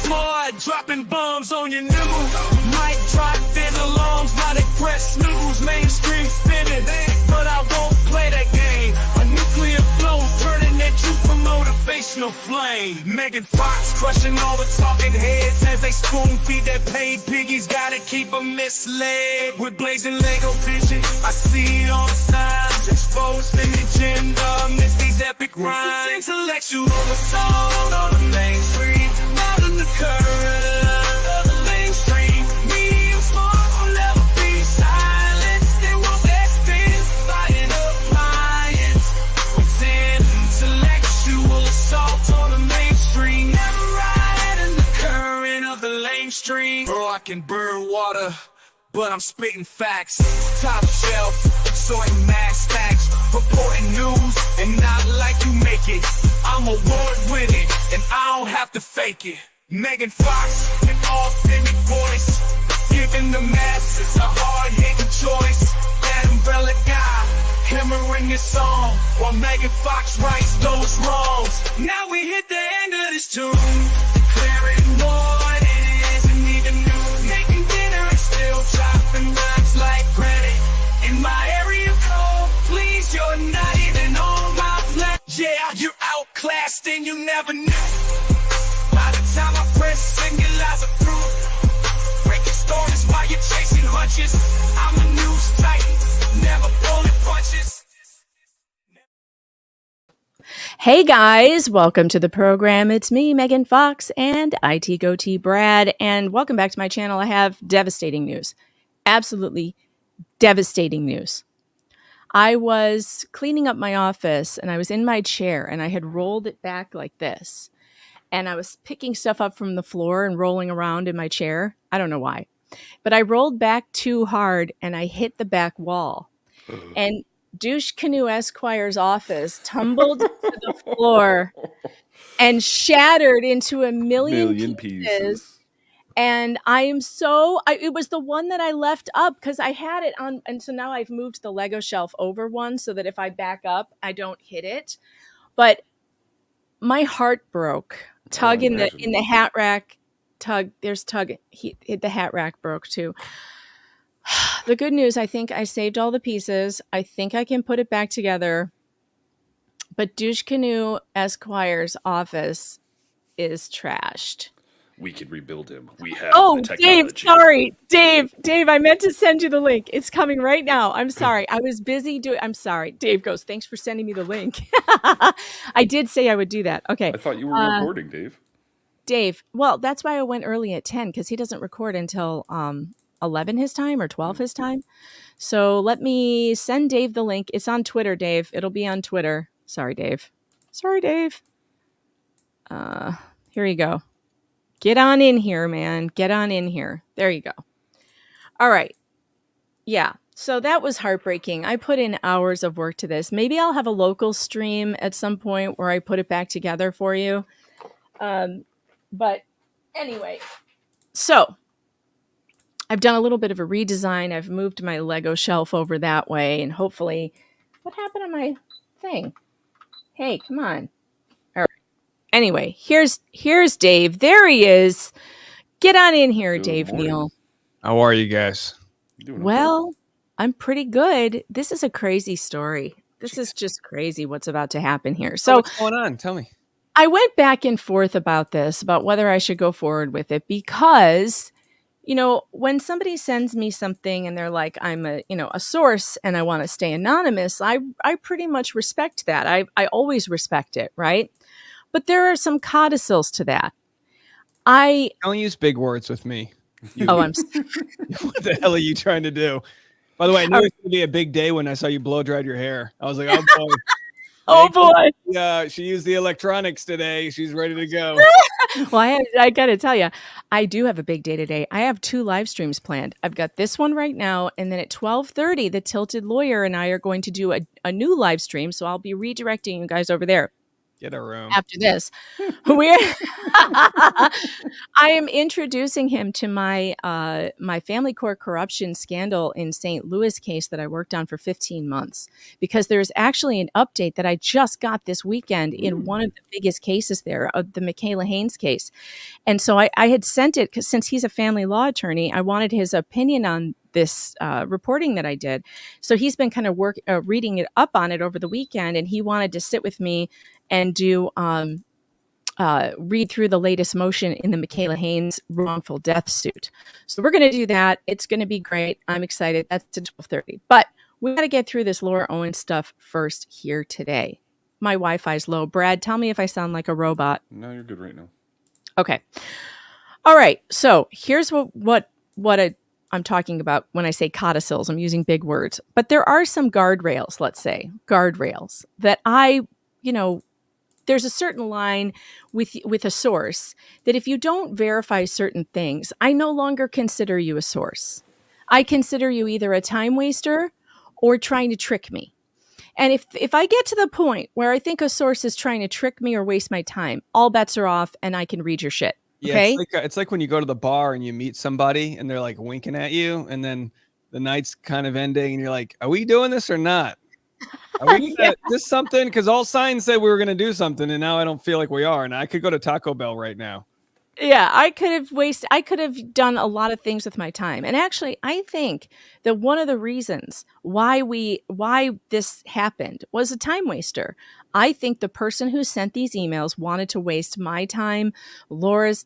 more, dropping bombs on your nibble. Mic drop, then alarms, now they press snooze. Mainstream spinning, but I won't play that game. A nuclear flow, burning at you for motivational flame. Megan Fox crushing all the talking heads as they spoon feed their paid piggies. Gotta keep them misled with blazing Lego vision. I see all the signs exposed in the agenda. Miss these epic rhymes. Intellectual assault on the mainstream, not in the current of the mainstream. Medium smart will never be silenced. They won't extend fighting appliance. It's intellectual assault on the mainstream, never ride in the current of the mainstream. Bro, I can burn water, but I'm spitting facts. Top shelf, sorting mass facts, reporting news, and not like you make it. I'm award-winning, and I don't have to fake it. Megan Fox, an authentic voice, giving the masses a hard-hitting choice. That umbrella guy, hammering his song, while Megan Fox rights those wrongs. Now we hit the end of this tune, declaring war, and it isn't even new. Making dinner and still chopping rhymes like granite. In my area code, please, you're not even on my plan. Yeah, you're outclassed and you never knew. By the time I press singulars are through, breaking stories while you're chasing hunches. I'm a news titan, never pulling punches. Hey guys, welcome to the program. It's me, Megan Fox, and IT Goatee Brad, and welcome back to my channel. I have devastating news. Absolutely devastating news. I was cleaning up my office and I was in my chair and I had rolled it back like this. And I was picking stuff up from the floor and rolling around in my chair. I don't know why. But I rolled back too hard and I hit the back wall. And Douche Canoe Esquire's office tumbled to the floor and shattered into a million pieces. And I am it was the one that I left up because I had it on. And so now I've moved the Lego shelf over one so that if I back up, I don't hit it. But my heart broke. Tug in the hat rack. Tug, there's Tug. The hat rack broke too. The good news, I think I saved all the pieces. I think I can put it back together. But Douche Canoe Esquire's office is trashed. We can rebuild him. We have the technology. Dave, sorry. Dave, I meant to send you the link. It's coming right now. I'm sorry. I was busy I'm sorry. Dave goes, thanks for sending me the link. I did say I would do that. Okay. I thought you were recording, Dave. Dave, well, that's why I went early at 10 because he doesn't record until 11 his time or 12 his time. So let me send Dave the link. It's on Twitter, Dave. It'll be on Twitter. Sorry, Dave. Here you go. Get on in here, man. Get on in here. There you go. All right. Yeah. So that was heartbreaking. I put in hours of work to this. Maybe I'll have a local stream at some point where I put it back together for you. But anyway, so I've done a little bit of a redesign. I've moved my Lego shelf over that way. And hopefully, what happened to my thing? Hey, come on. Anyway, here's Dave. There he is. Get on in here, Dave Neal. How are you guys? Well, I'm pretty good. This is a crazy story. This is just crazy what's about to happen here. So what's going on? Tell me. I went back and forth about this, about whether I should go forward with it because, when somebody sends me something and they're like, I'm a source and I want to stay anonymous, I pretty much respect that. I always respect it, right? But there are some codicils to that. Don't use big words with me. I'm. What the hell are you trying to do? By the way, I knew it was going to be a big day when I saw you blow dried your hair. I was like, oh boy. Oh boy. Yeah, she used the electronics today. She's ready to go. Well, I got to tell you, I do have a big day today. I have 2 live streams planned. I've got this one right now, and then at 12:30, the Tilted Lawyer and I are going to do a new live stream. So I'll be redirecting you guys over there. Get a room. After this, I am introducing him to my my family court corruption scandal in St. Louis case that I worked on for 15 months, because there's actually an update that I just got this weekend in one of the biggest cases there, of the Michaela Haynes case. And so I had sent it because, since he's a family law attorney, I wanted his opinion on this reporting that I did. So he's been kind of reading it up on it over the weekend, and he wanted to sit with me and do read through the latest motion in the Michaela Haynes wrongful death suit. So we're going to do that. It's going to be great. I'm excited. That's at 12:30. But we got to get through this Laura Owens stuff first here today. My Wi-Fi's low. Brad, tell me if I sound like a robot. No, you're good right now. Okay. All right. So here's what I'm talking about when I say codicils. I'm using big words. But there are some guardrails, let's say, guardrails that there's a certain line with a source that if you don't verify certain things, I no longer consider you a source. I consider you either a time waster or trying to trick me. And if I get to the point where I think a source is trying to trick me or waste my time, all bets are off and I can read your shit. Okay? Yeah, it's like when you go to the bar and you meet somebody and they're like winking at you, and then the night's kind of ending and you're like, are we doing this or not? Are we this something? Because all signs said we were going to do something, and now I don't feel like we are. And I could go to Taco Bell right now. Yeah, I could have done a lot of things with my time. And actually, I think that one of the reasons why this happened was a time waster. I think the person who sent these emails wanted to waste my time, Lauren's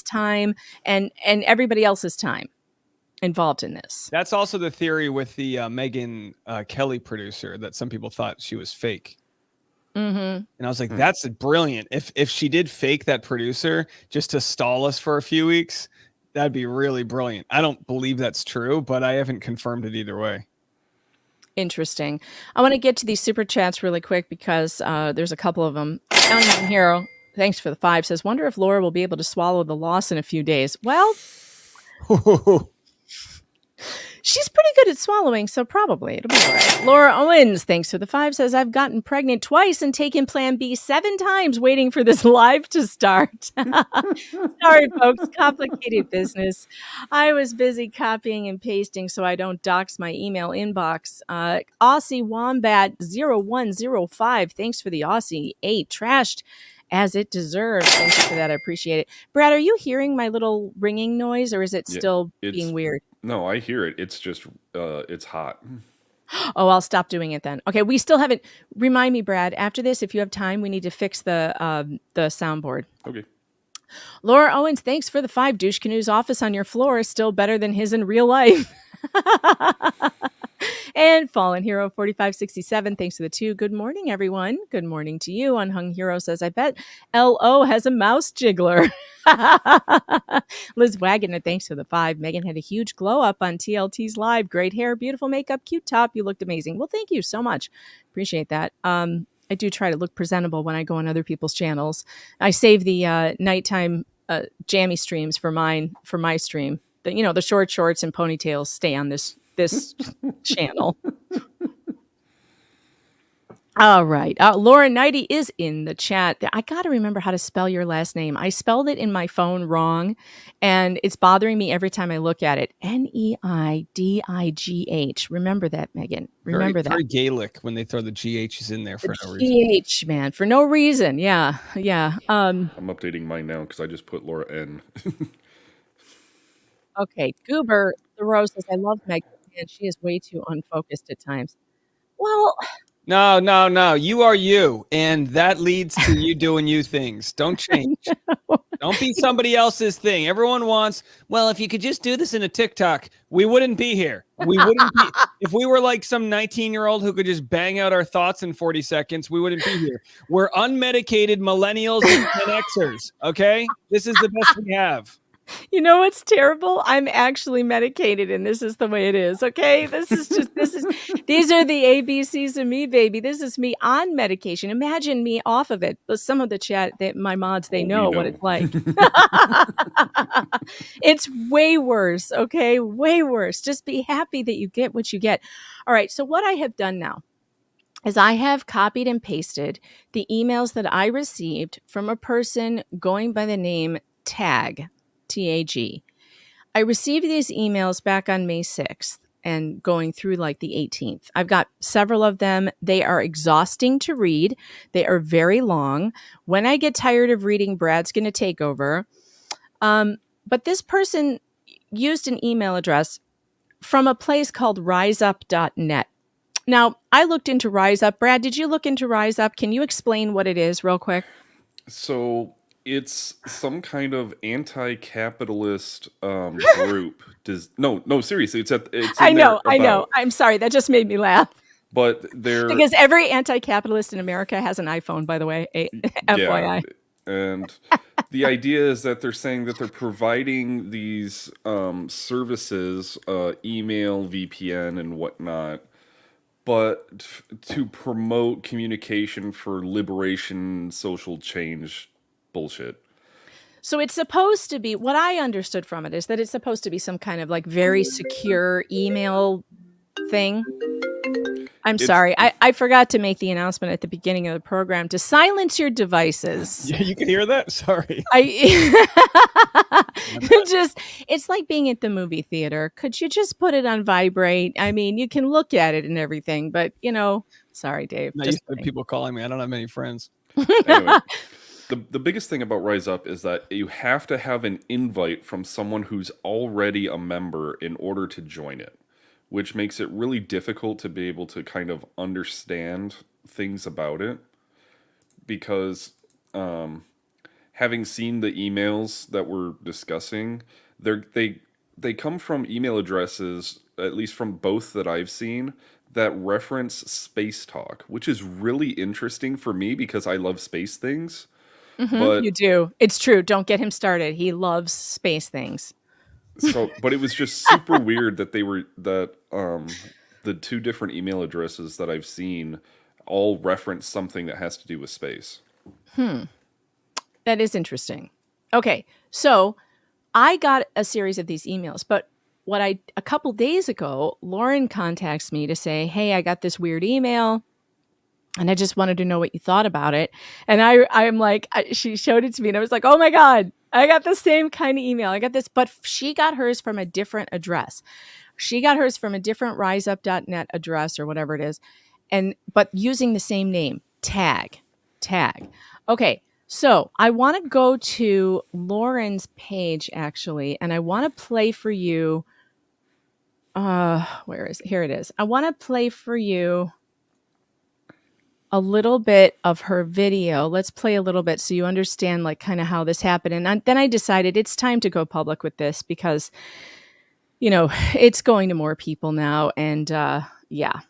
time, and everybody else's time involved in this. That's also the theory with the Megyn Kelly producer, that some people thought she was fake. Mm-hmm. And I was like, that's brilliant. If she did fake that producer just to stall us for a few weeks, that'd be really brilliant. I don't believe that's true, but I haven't confirmed it either way. Interesting. I want to get to these super chats really quick because there's a couple of them. Young Hero, thanks for the 5, says, wonder if Laura will be able to swallow the loss in a few days. Well, she's pretty good at swallowing, so probably it'll be all right. Laura Owens, thanks for the 5, says, I've gotten pregnant twice and taken Plan B 7 times waiting for this live to start. Sorry, folks. Complicated business. I was busy copying and pasting so I don't dox my email inbox. Aussie Wombat 0105, thanks for the Aussie 8. Trashed as it deserves. Thank you for that. I appreciate it. Brad, are you hearing my little ringing noise, or is it still being weird? No, I hear it. It's just, it's hot. Oh, I'll stop doing it then. Okay, we still haven't. Remind me, Brad, after this, if you have time, we need to fix the soundboard. Okay. Laura Owens, thanks for the 5. Douche Canoe's office on your floor is still better than his in real life. And Fallen Hero 4567, thanks for the 2. Good morning, everyone. Good morning to you. Unhung Hero says, I bet LO has a mouse jiggler. Liz Wagner, thanks for the 5. Megan had a huge glow up on TLT's live. Great hair, beautiful makeup, cute top. You looked amazing. Well, thank you so much. Appreciate that. I do try to look presentable when I go on other people's channels. I save the nighttime jammy streams for my stream. The short shorts and ponytails stay on this channel. All right. Laura Knighty is in the chat. I got to remember how to spell your last name. I spelled it in my phone wrong, and it's bothering me every time I look at it. Neidigh. Remember that, Megan. Remember that. Very Gaelic when they throw the GHs in there for no reason. GH, man, for no reason. Yeah. I'm updating mine now because I just put Laura N. Okay. Goober the Rose says, I love Megan, and she is way too unfocused at times. Well, No. You are you, and that leads to you doing you things. Don't change. Don't be somebody else's thing. Everyone wants, well, if you could just do this in a TikTok, we wouldn't be here. We wouldn't be. If we were like some 19-year-old who could just bang out our thoughts in 40 seconds, we wouldn't be here. We're unmedicated millennials and Gen Xers, okay? This is the best we have. You know what's terrible? I'm actually medicated, and this is the way it is. Okay, these are the ABCs of me, baby. This is me on medication. Imagine me off of it. But some of the chat, my mods, they know what it's like. It's way worse. Okay, way worse. Just be happy that you get what you get. All right. So what I have done now is I have copied and pasted the emails that I received from a person going by the name Tag, T-A-G. I received these emails back on May 6th and going through like the 18th. I've got several of them. They are exhausting to read. They are very long. When I get tired of reading, Brad's going to take over. But this person used an email address from a place called riseup.net. Now, I looked into Rise Up. Brad, did you look into Rise Up? Can you explain what it is real quick? So it's some kind of anti-capitalist group. No, seriously, it's I know. I'm sorry. That just made me laugh. But they're Because every anti-capitalist in America has an iPhone, by the way. FYI. And the idea is that they're saying that they're providing these services, email, VPN, and whatnot, but to promote communication for liberation, social change bullshit. So it's supposed to be, what I understood from it is that it's supposed to be some kind of like very secure email thing. I'm sorry. I forgot to make the announcement at the beginning of the program to silence your devices. Yeah, you can hear that? Sorry. It's like being at the movie theater. Could you just put it on vibrate? I mean, you can look at it and everything, but sorry, Dave. I used to have people calling me. I don't have many friends. Anyway, the biggest thing about Rise Up is that you have to have an invite from someone who's already a member in order to join it, which makes it really difficult to be able to kind of understand things about it. Because having seen the emails that we're discussing, they come from email addresses, at least from both that I've seen, that reference space talk, which is really interesting for me because I love space things. But you do. It's true. Don't get him started. He loves space things. But it was just super weird that the two different email addresses that I've seen all reference something that has to do with space. That is interesting. Okay, so I got a series of these emails, but a couple days ago, Lauren contacts me to say, hey, I got this weird email and I just wanted to know what you thought about it. And I'm like, she showed it to me and I was like, oh my God, I got the same kind of email. I got this, but she got hers from a different address. She got hers from a different riseup.net address or whatever it is. But using the same name, Tag. Okay. So I want to go to Lauren's page actually, and I want to play for you. Where is it? Here it is. I want to play for you a little bit of her video. Let's play a little bit so you understand like kind of how this happened. And then I decided it's time to go public with this because, it's going to more people now. And yeah.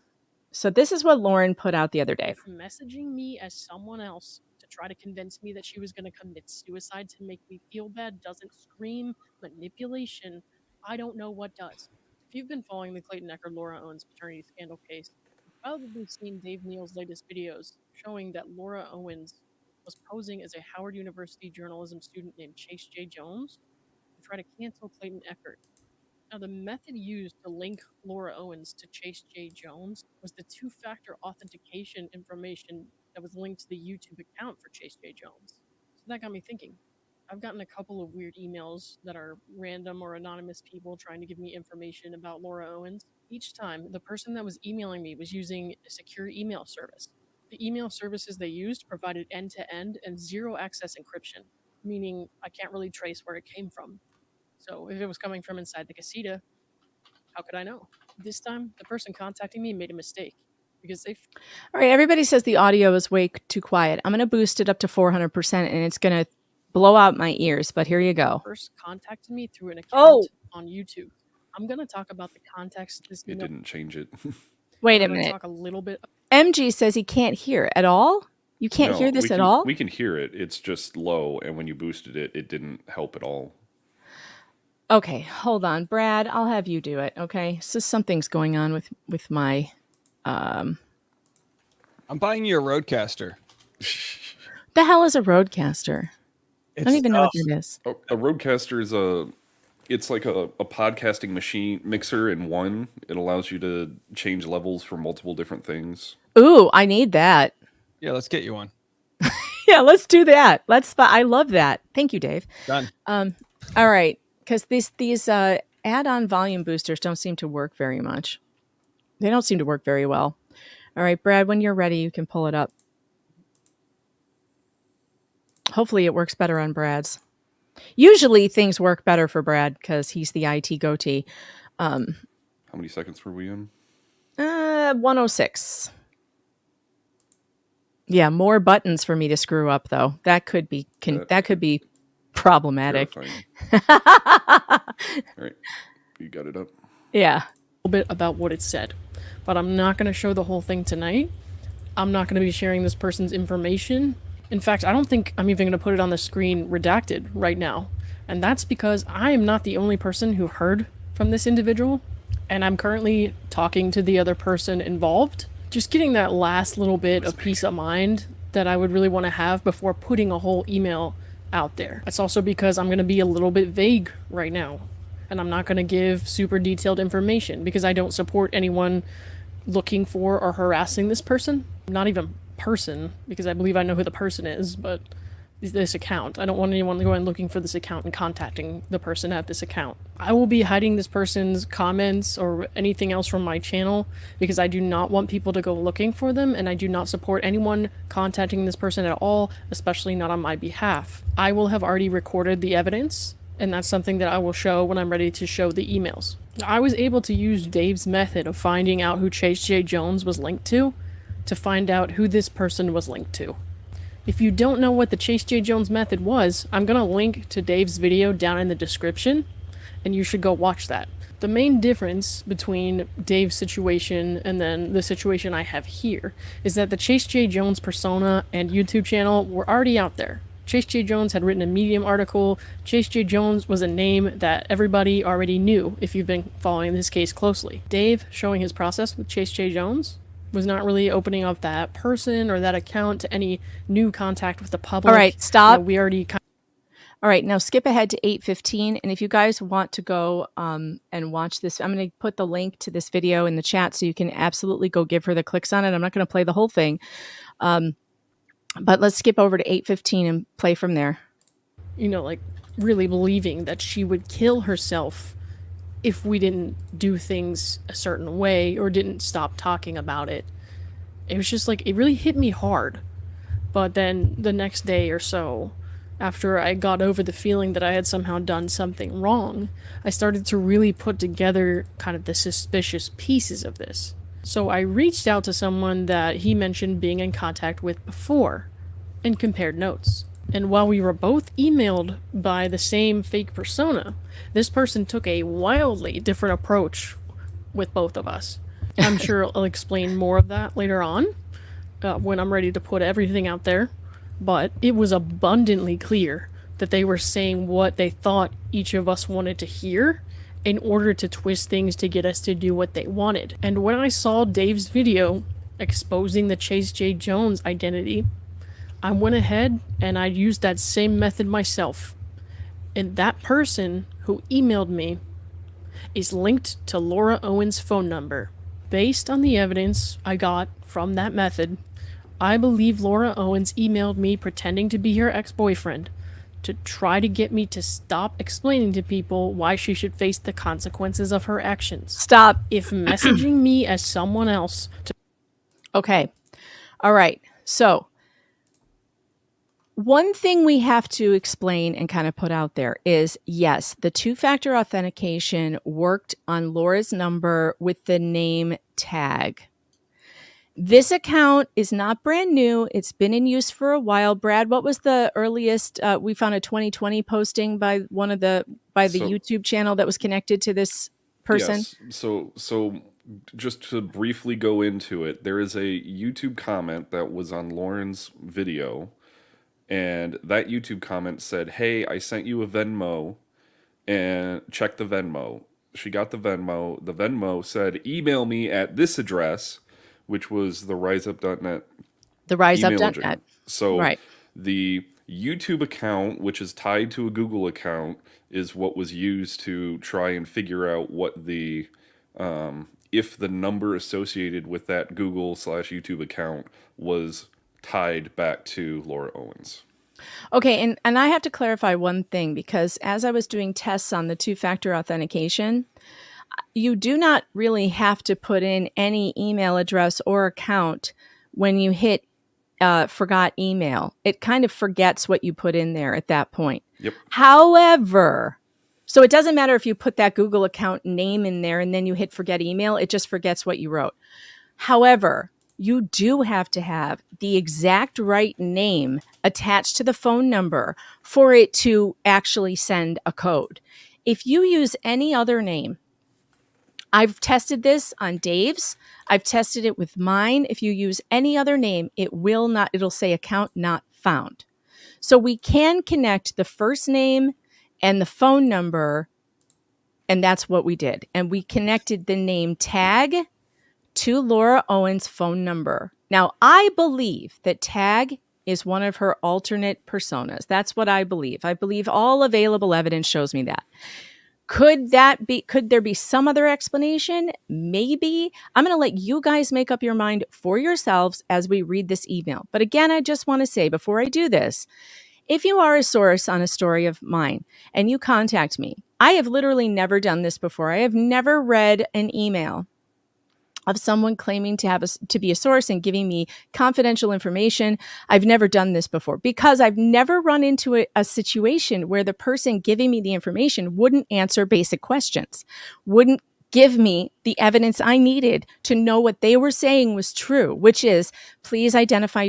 So this is what Lauren put out the other day. Messaging me as someone else to try to convince me that she was going to commit suicide to make me feel bad doesn't scream manipulation. I don't know what does. If you've been following the Clayton Echard Laura Owens paternity scandal case, you've probably seen Dave Neal's latest videos showing that Laura Owens was posing as a Howard University journalism student named Chase J. Jones to try to cancel Clayton Echard. Now, the method used to link Laura Owens to Chase J. Jones was the two-factor authentication information that was linked to the YouTube account for Chase J. Jones. So that got me thinking. I've gotten a couple of weird emails that are random or anonymous people trying to give me information about Laura Owens. Each time, the person that was emailing me was using a secure email service. The email services they used provided end-to-end and zero-access encryption, meaning I can't really trace where it came from. So if it was coming from inside the casita, how could I know? This time, the person contacting me made a mistake because they... All right, everybody says the audio is way too quiet. I'm going to boost it up to 400% and it's going to blow out my ears, but here you go. First contacted me through an account on YouTube. I'm going to talk about the context. It didn't change it. Wait a minute. Talk a little bit. MG says he can't hear at all? You can't hear this at all? We can hear it. It's just low, and when you boosted it, it didn't help at all. Okay, hold on, Brad. I'll have you do it. Okay, so something's going on with my. I'm buying you a Roadcaster. The hell is a Roadcaster? I don't even know what it is. A Roadcaster is It's like a podcasting machine mixer in one. It allows you to change levels for multiple different things. Ooh, I need that. Yeah, let's get you one. Yeah, let's do that. I love that. Thank you, Dave. Done. All right, because these add-on volume boosters don't seem to work very much. They don't seem to work very well. All right, Brad, when you're ready, you can pull it up. Hopefully it works better on Brad's. Usually things work better for Brad because he's the IT goatee. How many seconds were we in? 106. Yeah, more buttons for me to screw up though. That could be problematic. All right, you got it up. Yeah. A little bit about what it said, but I'm not going to show the whole thing tonight. I'm not going to be sharing this person's information. In fact, I don't think I'm even going to put it on the screen redacted right now. And that's because I am not the only person who heard from this individual, and I'm currently talking to the other person involved. Just getting that last little bit of peace of mind that I would really want to have before putting a whole email out there. That's also because I'm going to be a little bit vague right now, and I'm not going to give super detailed information because I don't support anyone looking for or harassing this person. Not even person, because I believe I know who the person is, but this account. I don't want anyone going looking for this account and contacting the person at this account. I will be hiding this person's comments or anything else from my channel because I do not want people to go looking for them, and I do not support anyone contacting this person at all, especially not on my behalf. I will have already recorded the evidence, and that's something that I will show when I'm ready to show the emails. I was able to use Dave's method of finding out who Chase J. Jones was linked to find out who this person was linked to. If you don't know what the Chase J. Jones method was, I'm going to link to Dave's video down in the description, and you should go watch that. The main difference between Dave's situation and then the situation I have here is that the Chase J. Jones persona and YouTube channel were already out there. Chase J. Jones had written a Medium article. Chase J. Jones was a name that everybody already knew if you've been following this case closely. Dave, showing his process with Chase J. Jones, was not really opening up that person or that account to any new contact with the public. All right, stop. We already All right, now skip ahead to 8:15, and if you guys want to go and watch this, I'm going to put the link to this video in the chat so you can absolutely go give her the clicks on it. I'm not going to play the whole thing, but let's skip over to 8:15 and play from there. like really believing that she would kill herself if we didn't do things a certain way or didn't stop talking about it. It was just it really hit me hard. But then the next day or so, after I got over the feeling that I had somehow done something wrong, I started to really put together kind of the suspicious pieces of this. So I reached out to someone that he mentioned being in contact with before and compared notes. And while we were both emailed by the same fake persona, this person took a wildly different approach with both of us. I'm sure I'll explain more of that later on when I'm ready to put everything out there. But it was abundantly clear that they were saying what they thought each of us wanted to hear in order to twist things to get us to do what they wanted. And when I saw Dave's video exposing the Chase J. Jones identity, I went ahead and I used that same method myself. And that person who emailed me is linked to Laura Owens' phone number. Based on the evidence I got from that method, I believe Laura Owens emailed me pretending to be her ex-boyfriend to try to get me to stop explaining to people why she should face the consequences of her actions. Stop. If messaging me as someone else to... Okay. All right. So one thing we have to explain and kind of put out there is, yes, the two-factor authentication worked on Laura's number with the name tag. This account is not brand new. It's been in use for a while. Brad, what was the earliest? We found a 2020 posting by the YouTube channel that was connected to this person. Yes. So just to briefly go into it, there is a YouTube comment that was on Lauren's video, and that YouTube comment said, "Hey, I sent you a Venmo, and check the Venmo." She got the Venmo. The Venmo said, "Email me at this address," which was the riseup.net. The riseup.net. So right. the YouTube account, which is tied to a Google account, is what was used to try and figure out what the if the number associated with that Google/YouTube account was tied back to Laura Owens. Okay, and I have to clarify one thing, because as I was doing tests on the two-factor authentication, you do not really have to put in any email address or account when you hit forgot email. It kind of forgets what you put in there at that point. Yep. However, so it doesn't matter if you put that Google account name in there and then you hit forget email, it just forgets what you wrote. However, you do have to have the exact right name attached to the phone number for it to actually send a code. If you use any other name, I've tested this on Dave's. I've tested it with mine. If you use any other name, it'll say account not found. So we can connect the first name and the phone number, and that's what we did. And we connected the name tag to Laura Owens' phone number. Now, I believe that tag is one of her alternate personas. That's what I believe. I believe all available evidence shows me that. Could there be some other explanation? Maybe. I'm going to let you guys make up your mind for yourselves as we read this email. But again, I just want to say before I do this, if you are a source on a story of mine and you contact me, I have literally never done this before. I have never read an email of someone claiming to be a source and giving me confidential information. I've never done this before because I've never run into a situation where the person giving me the information wouldn't answer basic questions, wouldn't give me the evidence I needed to know what they were saying was true, which is, please identify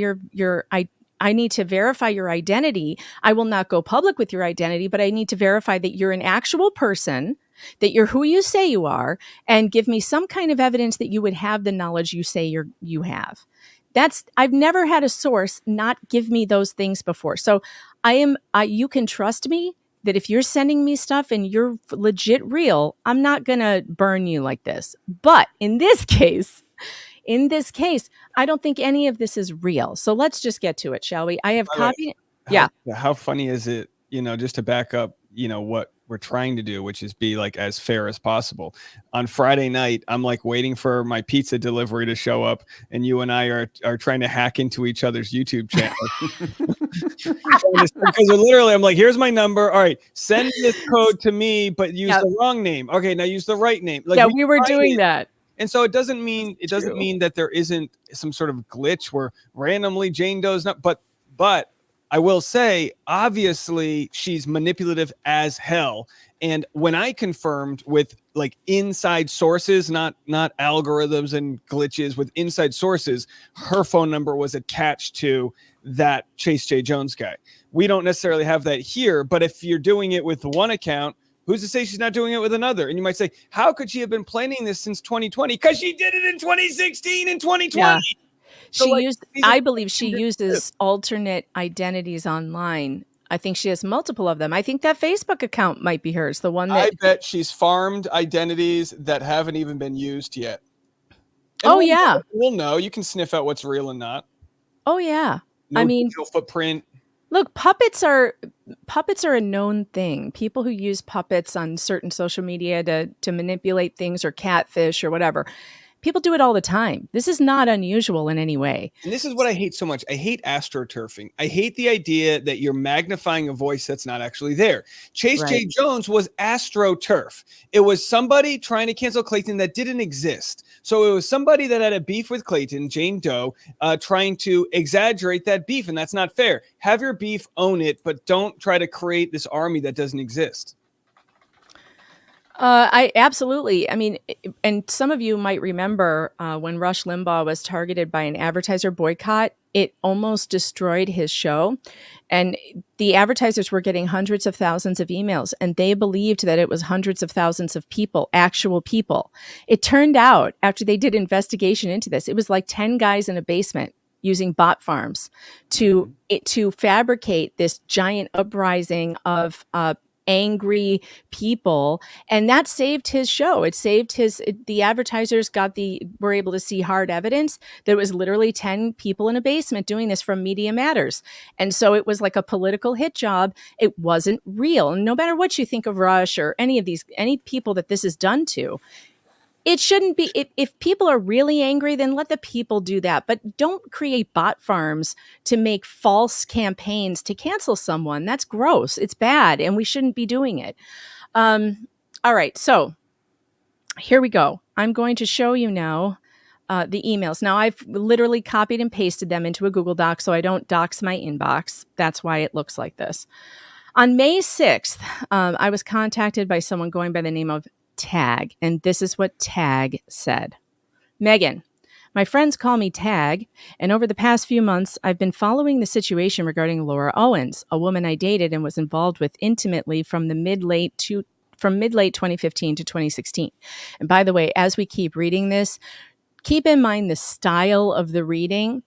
I need to verify your identity. I will not go public with your identity, but I need to verify that you're an actual person, that you're who you say you are, and give me some kind of evidence that you would have the knowledge you say you have. I've never had a source not give me those things before. So you can trust me that if you're sending me stuff and you're legit real, I'm not going to burn you like this. But in this case, I don't think any of this is real. So let's just get to it, shall we? I have copied. Yeah. How funny is it, just to back up, what we're trying to do, which is be like as fair as possible. On Friday night, I'm like waiting for my pizza delivery to show up, and you and I are trying to hack into each other's YouTube channel. Because literally, I'm like, here's my number. All right, send this code to me, but use the wrong name. Okay, now use the right name. Like, we were doing that. And so it doesn't mean that there isn't some sort of glitch where randomly Jane Doe's not, but I will say, obviously, she's manipulative as hell. And when I confirmed with like inside sources, not algorithms and glitches, with inside sources, her phone number was attached to that Chase J. Jones guy. We don't necessarily have that here, but if you're doing it with one account, who's to say she's not doing it with another? And you might say, how could she have been planning this since 2020? Because she did it in 2016 and 2020. Yeah. So I believe she uses alternate identities online. I think she has multiple of them. I think that Facebook account might be hers, the one that I bet she's farmed identities that haven't even been used yet. And we'll know. You can sniff out what's real and not. Oh yeah. No digital footprint. Look, puppets are a known thing. People who use puppets on certain social media to manipulate things or catfish or whatever. People do it all the time. This is not unusual in any way. And this is what I hate so much. I hate astroturfing. I hate the idea that you're magnifying a voice that's not actually there. Chase J. Jones was astroturf. It was somebody trying to cancel Clayton that didn't exist. So it was somebody that had a beef with Clayton, Jane Doe, trying to exaggerate that beef. And that's not fair. Have your beef, own it, but don't try to create this army that doesn't exist. I absolutely. I mean, and some of you might remember when Rush Limbaugh was targeted by an advertiser boycott, it almost destroyed his show. And the advertisers were getting hundreds of thousands of emails, and they believed that it was hundreds of thousands of people, actual people. It turned out, after they did investigation into this, it was like 10 guys in a basement using bot farms to fabricate this giant uprising of angry people, and that saved his show. It saved the advertisers were able to see hard evidence that it was literally 10 people in a basement doing this from Media Matters. And so it was like a political hit job. It wasn't real. And no matter what you think of Rush or any people that this is done to, it shouldn't be. If people are really angry, then let the people do that. But don't create bot farms to make false campaigns to cancel someone. That's gross. It's bad, and we shouldn't be doing it. All right, so here we go. I'm going to show you now the emails. Now, I've literally copied and pasted them into a Google Doc so I don't dox my inbox. That's why it looks like this. On May 6th, I was contacted by someone going by the name of Tag, and this is what Tag said. Megan, my friends call me Tag, and over the past few months, I've been following the situation regarding Laura Owens, a woman I dated and was involved with intimately from mid-late 2015 to 2016. And by the way, as we keep reading this, keep in mind the style of the reading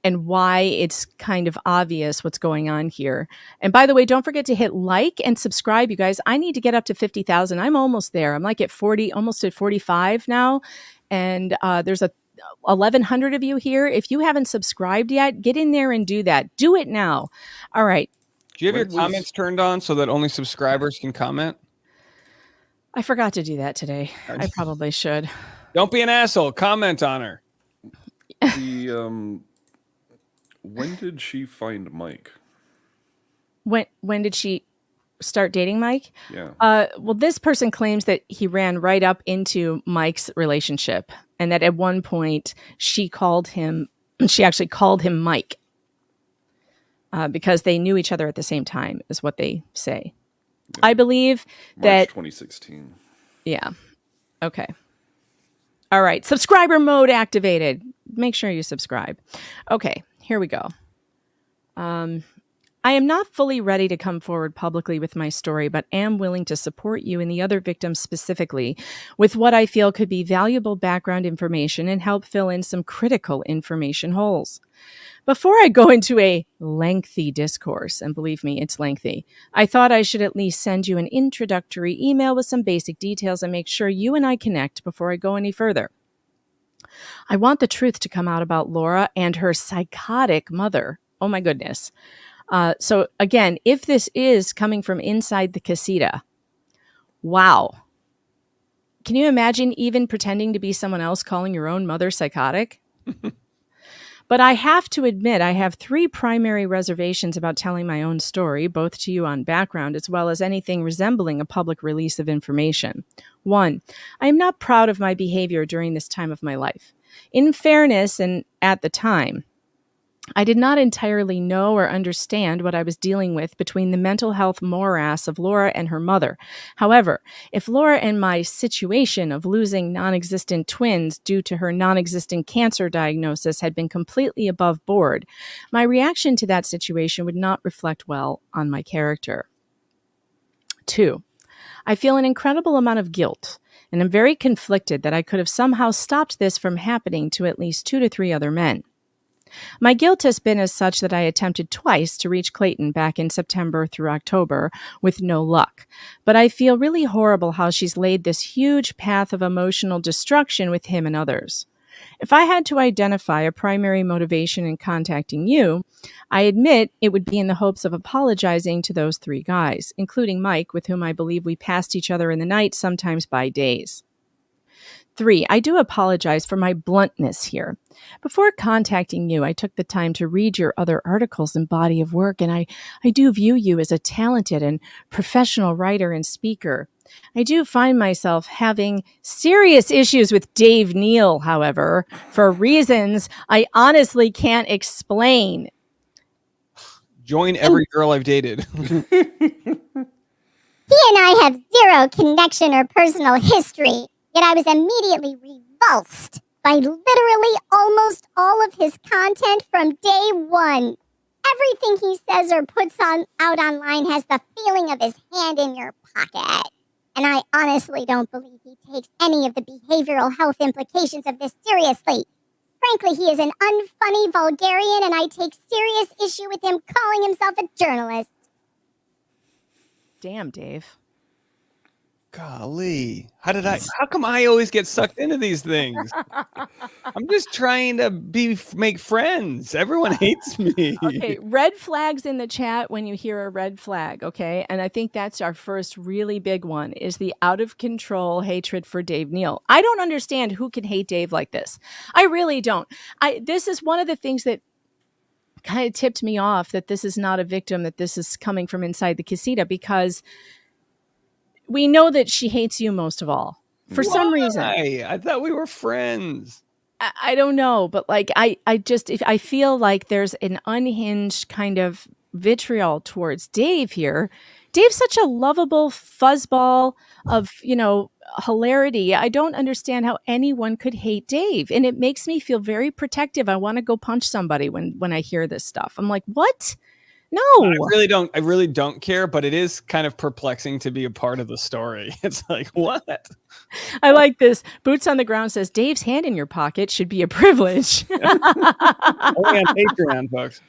and why it's kind of obvious what's going on here. And by the way, don't forget to hit like and subscribe, you guys. I need to get up to 50,000. I'm almost there. I'm like at 40, almost at 45 now. And there's 1,100 of you here. If you haven't subscribed yet, get in there and do that. Do it now. All right. Do you have your comments turned on so that only subscribers can comment? I forgot to do that today. I probably should. Don't be an asshole. Comment on her. When did she find Mike? When did she start dating Mike? Yeah. Well, this person claims that he ran right up into Mike's relationship, and that at one point she actually called him Mike because they knew each other at the same time, is what they say. Yeah. I believe March 2016. Yeah. Okay. All right. Subscriber mode activated. Make sure you subscribe. Okay. Here we go. I am not fully ready to come forward publicly with my story, but am willing to support you and the other victims specifically with what I feel could be valuable background information and help fill in some critical information holes. Before I go into a lengthy discourse, and believe me, it's lengthy, I thought I should at least send you an introductory email with some basic details and make sure you and I connect before I go any further. I want the truth to come out about Laura and her psychotic mother. Oh my goodness. So again, if this is coming from inside the casita, wow. Can you imagine even pretending to be someone else calling your own mother psychotic? But I have to admit, I have 3 primary reservations about telling my own story, both to you on background as well as anything resembling a public release of information. 1, I am not proud of my behavior during this time of my life. In fairness, and at the time, I did not entirely know or understand what I was dealing with between the mental health morass of Laura and her mother. However, if Laura and my situation of losing non-existent twins due to her non-existent cancer diagnosis had been completely above board, my reaction to that situation would not reflect well on my character. 2, I feel an incredible amount of guilt, and am very conflicted that I could have somehow stopped this from happening to at least 2 to 3 other men. My guilt has been as such that I attempted twice to reach Clayton back in September through October with no luck. But I feel really horrible how she's laid this huge path of emotional destruction with him and others. If I had to identify a primary motivation in contacting you, I admit it would be in the hopes of apologizing to those 3 guys, including Mike, with whom I believe we passed each other in the night, sometimes by days. 3, I do apologize for my bluntness here. Before contacting you, I took the time to read your other articles and body of work, and I do view you as a talented and professional writer and speaker. I do find myself having serious issues with Dave Neal, however, for reasons I honestly can't explain. Join every girl I've dated. He and I have zero connection or personal history. Yet I was immediately repulsed by literally almost all of his content from day one. Everything he says or puts out online has the feeling of his hand in your pocket. And I honestly don't believe he takes any of the behavioral health implications of this seriously. Frankly, he is an unfunny vulgarian, and I take serious issue with him calling himself a journalist. Damn, Dave. Golly, how come I always get sucked into these things? I'm just trying to make friends. Everyone hates me. Okay, red flags in the chat when you hear a red flag, okay? And I think that's our first really big one is the out of control hatred for Dave Neal. I don't understand who can hate Dave like this. I really don't. This is one of the things that kind of tipped me off that this is not a victim, that this is coming from inside the casita, because we know that she hates you most of all for some reason. I thought we were friends. I don't know, but like I feel like there's an unhinged kind of vitriol towards Dave here. Dave's such a lovable fuzzball of, hilarity. I don't understand how anyone could hate Dave, and it makes me feel very protective. I want to go punch somebody when I hear this stuff. I'm like, what? No, I really don't care, but it is kind of perplexing to be a part of the story. It's like, what? I like this. Boots on the Ground says Dave's hand in your pocket should be a privilege. Only on Patreon, folks.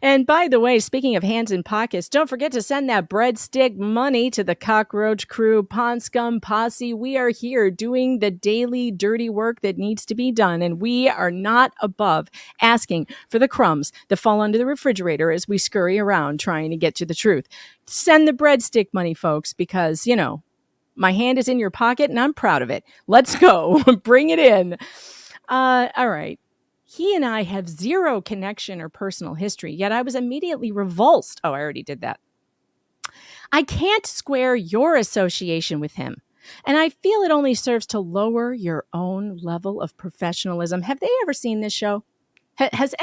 And by the way, speaking of hands in pockets, don't forget to send that breadstick money to the Cockroach Crew Pond Scum Posse. We are here doing the daily dirty work that needs to be done, and we are not above asking for the crumbs that fall under the refrigerator as we scurry around trying to get to the truth. Send the breadstick money, folks, because, my hand is in your pocket and I'm proud of it. Let's go. Bring it in. All right. He and I have zero connection or personal history, yet I was immediately revulsed. Oh, I already did that. I can't square your association with him, and I feel it only serves to lower your own level of professionalism. Have they ever seen this show? Has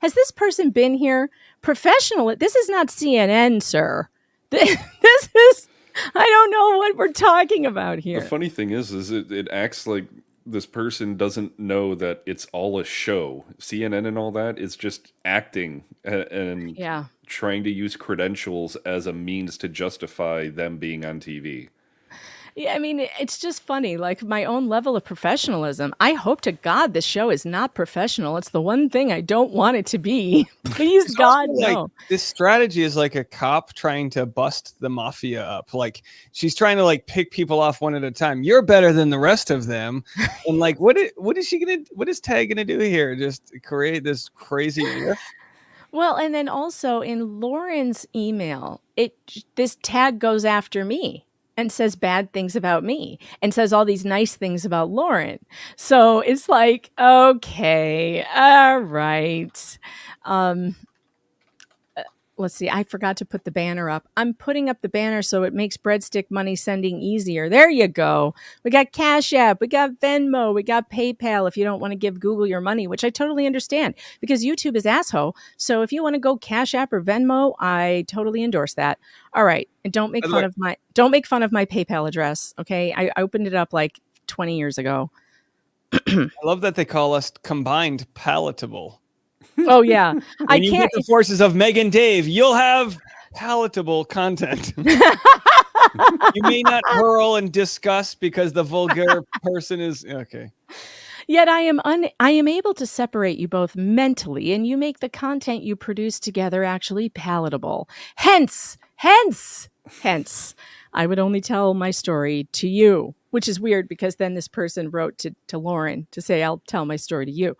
this person been here? Professional? This is not CNN, sir. This is, I don't know what we're talking about here. The funny thing is it acts like this person doesn't know that it's all a show. CNN and all that is just acting and trying to use credentials as a means to justify them being on TV. Yeah, I mean, it's just funny. Like, my own level of professionalism. I hope to God this show is not professional. It's the one thing I don't want it to be. Please, God, no. Like, this strategy is like a cop trying to bust the mafia up. Like, she's trying to pick people off one at a time. You're better than the rest of them. And what is Tag gonna do here? Just create this crazy riff? Well, and then also in Lauren's email, this Tag goes after me and says bad things about me and says all these nice things about Lauren. So it's like, okay, all right. Let's see. I forgot to put the banner up. I'm putting up the banner so it makes breadstick money sending easier. There you go. We got Cash App. We got Venmo. We got PayPal if you don't want to give Google your money, which I totally understand because YouTube is asshole. So if you want to go Cash App or Venmo, I totally endorse that. All right. And don't make fun of my PayPal address. Okay. I opened it up 20 years ago. I love that they call us combined palatable. Oh yeah, when you get the forces of Meg and Dave, you'll have palatable content. You may not hurl and discuss because the vulgar person is okay. Yet I am able to separate you both mentally, and you make the content you produce together actually palatable. Hence, I would only tell my story to you, which is weird because then this person wrote to Lauren to say, I'll tell my story to you.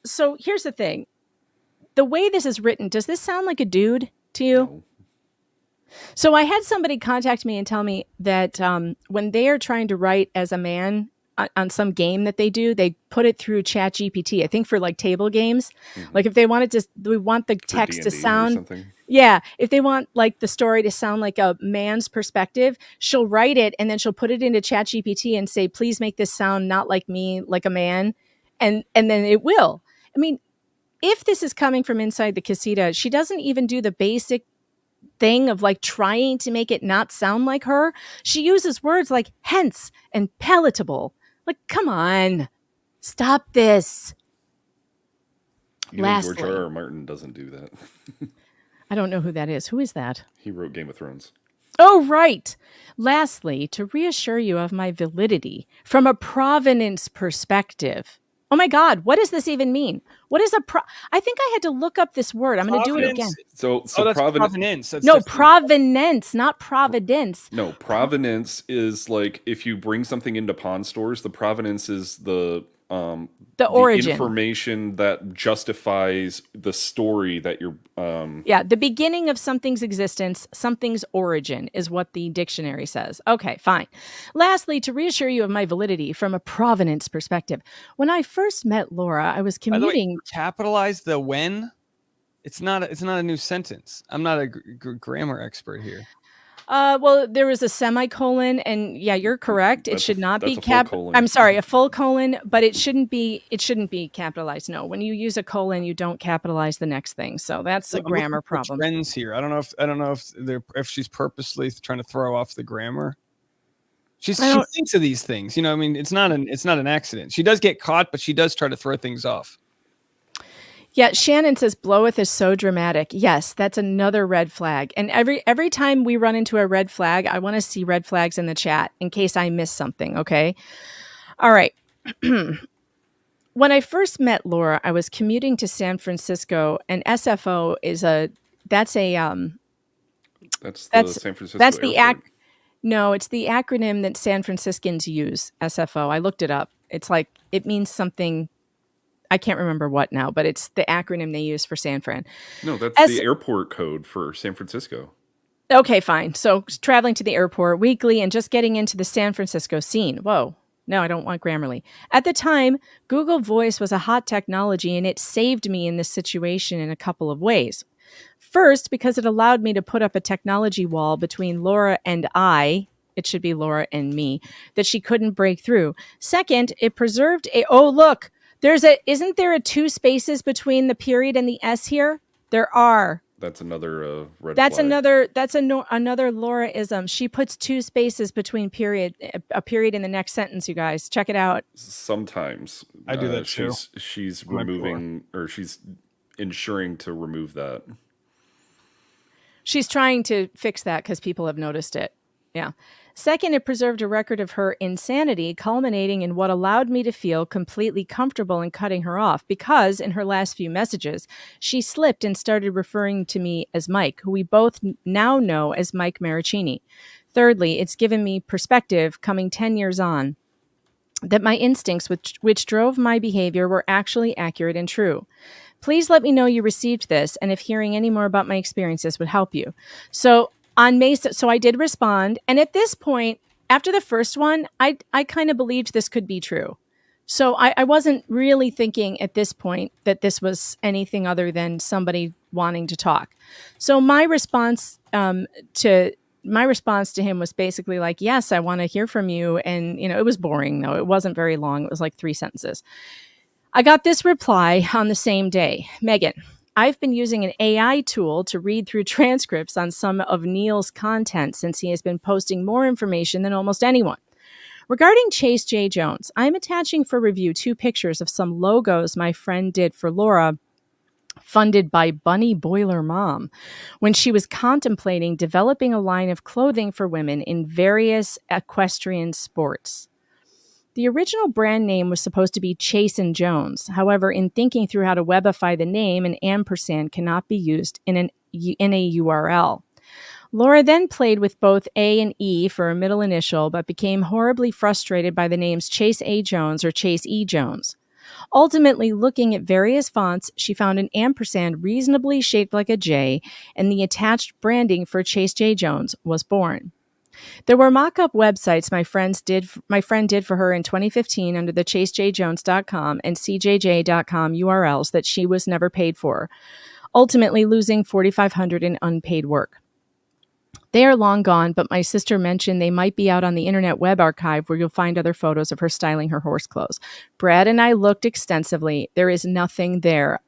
So here's the thing. The way this is written, does this sound like a dude to you? No. So I had somebody contact me and tell me that when they are trying to write as a man on some game that they do, they put it through ChatGPT. I think for table games, if they want the text to sound, if they want the story to sound like a man's perspective, she'll write it and then she'll put it into ChatGPT and say, please make this sound not like me, like a man, and then it will. I mean, if this is coming from inside the casita, she doesn't even do the basic thing of trying to make it not sound like her. She uses words like hence and palatable. Come on, stop this. Even George R.R. Martin doesn't do that. I don't know who that is. Who is that? He wrote Game of Thrones. Oh, right. Lastly, to reassure you of my validity from a provenance perspective. Oh my God, what does this even mean? What is I think I had to look up this word. I'm going to do it again. So that's provenance. That's No, different. provenance, not providence. No, provenance is like if you bring something into pawn stores, the provenance is the origin, information that justifies the story that you're the beginning of something's existence, something's origin is what the dictionary says. Okay, fine. Lastly, to reassure you of my validity from a provenance perspective, when I first met Laura, I was commuting. By the way, capitalize the when. It's not a new sentence. I'm not a grammar expert here. Well, there was a semicolon, and yeah, you're correct. It should not be I'm sorry, a full colon, but it shouldn't be capitalized. No, when you use a colon, you don't capitalize the next thing. So that's a grammar problem. Trends here. I don't know if she's purposely trying to throw off the grammar. She thinks of these things. You know, I mean, it's not an accident. She does get caught, but she does try to throw things off. Yeah, Shannon says bloweth is so dramatic. Yes, that's another red flag. And every time we run into a red flag, I want to see red flags in the chat in case I miss something, okay? All right. When I first met Laura, I was commuting to San Francisco, and SFO is that's the San Francisco That's the No, it's the acronym that San Franciscans use, SFO. I looked it up. It's like it means something. I can't remember what now, but it's the acronym they use for San Fran. No, that's the airport code for San Francisco. Okay, fine. So traveling to the airport weekly and just getting into the San Francisco scene. Whoa. No, I don't want Grammarly. At the time, Google Voice was a hot technology, and it saved me in this situation in a couple of ways. First, because it allowed me to put up a technology wall between Laura and I. It should be Laura and me, that she couldn't break through. Second, it preserved look. Isn't there a 2 spaces between the period and the S here? There are. That's another red That's flag. another Laura-ism. She puts 2 spaces between a period in the next sentence, you guys. Check it out. Sometimes. I do that too. She's removing, or she's ensuring to remove that. She's trying to fix that because people have noticed it. Yeah. Second, it preserved a record of her insanity, culminating in what allowed me to feel completely comfortable in cutting her off because, in her last few messages, she slipped and started referring to me as Mike, who we both now know as Mike Maricini. Thirdly, it's given me perspective, coming 10 years on, that my instincts, which drove my behavior, were actually accurate and true. Please let me know you received this, and if hearing any more about my experiences would help you. So I did respond. And at this point, after the first one, I kind of believed this could be true. So I wasn't really thinking at this point that this was anything other than somebody wanting to talk. So my response to him was basically like, yes, I want to hear from you. And, it was boring, though. It wasn't very long. It was like 3 sentences. I got this reply on the same day. Megan, I've been using an AI tool to read through transcripts on some of Neil's content since he has been posting more information than almost anyone. Regarding Chase J. Jones, I'm attaching for review 2 pictures of some logos my friend did for Laura, funded by Bunny Boiler Mom, when she was contemplating developing a line of clothing for women in various equestrian sports. The original brand name was supposed to be Chase and Jones. However, in thinking through how to webify the name, an ampersand cannot be used in a URL. Laura then played with both A and E for a middle initial, but became horribly frustrated by the names Chase A. Jones or Chase E. Jones. Ultimately, looking at various fonts, she found an ampersand reasonably shaped like a J, and the attached branding for Chase J. Jones was born. There were mock-up websites my friend did for her in 2015 under the chasejjones.com and cjj.com URLs that she was never paid for, ultimately losing $4,500 in unpaid work. They are long gone, but my sister mentioned they might be out on the Internet Web Archive where you'll find other photos of her styling her horse clothes. Brad and I looked extensively. There is nothing there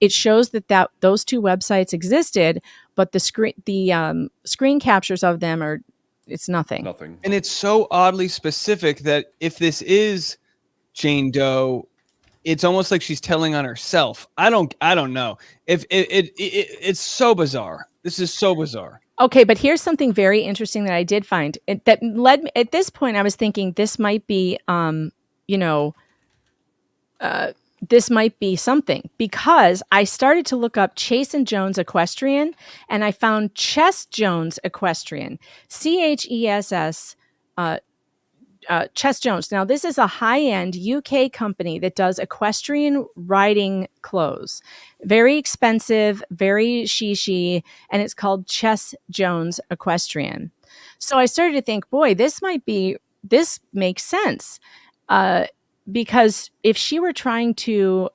it shows that those 2 websites existed, but the screen captures of them it's nothing. Nothing. And it's so oddly specific that if this is Jane Doe, it's almost like she's telling on herself. I don't know. If it's so bizarre. This is so bizarre. Okay, but here's something very interesting that I did find. That led me, at this point, I was thinking this might be, this might be something, because I started to look up Chase and Jones Equestrian, and I found Chess Jones Equestrian, CHESS, Chess Jones. Now, this is a high-end UK company that does equestrian riding clothes. Very expensive, very shishi, and it's called Chess Jones Equestrian. So I started to think, boy, this makes sense. Because if she were trying to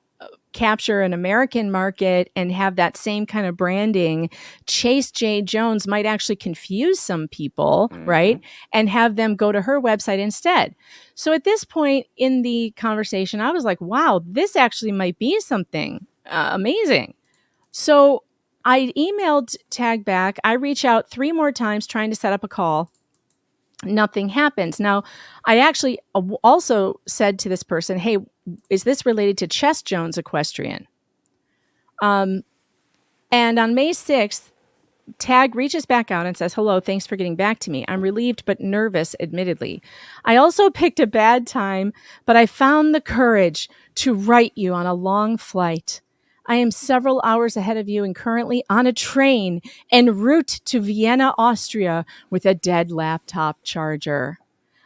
capture an American market and have that same kind of branding, Chase J. Jones might actually confuse some people, right? And have them go to her website instead. So at this point in the conversation, I was like, wow, this actually might be something amazing. So I emailed Tag back. I reach out 3 more times trying to set up a call. Nothing happens. Now, I actually also said to this person, hey, is this related to Chess Jones Equestrian? And on May 6th, Tag reaches back out and says, hello, thanks for getting back to me. I'm relieved but nervous, admittedly. I also picked a bad time, but I found the courage to write you on a long flight. I am several hours ahead of you and currently on a train en route to Vienna, Austria with a dead laptop charger.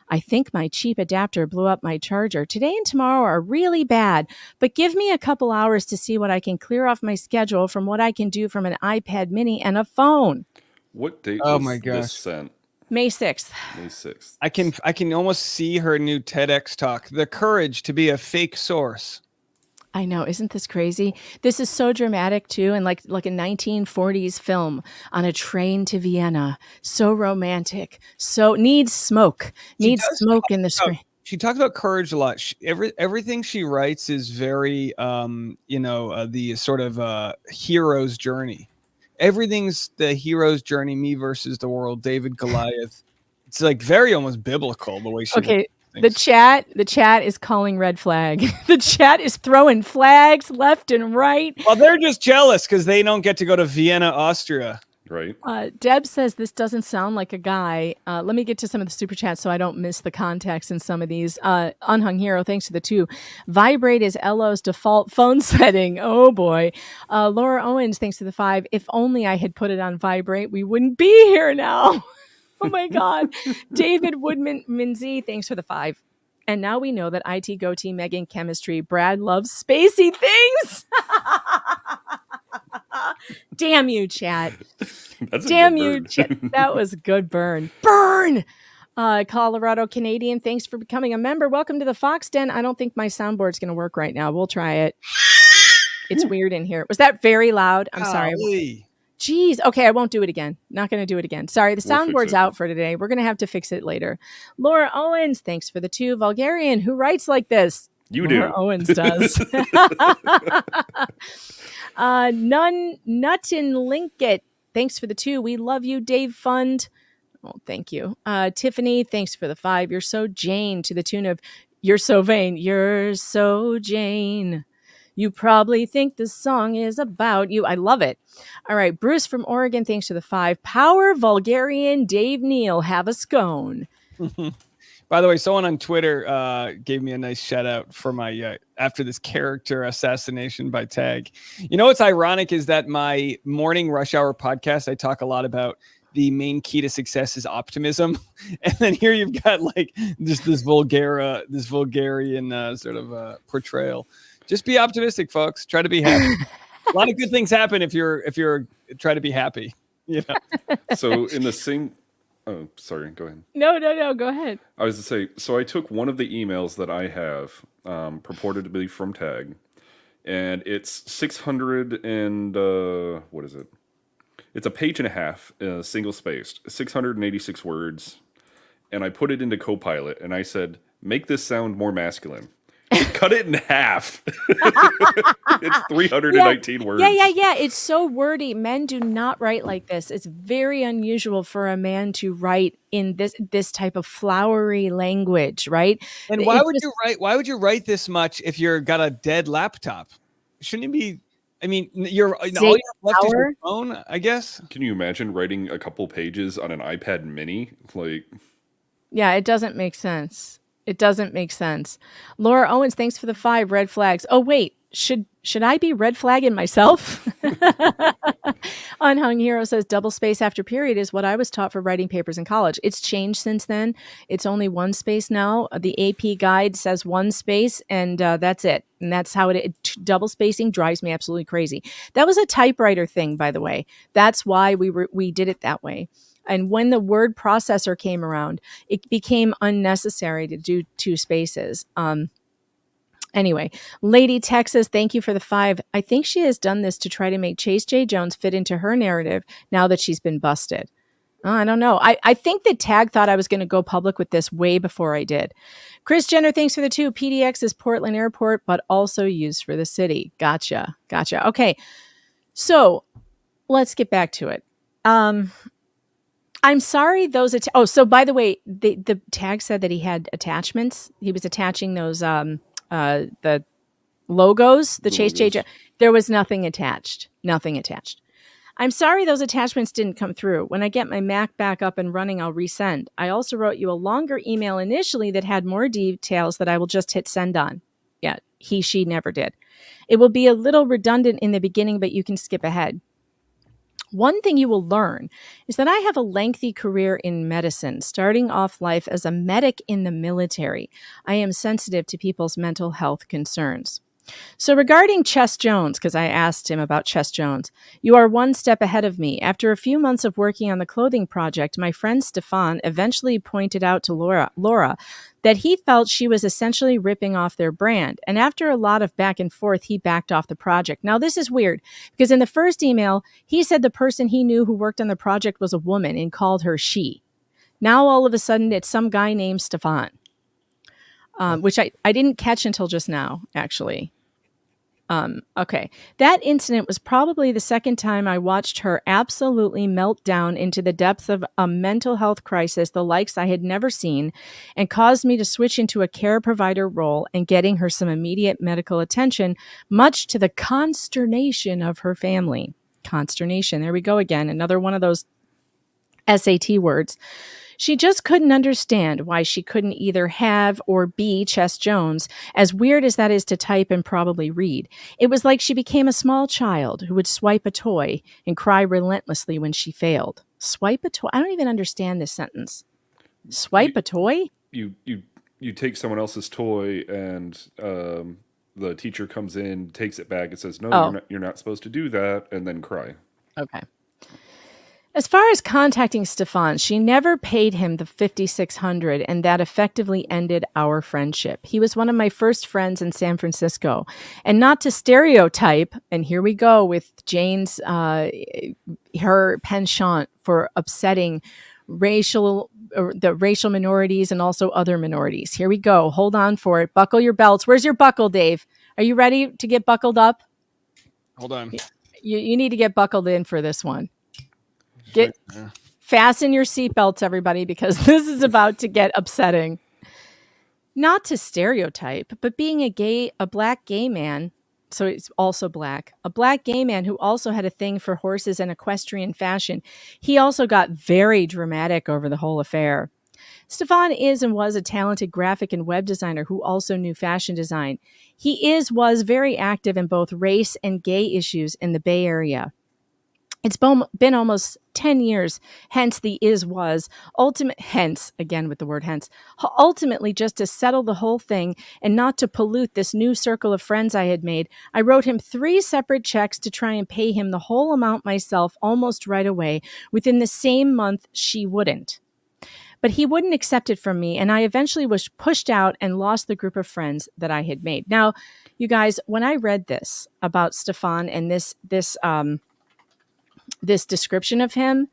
I think my cheap adapter blew up my charger. Today and tomorrow are really bad, but give me a couple hours to see what I can clear off my schedule from what I can do from an iPad mini and a phone. What date Oh was my gosh. this sent? May 6th. May 6th. I can almost see her new TEDx talk. The courage to be a fake source. I know, isn't this crazy? This is so dramatic too, and like a 1940s film on a train to Vienna. So romantic. So needs smoke. Needs smoke in the screen. She talks about courage a lot. Everything she writes is very, the sort of hero's journey. Everything's the hero's journey. Me versus the world. David Goliath. It's like very almost biblical the way she. Okay. The chat is calling red flag. The chat is throwing flags left and right. Well, they're just jealous because they don't get to go to Vienna, Austria. Right. Deb says this doesn't sound like a guy. Let me get to some of the super chats so I don't miss the context in some of these. Unhung Hero, thanks for the 2. Vibrate is Elo's default phone setting. Oh boy. Laura Owens, thanks for the 5. If only I had put it on vibrate, we wouldn't be here now. Oh my God. David Woodman-Minzy, thanks for the 5. And now we know that IT goatee Megan chemistry. Brad loves spacey things. Damn you, chat. Damn you, chat. That was a good burn. Burn! Colorado Canadian, thanks for becoming a member. Welcome to the Fox Den. I don't think my soundboard's going to work right now. We'll try it. It's weird in here. Was that very loud? I'm sorry. Jeez. Okay, I won't do it again. Not going to do it again. Sorry, the soundboard's out for today. We're going to have to fix it later. Laura Owens, thanks for the 2. Vulgarian, who writes like this? Laura do. Owens does. Nutin Linkett, thanks for the 2. We love you, Dave Fund. Oh, thank you. Tiffany, thanks for the 5. You're so Jane, to the tune of You're So Vain. You're so Jane. You probably think the song is about you. I love it. All right. Bruce from Oregon, thanks for the 5. Power Vulgarian Dave Neal, have a scone. By the way, someone on Twitter gave me a nice shout out for my after this character assassination by Tag. You know what's ironic is that my morning rush hour podcast, I talk a lot about the main key to success is optimism. And then here you've got like just this Vulgarian sort of portrayal. Just be optimistic, folks. Try to be happy. A lot of good things happen if you're try to be happy. You know? So in the same... Oh, sorry. Go ahead. No. Go ahead. I was to say, so I took one of the emails that I have purported to be from Tag, and it's 600 and... what is it? It's a page and a half, single-spaced, 686 words, and I put it into Copilot, and I said, make this sound more masculine. Cut it in half. It's 319 words. Yeah. It's so wordy. Men do not write like this. It's very unusual for a man to write in this type of flowery language, right? And why would you write this much if you're got a dead laptop? Shouldn't it be? I mean, all you have left is your phone, I guess. Can you imagine writing a couple pages on an iPad mini? Like, yeah, it doesn't make sense. It doesn't make sense. Laura Owens, thanks for the 5 red flags. Oh, wait. Should I be red flagging myself? Unhung Hero says double space after period is what I was taught for writing papers in college. It's changed since then. It's only 1 space now. The AP guide says 1 space, and that's it. And that's how double spacing drives me absolutely crazy. That was a typewriter thing, by the way. That's why we did it that way. And when the word processor came around, it became unnecessary to do 2 spaces. Anyway, Lady Texas, thank you for the 5. I think she has done this to try to make Chase J. Jones fit into her narrative now that she's been busted. Oh, I don't know. I think that Tag thought I was going to go public with this way before I did. Chris Jenner, thanks for the 2. PDX is Portland Airport, but also used for the city. Gotcha. Okay. So let's get back to it. I'm sorry those so by the way, the Tag said that he had attachments. He was attaching those the logos, the Chase J. There was nothing attached. I'm sorry those attachments didn't come through. When I get my Mac back up and running, I'll resend. I also wrote you a longer email initially that had more details that I will just hit send on. Yeah, she never did. It will be a little redundant in the beginning, but you can skip ahead. One thing you will learn is that I have a lengthy career in medicine, starting off life as a medic in the military. I am sensitive to people's mental health concerns. So regarding Chess Jones, because I asked him about Chess Jones, you are 1 step ahead of me. After a few months of working on the clothing project, my friend Stefan eventually pointed out to Laura that he felt she was essentially ripping off their brand. And after a lot of back and forth, he backed off the project. Now, this is weird because in the first email, he said the person he knew who worked on the project was a woman and called her she. Now, all of a sudden, it's some guy named Stefan, which I didn't catch until just now, actually. Okay. That incident was probably the second time I watched her absolutely melt down into the depth of a mental health crisis, the likes I had never seen, and caused me to switch into a care provider role and getting her some immediate medical attention, much to the consternation of her family. Consternation. There we go again. Another one of those SAT words. She just couldn't understand why she couldn't either have or be Chess Jones, as weird as that is to type and probably read. It was like she became a small child who would swipe a toy and cry relentlessly when she failed. Swipe a toy? I don't even understand this sentence. Swipe a toy? You take someone else's toy and the teacher comes in, takes it back and says, no, you're not supposed to do that, and then cry. Okay. As far as contacting Stefan, she never paid him the $5,600, and that effectively ended our friendship. He was one of my first friends in San Francisco. And not to stereotype, and here we go with Jane's, her penchant for upsetting the racial minorities and also other minorities. Here we go. Hold on for it. Buckle your belts. Where's your buckle, Dave? Are you ready to get buckled up? Hold on. You need to get buckled in for this one. Fasten your seatbelts, everybody, because this is about to get upsetting. Not to stereotype, but being a black gay man, so it's also black, a black gay man who also had a thing for horses and equestrian fashion, he also got very dramatic over the whole affair. Stefan is and was a talented graphic and web designer who also knew fashion design. He was very active in both race and gay issues in the Bay Area. It's been almost 10 years, hence the ultimately just to settle the whole thing and not to pollute this new circle of friends I had made, I wrote him 3 separate checks to try and pay him the whole amount myself almost right away. Within the same month, she wouldn't. But he wouldn't accept it from me, and I eventually was pushed out and lost the group of friends that I had made. Now, you guys, when I read this about Stefan and this description of him,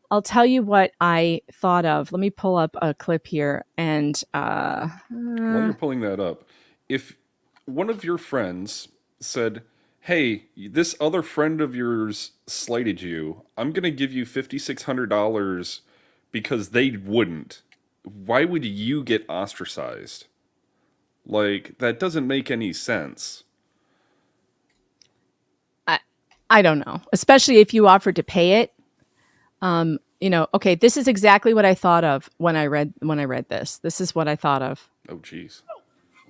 I'll tell you what I thought of. Let me pull up a clip here. And while you're pulling that up, if one of your friends said, hey, this other friend of yours slighted you, I'm going to give you $5,600 because they wouldn't, why would you get ostracized? Like, that doesn't make any sense. I don't know, especially if you offered to pay it. You know, okay, this is exactly what I thought of when I read this. This is what I thought of. Oh, jeez.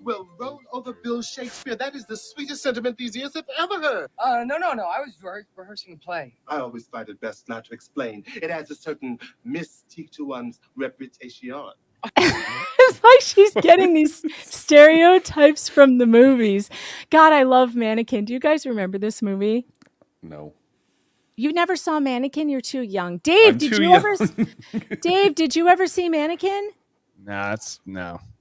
Well, roll over Bill Shakespeare. That is the sweetest sentiment these ears have ever heard. No. I was rehearsing a play. I always find it best not to explain. It adds a certain mystique to one's reputation. It's like she's getting these stereotypes from the movies. God, I love Mannequin. Do you guys remember this movie? No. You never saw Mannequin? You're too young. Dave, I'm did too you young. ever Dave, did you ever see Mannequin? No.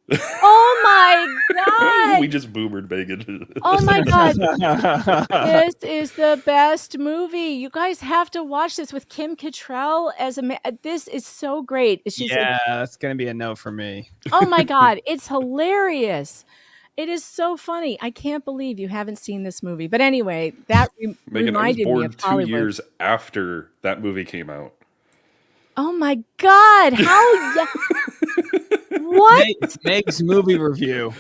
Oh my God. We just boomered Megan. Oh my God. This is the best movie. You guys have to watch this with Kim Cattrall as this is so great. She's That's gonna be a no for me. oh my God. It's hilarious. It is so funny. I can't believe you haven't seen this movie. But anyway, that Megan, I was reminded me born of 2 Hollywood. years after that movie came out. Oh my God. How what? Meg's movie review.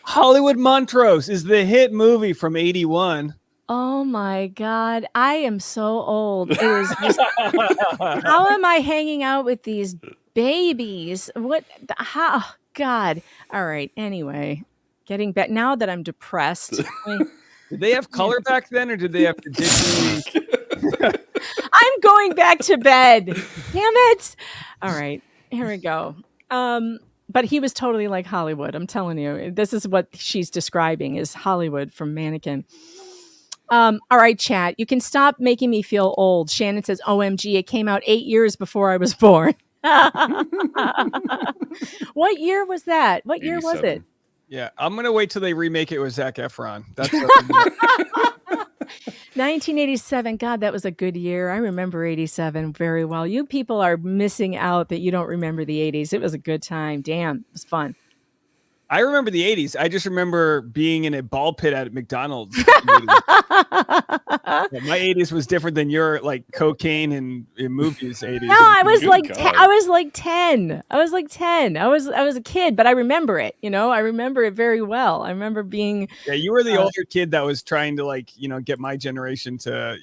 Hollywood Montrose is the hit movie from 81. Oh my God. I am so old. It is just, how am I hanging out with these babies? How? God. All right. Anyway, getting back now that I'm depressed. Did they have color back then, or did they have to digitally? I'm going back to bed. Damn it. All right. Here we go. But he was totally like Hollywood. I'm telling you, this is what she's describing is Hollywood from Mannequin. All right, chat. You can stop making me feel old. Shannon says, OMG, it came out 8 years before I was born. What year was that? What year was it? Yeah, I'm gonna wait till they remake it with Zac Efron. That's 1987. God, that was a good year. I remember 87 very well. You people are missing out that you don't remember the 80s. It was a good time. Damn, it was fun. I remember the 80s. I just remember being in a ball pit at McDonald's. My 80s was different than your like cocaine and in movies 80s. No, I was Good like God. I was like 10. I was a kid, but I remember it. You know, I remember it very well. I remember being Yeah, you were the older kid that was trying to like, get my generation to,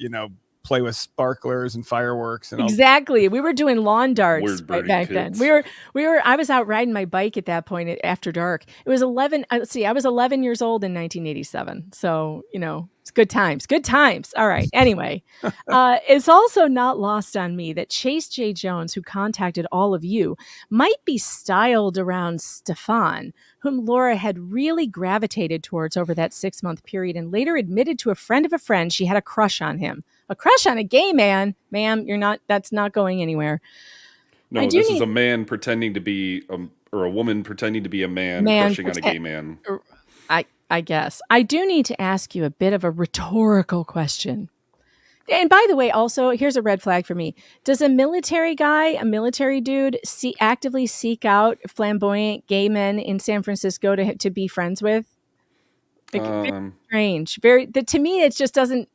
play with sparklers and fireworks and all. exactly. We were doing lawn darts Word burning back kids. then. I was out riding my bike at that point after dark. It was 11. Let's see, I was 11 years old in 1987. So, it's good times. Good times. All right. Anyway, it's also not lost on me that Chase J. Jones, who contacted all of you, might be styled around Stefan, whom Laura had really gravitated towards over that 6-month period and later admitted to a friend of a friend she had a crush on him. A crush on a gay man, ma'am, that's not going anywhere. No, this is a man pretending to be, or a woman pretending to be a man crushing on a gay man. I guess. I do need to ask you a bit of a rhetorical question. And by the way, also, here's a red flag for me. Does a military dude, actively seek out flamboyant gay men in San Francisco to be friends with? Like, very strange. To me, it just doesn't.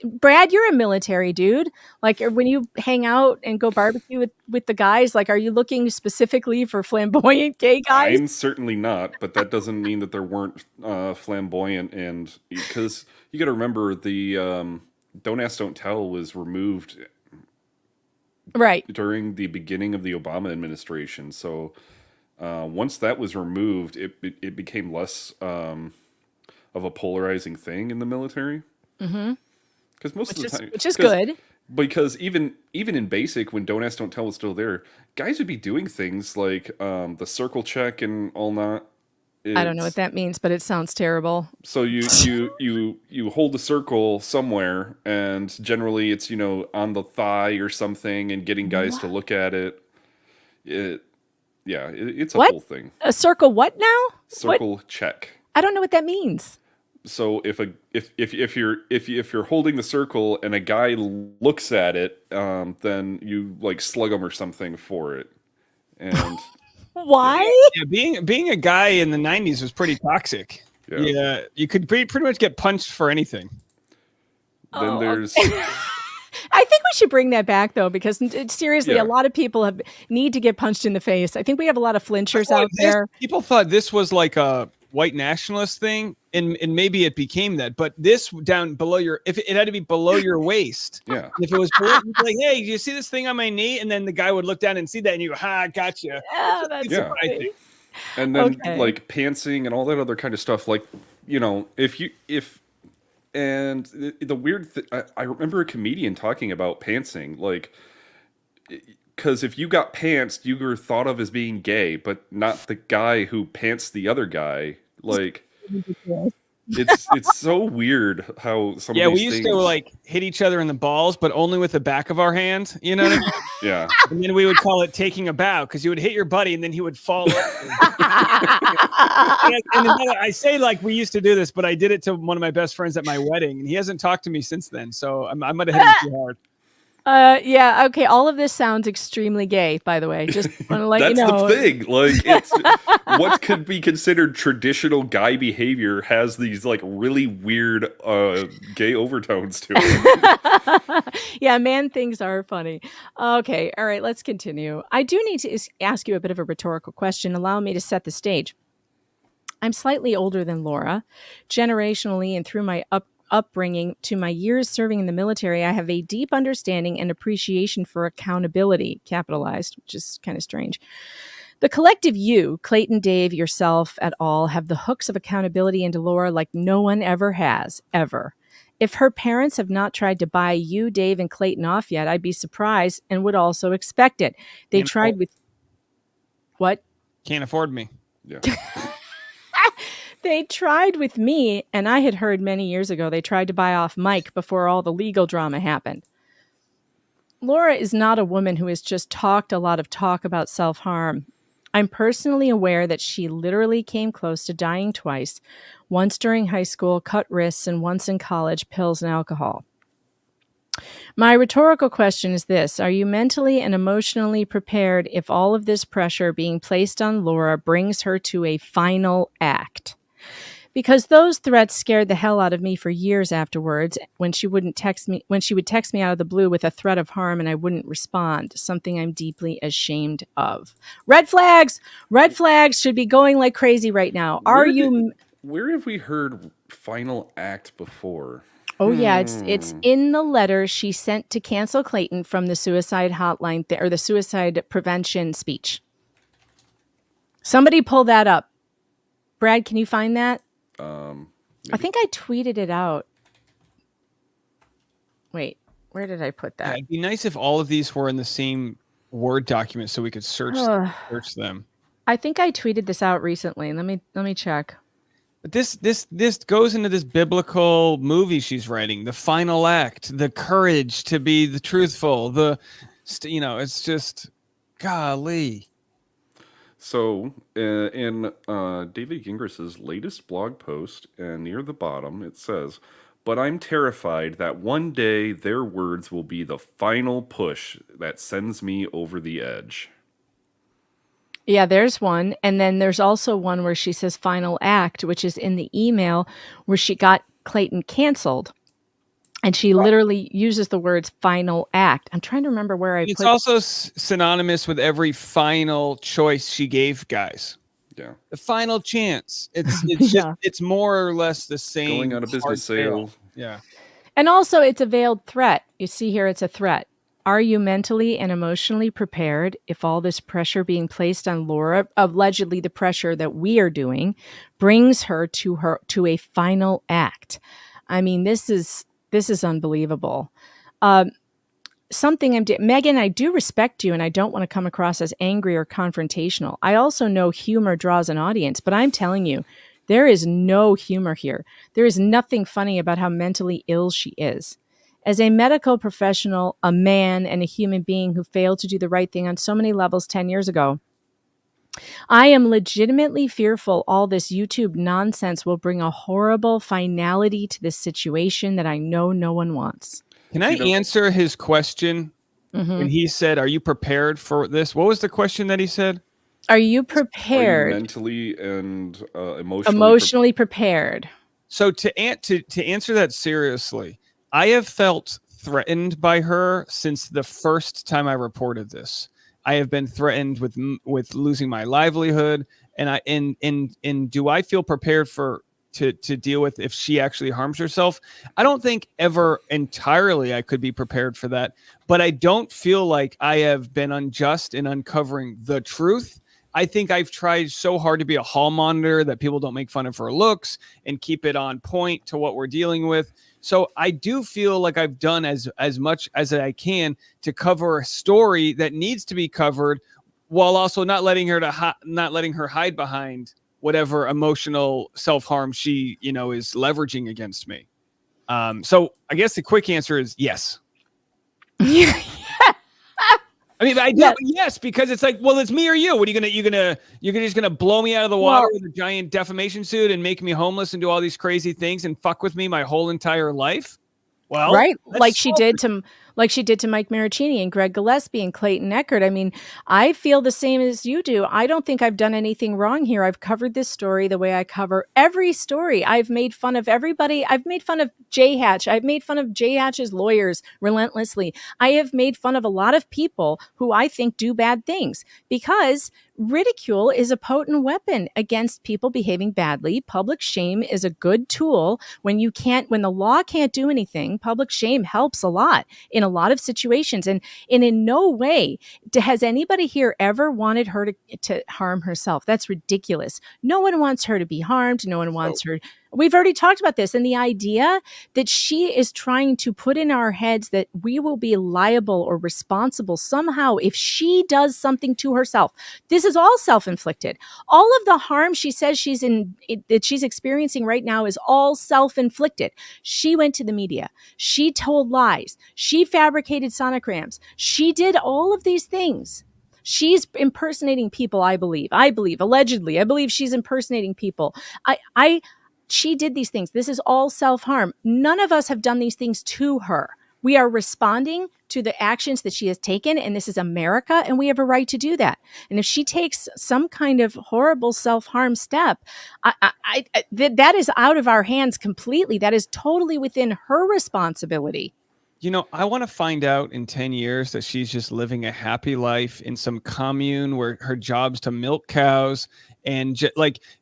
Brad, you're a military dude. Like when you hang out and go barbecue with the guys, like, are you looking specifically for flamboyant gay guys? I'm certainly not, but that doesn't mean that there weren't flamboyant, and because you got to remember the Don't Ask, Don't Tell was removed right during the beginning of the Obama administration. So once that was removed, it became less of a polarizing thing in the military. Mm-hmm. Because most of the time, which is good. Because even in basic, when Don't Ask, Don't Tell was still there, guys would be doing things like the circle check and all that. I don't know what that means, but it sounds terrible. So you hold the circle somewhere, and generally it's on the thigh or something, and getting guys to look at it. It's a whole thing. A circle what now? Circle check. I don't know what that means. So if you're holding the circle and a guy looks at it, then you like slug him or something for it. And why? Yeah, being a guy in the 90s was pretty toxic. Yeah, you could pretty much get punched for anything. Then there's. I think we should bring that back though, because seriously, a lot of people need to get punched in the face. I think we have a lot of flinchers out there. People thought this was like a white nationalist thing. and maybe it became that, but this down below if it had to be below your waist. Yeah. If it was below, you'd be like, hey, do you see this thing on my knee? And then the guy would look down and see that, and you go, ha, gotcha. Yeah, that's Yeah. I think. And then Okay. like pantsing and all that other kind of stuff. Like, you know, and the weird I remember a comedian talking about pantsing, like, because if you got pantsed, you were thought of as being gay, but not the guy who pants the other guy. Like, it's so weird how some of Yeah, we these used things, to like hit each other in the balls, but only with the back of our hand. You know what I mean? yeah. And then we would call it taking a bow because you would hit your buddy and then he would fall. and I say like we used to do this, but I did it to one of my best friends at my wedding, and he hasn't talked to me since then. So I might have hit him too hard. Yeah, okay. All of this sounds extremely gay, by the way. Just want to let you That's know. the thing. Like, it's what could be considered traditional guy behavior has these like really weird gay overtones to it. Yeah, man things are funny. Okay, all right, let's continue. I do need to ask you a bit of a rhetorical question. Allow me to set the stage. I'm slightly older than Laura. Generationally and through my upbringing to my years serving in the military, I have a deep understanding and appreciation for accountability, capitalized, which is kind of strange. The collective you, Clayton, Dave, yourself, et al., have the hooks of accountability into Laura like no one ever has, ever. If her parents have not tried to buy you, Dave, and Clayton off yet, I'd be surprised and would also expect it. They tried with... What? Can't afford me. Yeah. They tried with me, and I had heard many years ago they tried to buy off Mike before all the legal drama happened. Laura is not a woman who has just talked a lot of talk about self-harm. I'm personally aware that she literally came close to dying twice, once during high school, cut wrists, and once in college, pills and alcohol. My rhetorical question is this: are you mentally and emotionally prepared if all of this pressure being placed on Laura brings her to a final act? Because those threats scared the hell out of me for years afterwards when she would text me out of the blue with a threat of harm and I wouldn't respond, something I'm deeply ashamed of. Red flags should be going like crazy right now. Where have we heard final act before? Oh yeah, it's in the letter she sent to cancel Clayton from the suicide hotline or the suicide prevention speech. Somebody pull that up. Brad, can you find that? I think I tweeted it out. Wait, where did I put that? Yeah, it'd be nice if all of these were in the same Word document so we could search them. I think I tweeted this out recently. Let me check. But this goes into this biblical movie she's writing, the final act, the courage to be the truthful, it's just golly. So, in David Gingras' latest blog post, and near the bottom, it says, "But I'm terrified that one day their words will be the final push that sends me over the edge." Yeah, there's one. And then there's also one where she says final act, which is in the email where she got Clayton canceled. And she literally uses the words final act. I'm trying to remember where I put it. It's also synonymous with every final choice she gave guys. Yeah. The final chance. It's Yeah. it's more or less the same. Going on a business sale. Yeah. And also it's a veiled threat. You see here, it's a threat. Are you mentally and emotionally prepared if all this pressure being placed on Laura, allegedly the pressure that we are doing, brings her to a final act? I mean, this is unbelievable. Megan, I do respect you and I don't want to come across as angry or confrontational. I also know humor draws an audience, but I'm telling you, there is no humor here. There is nothing funny about how mentally ill she is. As a medical professional, a man, and a human being who failed to do the right thing on so many levels 10 years ago, I am legitimately fearful all this YouTube nonsense will bring a horrible finality to this situation that I know no one wants. Can I answer his question? When he said, "Are you prepared for this?" What was the question that he said? Are you prepared? Are you mentally and emotionally prepared? So to answer that seriously, I have felt threatened by her since the first time I reported this. I have been threatened with losing my livelihood, and do I feel prepared for to deal with if she actually harms herself. I don't think ever entirely I could be prepared for that, but I don't feel like I have been unjust in uncovering the truth. I think I've tried so hard to be a hall monitor that people don't make fun of her looks and keep it on point to what we're dealing with. So I do feel like I've done as much as I can to cover a story that needs to be covered, while also not letting her hide behind whatever emotional self-harm she, is leveraging against me. So I guess the quick answer is yes. I mean, I do, yes, because it's like, well, it's me or you. What are you're just gonna blow me out of the water with a giant defamation suit and make me homeless and do all these crazy things and fuck with me my whole entire life? Well, right, like she did to Mike Maricini and Greg Gillespie and Clayton Eckert. I mean, I feel the same as you do. I don't think I've done anything wrong here. I've covered this story the way I cover every story. I've made fun of everybody. I've made fun of Jay Hatch. I've made fun of Jay Hatch's lawyers relentlessly. I have made fun of a lot of people who I think do bad things, because ridicule is a potent weapon against people behaving badly. Public shame is a good tool when the law can't do anything. Public shame helps a lot in a lot of situations. And in no way has anybody here ever wanted her to harm herself. That's ridiculous. No one wants her to be harmed. No one wants her. We've already talked about this. And the idea that she is trying to put in our heads that we will be liable or responsible somehow if she does something to herself. This is all self-inflicted. All of the harm she says that she's experiencing right now is all self-inflicted. She went to the media. She told lies. She fabricated sonograms. She did all of these things. She's impersonating people, I believe, allegedly. I believe she's impersonating people. She did these things. This is all self-harm. None of us have done these things to her. We are responding to the actions that she has taken, and this is America, and we have a right to do that. And if she takes some kind of horrible self-harm step, that is out of our hands completely. That is totally within her responsibility. I want to find out in 10 years that she's just living a happy life in some commune where her job's to milk cows and she's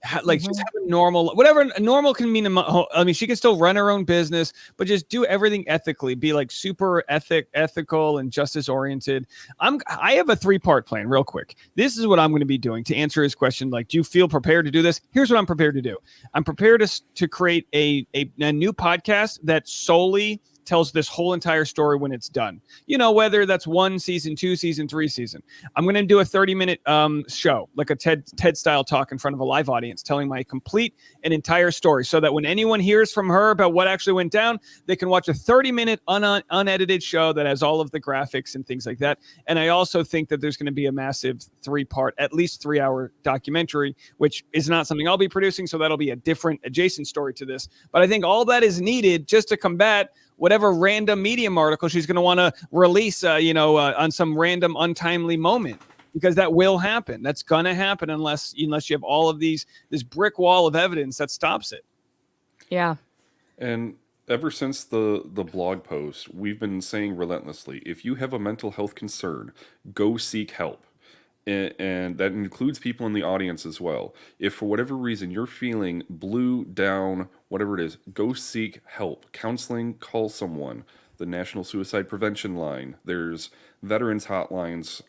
having normal, whatever normal can mean. I mean, she can still run her own business, but just do everything ethically, be like super ethical and justice oriented. I have a 3-part plan real quick. This is what I'm going to be doing to answer his question. Like, do you feel prepared to do this? Here's what I'm prepared to do. I'm prepared to create a new podcast that solely tells this whole entire story when it's done. Whether that's 1 season, 2 season, 3 season. I'm going to do a 30-minute show, like a TED style talk in front of a live audience, telling my complete and entire story, so that when anyone hears from her about what actually went down, they can watch a 30-minute unedited show that has all of the graphics and things like that. And I also think that there's going to be a massive 3-part, at least 3-hour documentary, which is not something I'll be producing. So that'll be a different adjacent story to this. But I think all that is needed just to combat whatever random Medium article she's going to want to release, on some random untimely moment, because that will happen. That's going to happen unless you have all of this brick wall of evidence that stops it. Yeah. And ever since the blog post, we've been saying relentlessly, if you have a mental health concern, go seek help. And that includes people in the audience as well. If for whatever reason you're feeling blue, down, whatever it is, go seek help. Counseling, call someone. The National Suicide Prevention Line. There's veterans hotlines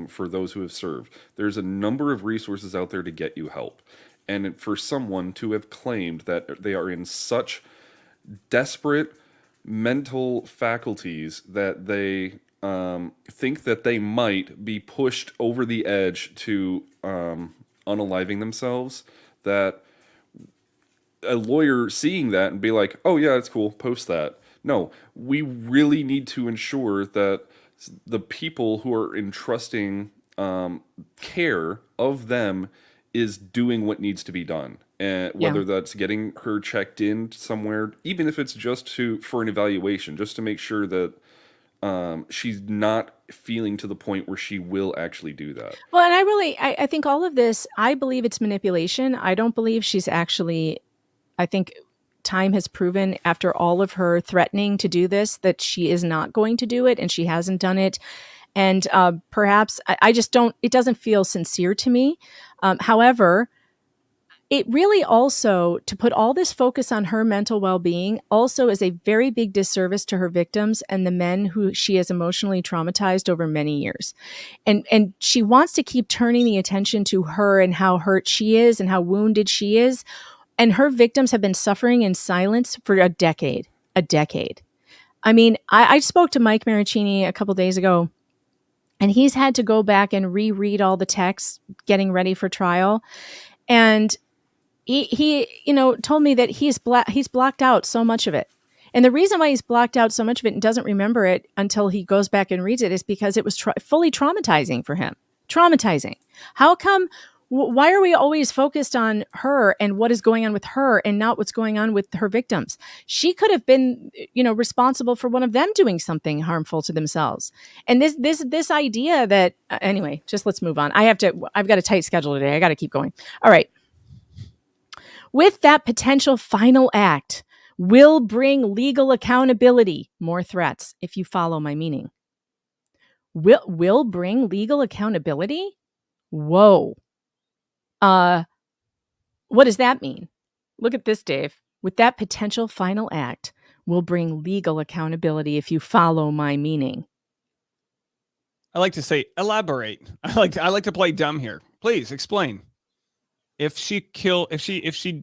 for those who have served. There's a number of resources out there to get you help. And for someone to have claimed that they are in such desperate mental faculties that they think that they might be pushed over the edge to unaliving themselves, that a lawyer seeing that and be like, oh yeah, it's cool, post that. No, we really need to ensure that the people who are entrusting care of them is doing what needs to be done. And whether that's getting her checked in somewhere, even if it's just for an evaluation, just to make sure that she's not feeling to the point where she will actually do that. Well, and I think all of this, I believe it's manipulation. I don't believe she's actually, I think time has proven after all of her threatening to do this, that she is not going to do it, and she hasn't done it. And perhaps I just don't, it doesn't feel sincere to me. However, it really also, to put all this focus on her mental well-being, also is a very big disservice to her victims and the men who she has emotionally traumatized over many years. And she wants to keep turning the attention to her and how hurt she is and how wounded she is. And her victims have been suffering in silence for a decade. I mean, I spoke to Mike Maricini a couple days ago, and he's had to go back and reread all the texts getting ready for trial. And he told me that he's blocked out so much of it. And the reason why he's blocked out so much of it and doesn't remember it until he goes back and reads it is because it was fully traumatizing for him. Traumatizing. How come? Why are we always focused on her and what is going on with her and not what's going on with her victims? She could have been, responsible for one of them doing something harmful to themselves. And this idea that anyway, just let's move on. I've got a tight schedule today. I got to keep going. All right. With that potential final act will bring legal accountability, more threats, if you follow my meaning. Will bring legal accountability? Whoa. What does that mean? Look at this, Dave. With that potential final act will bring legal accountability, if you follow my meaning. I like to say, elaborate. I like to play dumb here. Please explain. If she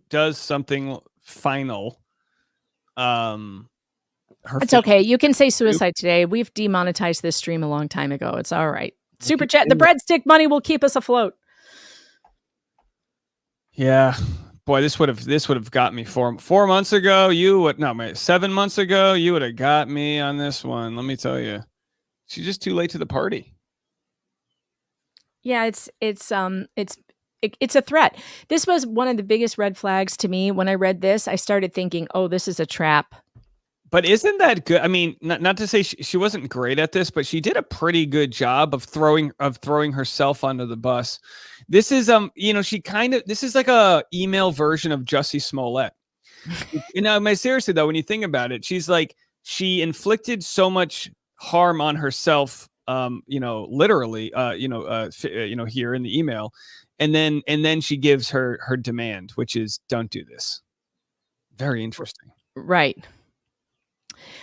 does something final, it's okay. You can say suicide today. We've demonetized this stream a long time ago. It's all right. Super chat. The breadstick money will keep us afloat. Yeah, boy, this would have got me 4 months ago. 7 months ago, you would have got me on this one. Let me tell you, she's just too late to the party. Yeah, it's a threat. This was one of the biggest red flags to me. When I read this, I started thinking, oh, this is a trap. But isn't that good? I mean, not to say she wasn't great at this, but she did a pretty good job of throwing herself under the bus. This is this is like a email version of Jussie Smollett. Seriously though, when you think about it, she inflicted so much harm on herself, literally, here in the email, and then she gives her demand, which is don't do this. Very interesting. Right.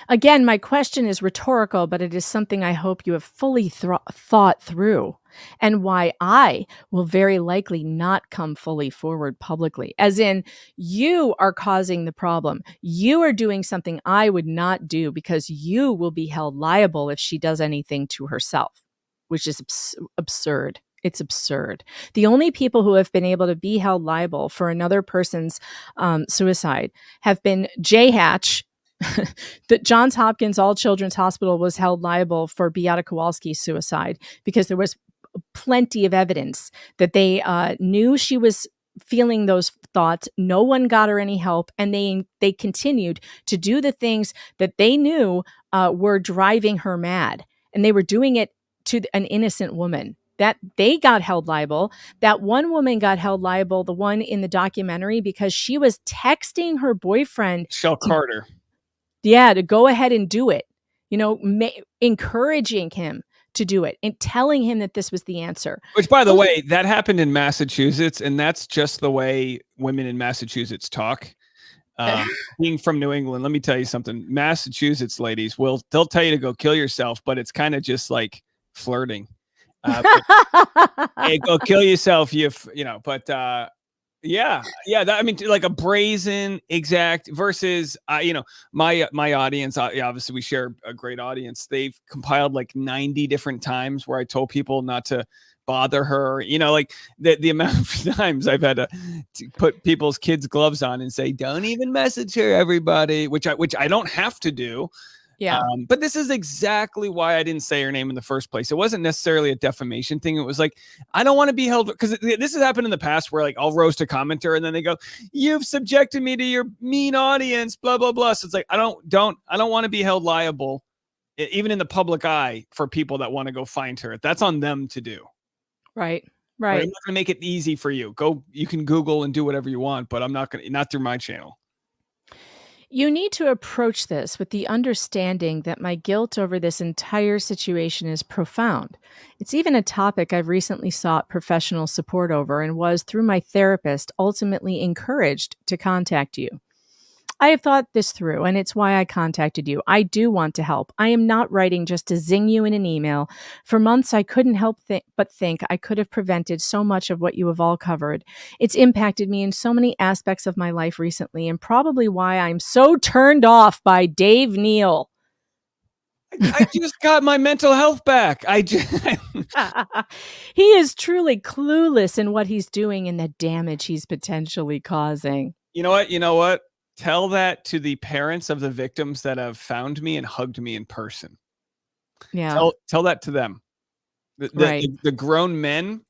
Again, my question is rhetorical, but it is something I hope you have fully thought through, and why I will very likely not come fully forward publicly. As in, you are causing the problem. You are doing something I would not do because you will be held liable if she does anything to herself, which is absurd. It's absurd. The only people who have been able to be held liable for another person's suicide have been J. Hatch. That Johns Hopkins All Children's Hospital was held liable for Beata Kowalski's suicide because there was plenty of evidence that they knew she was feeling those thoughts. No one got her any help, and they continued to do the things that they knew were driving her mad, and they were doing it to an innocent woman. That they got held liable. That one woman got held liable, the one in the documentary, because she was texting her boyfriend, Shell Carter. Yeah, to go ahead and do it, encouraging him to do it and telling him that this was the answer. Which, by the way, that happened in Massachusetts, and that's just the way women in Massachusetts talk. Being from New England, let me tell you something. Massachusetts ladies they'll tell you to go kill yourself, but it's kind of just like flirting. Hey, go kill yourself, but yeah. Like a brazen exact versus, my audience, obviously we share a great audience. They've compiled like 90 different times where I told people not to bother her, like the amount of times I've had to put people's kids' gloves on and say, don't even message her, everybody, which I don't have to do. Yeah. But this is exactly why I didn't say her name in the first place. It wasn't necessarily a defamation thing. It was like, I don't want to be held, because this has happened in the past where like I'll roast a commenter and then they go, you've subjected me to your mean audience, blah, blah, blah. So it's like, I don't want to be held liable, even in the public eye, for people that want to go find her. That's on them to do. Right. I'm not going to make it easy for you. You can Google and do whatever you want, but I'm not through my channel. You need to approach this with the understanding that my guilt over this entire situation is profound. It's even a topic I've recently sought professional support over and was, through my therapist, ultimately encouraged to contact you. I have thought this through, and it's why I contacted you. I do want to help. I am not writing just to zing you in an email. For months, I couldn't help but think I could have prevented so much of what you have all covered. It's impacted me in so many aspects of my life recently, and probably why I'm so turned off by Dave Neal. I just got my mental health back. He is truly clueless in what he's doing and the damage he's potentially causing. You know what? Tell that to the parents of the victims that have found me and hugged me in person. Yeah. Tell that to them. The grown men,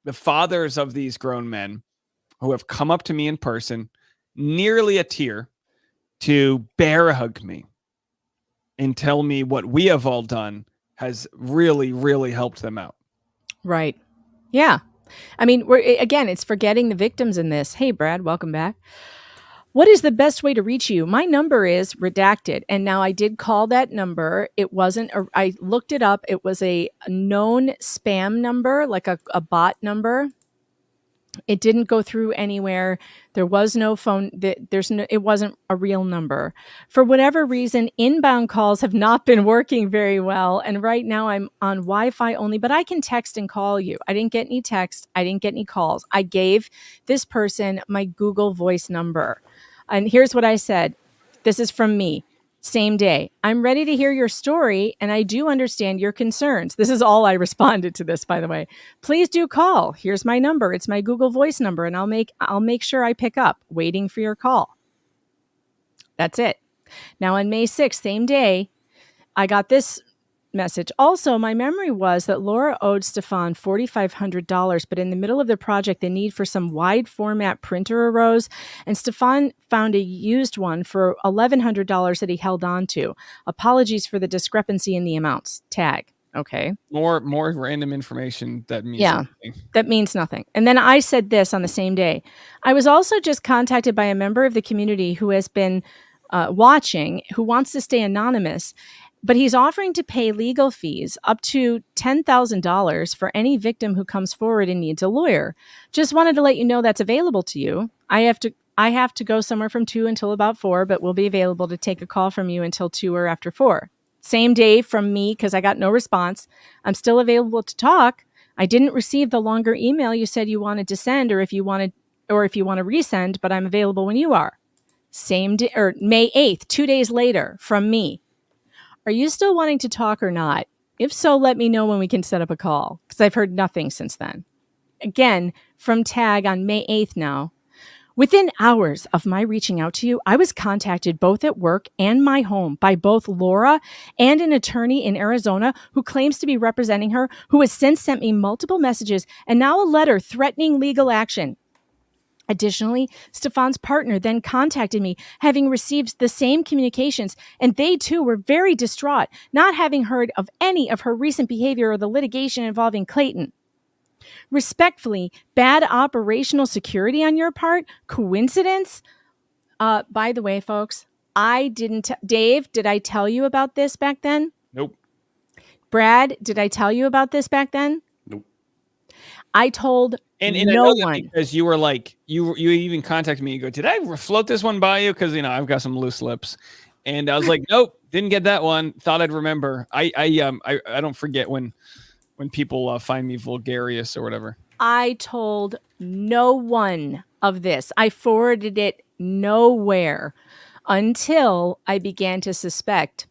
the fathers of these grown men who have come up to me in person, nearly a tear, to bear hug me and tell me what we have all done has really, really helped them out. Right. Yeah. I mean, it's forgetting the victims in this. Hey, Brad, welcome back. What is the best way to reach you? My number is redacted. And now I did call that number. It wasn't, I looked it up. It was a known spam number, like a bot number. It didn't go through anywhere. There was no phone. It wasn't a real number. For whatever reason, inbound calls have not been working very well. And right now I'm on Wi-Fi only, but I can text and call you. I didn't get any text. I didn't get any calls. I gave this person my Google Voice number. And here's what I said. This is from me. Same day. I'm ready to hear your story, and I do understand your concerns. This is all I responded to this, by the way. Please do call. Here's my number. It's my Google Voice number, and I'll make sure I pick up. Waiting for your call. That's it. Now on May 6th, same day, I got this message. Also, my memory was that Laura owed Stefan $4,500, but in the middle of the project, the need for some wide format printer arose, and Stefan found a used one for $1,100 that he held on to. Apologies for the discrepancy in the amounts. Tag. Okay. More random information that means nothing. That means nothing. And then I said this on the same day. I was also just contacted by a member of the community who has been watching, who wants to stay anonymous, but he's offering to pay legal fees up to $10,000 for any victim who comes forward and needs a lawyer. Just wanted to let you know that's available to you. I have to go somewhere from 2 until about 4, but we'll be available to take a call from you until 2 or after 4. Same day from me, because I got no response. I'm still available to talk. I didn't receive the longer email you said you wanted to send, or if you want to resend, but I'm available when you are. Same day, or May 8th, 2 days later, from me. Are you still wanting to talk or not? If so, let me know when we can set up a call, because I've heard nothing since then. Again, from Tag on May 8th now. Within hours of my reaching out to you, I was contacted both at work and my home by both Laura and an attorney in Arizona who claims to be representing her, who has since sent me multiple messages and now a letter threatening legal action. Additionally, Stefan's partner then contacted me, having received the same communications, and they too were very distraught, not having heard of any of her recent behavior or the litigation involving Clayton. Respectfully, bad operational security on your part? Coincidence? By the way, folks, I didn't... Dave, did I tell you about this back then? Nope. Brad, did I tell you about this back then? Nope. I told and no one. Because you were like, you even contacted me. You go, did I float this one by you? Because, I've got some loose lips. And I was like, nope, didn't get that one. Thought I'd remember. I don't forget when people find me vulgarious or whatever. I told no one of this. I forwarded it nowhere until I began to suspect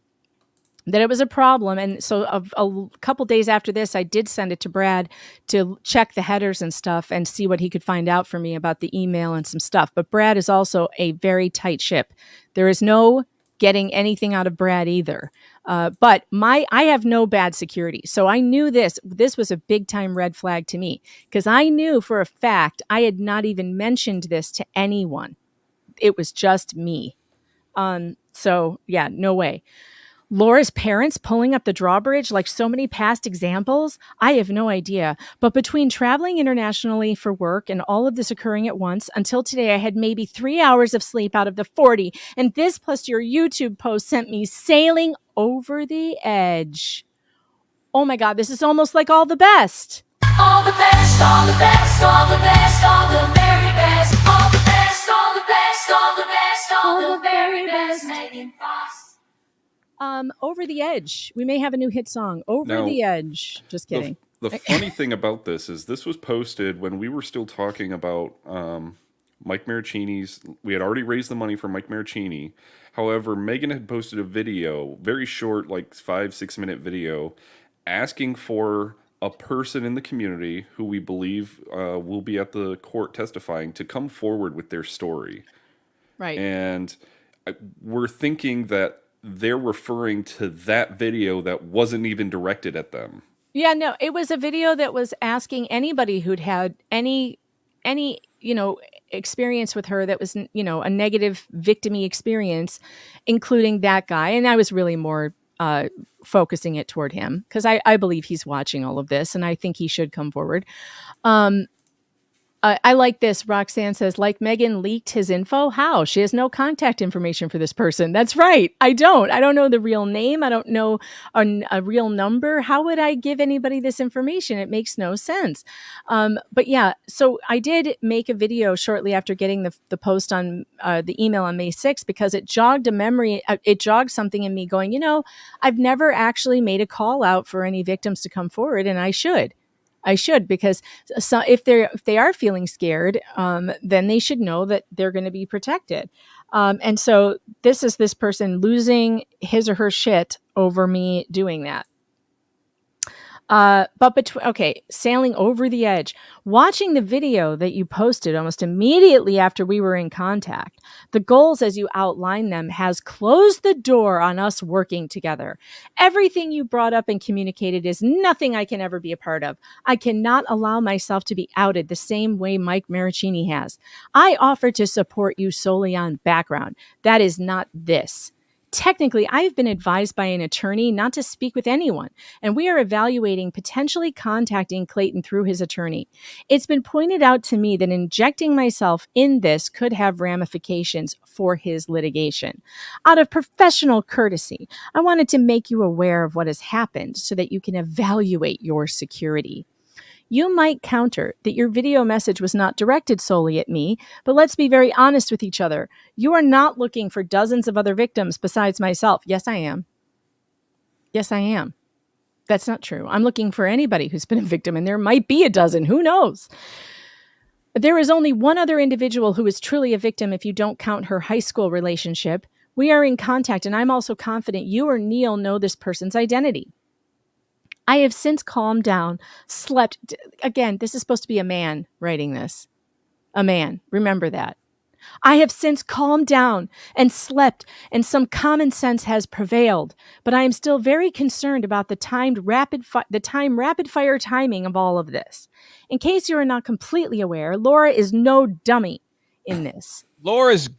that it was a problem. And so a couple days after this, I did send it to Brad to check the headers and stuff and see what he could find out for me about the email and some stuff. But Brad is also a very tight ship. There is no getting anything out of Brad either. But I have no bad security. So I knew this was a big time red flag to me, because I knew for a fact I had not even mentioned this to anyone. It was just me. So yeah, no way. Laura's parents pulling up the drawbridge like so many past examples? I have no idea. But between traveling internationally for work and all of this occurring at once, until today I had maybe 3 hours of sleep out of the 40. And this plus your YouTube post sent me sailing over the edge. Oh my God, this is almost like all the best. All the best, all the best, all the best, all the very best, all the best, all the best, all the best, all the very best, Megan Fox. Over the Edge. We may have a new hit song. Over Now, the Edge. Just kidding. The funny thing about this is this was posted when we were still talking about Mike Maricini's. We had already raised the money for Mike Maricini. However, Megan had posted a video, very short, like 5-6 minute video, asking for a person in the community who we believe will be at the court testifying to come forward with their story. Right. And we're thinking that they're referring to that video that wasn't even directed at them. Yeah, no, it was a video that was asking anybody who'd had any experience with her that was, a negative victim-y experience, including that guy. And I was really more focusing it toward him because I believe he's watching all of this and I think he should come forward. I like this. Roxanne says, like Megan leaked his info. How? She has no contact information for this person. That's right. I don't know the real name. I don't know a real number. How would I give anybody this information? It makes no sense. But yeah, so I did make a video shortly after getting the post on the email on May 6th because it jogged a memory. It jogged something in me going, I've never actually made a call out for any victims to come forward, and I should. Because if they are feeling scared, then they should know that they're going to be protected. And so this is this person losing his or her shit over me doing that. Sailing over the edge. Watching the video that you posted almost immediately after we were in contact, the goals as you outline them has closed the door on us working together. Everything you brought up and communicated is nothing I can ever be a part of. I cannot allow myself to be outed the same way Mike Maricini has. I offer to support you solely on background. That is not this. Technically, I have been advised by an attorney not to speak with anyone, and we are evaluating potentially contacting Clayton through his attorney. It's been pointed out to me that injecting myself in this could have ramifications for his litigation. Out of professional courtesy, I wanted to make you aware of what has happened so that you can evaluate your security. You might counter that your video message was not directed solely at me, but let's be very honest with each other. You are not looking for dozens of other victims besides myself. Yes, I am. Yes, I am. That's not true. I'm looking for anybody who's been a victim, and there might be a dozen. Who knows? There is only one other individual who is truly a victim if you don't count her high school relationship. We are in contact, and I'm also confident you or Neil know this person's identity. I have since calmed down, slept. Again, this is supposed to be a man writing this. A man. Remember that. I have since calmed down and slept, and some common sense has prevailed. But I am still very concerned about the rapid fire timing of all of this. In case you are not completely aware, Laura is no dummy in this. Laura's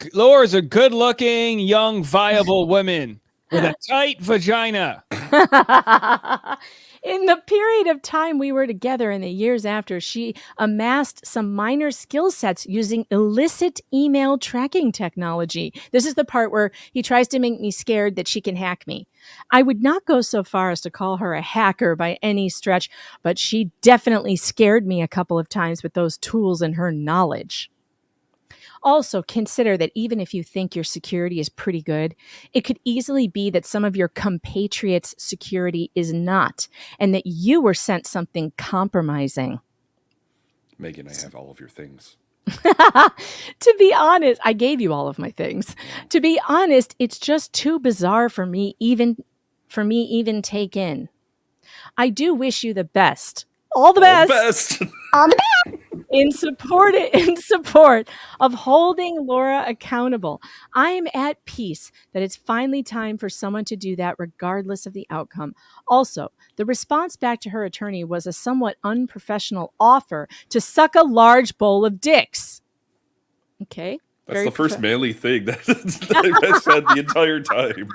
a good-looking, young, viable woman with a tight vagina. In the period of time we were together in the years after, she amassed some minor skill sets using illicit email tracking technology. This is the part where he tries to make me scared that she can hack me. I would not go so far as to call her a hacker by any stretch, but she definitely scared me a couple of times with those tools and her knowledge. Also, consider that even if you think your security is pretty good, it could easily be that some of your compatriots' security is not, and that you were sent something compromising. Megan, I have all of your things. To be honest, I gave you all of my things. To be honest, it's just too bizarre for me even take in. I do wish you the best. All the best. All the best. In support of holding Laura accountable. I am at peace that it's finally time for someone to do that regardless of the outcome. Also, the response back to her attorney was a somewhat unprofessional offer to suck a large bowl of dicks. Okay. That's the first manly thing that I've said the entire time.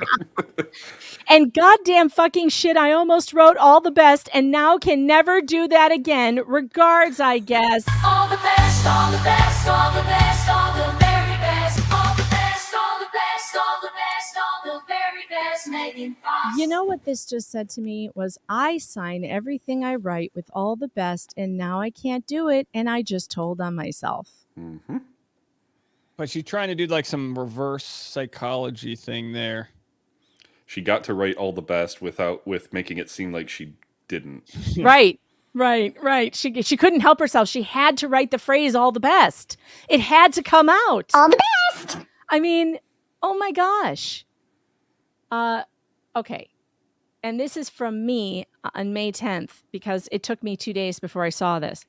And goddamn fucking shit, I almost wrote all the best and now can never do that again. Regards, I guess. All the best, all the best, all the best, all the very best. All the best, all the best, all the best, all the very best. Megan Fox. You know what this just said to me was I sign everything I write with all the best and now I can't do it and I just told on myself. Mm-hmm. But she's trying to do like some reverse psychology thing there. She got to write all the best with making it seem like she didn't. Right. She couldn't help herself. She had to write the phrase all the best. It had to come out. All the best. I mean, oh my gosh. Okay. And this is from me on May 10th because it took me 2 days before I saw this.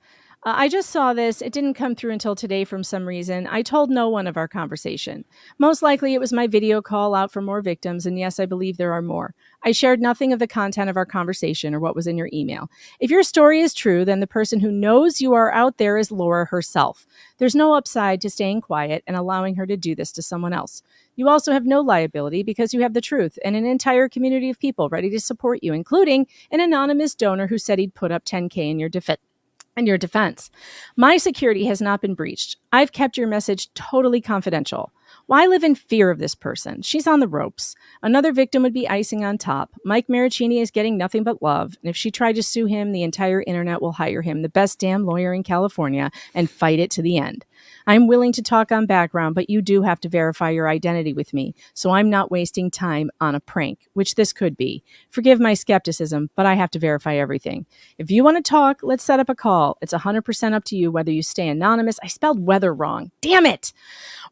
I just saw this. It didn't come through until today from some reason. I told no one of our conversation. Most likely it was my video call out for more victims, and yes, I believe there are more. I shared nothing of the content of our conversation or what was in your email. If your story is true, then the person who knows you are out there is Laura herself. There's no upside to staying quiet and allowing her to do this to someone else. You also have no liability because you have the truth and an entire community of people ready to support you, including an anonymous donor who said he'd put up $10K in your defense. My security has not been breached. I've kept your message totally confidential. Why live in fear of this person? She's on the ropes. Another victim would be icing on top. Mike Maricini is getting nothing but love. And if she tried to sue him, the entire internet will hire him, the best damn lawyer in California, and fight it to the end. I'm willing to talk on background, but you do have to verify your identity with me, so I'm not wasting time on a prank, which this could be. Forgive my skepticism, but I have to verify everything. If you want to talk, let's set up a call. It's 100% up to you whether you stay anonymous. I spelled weather wrong. Damn it!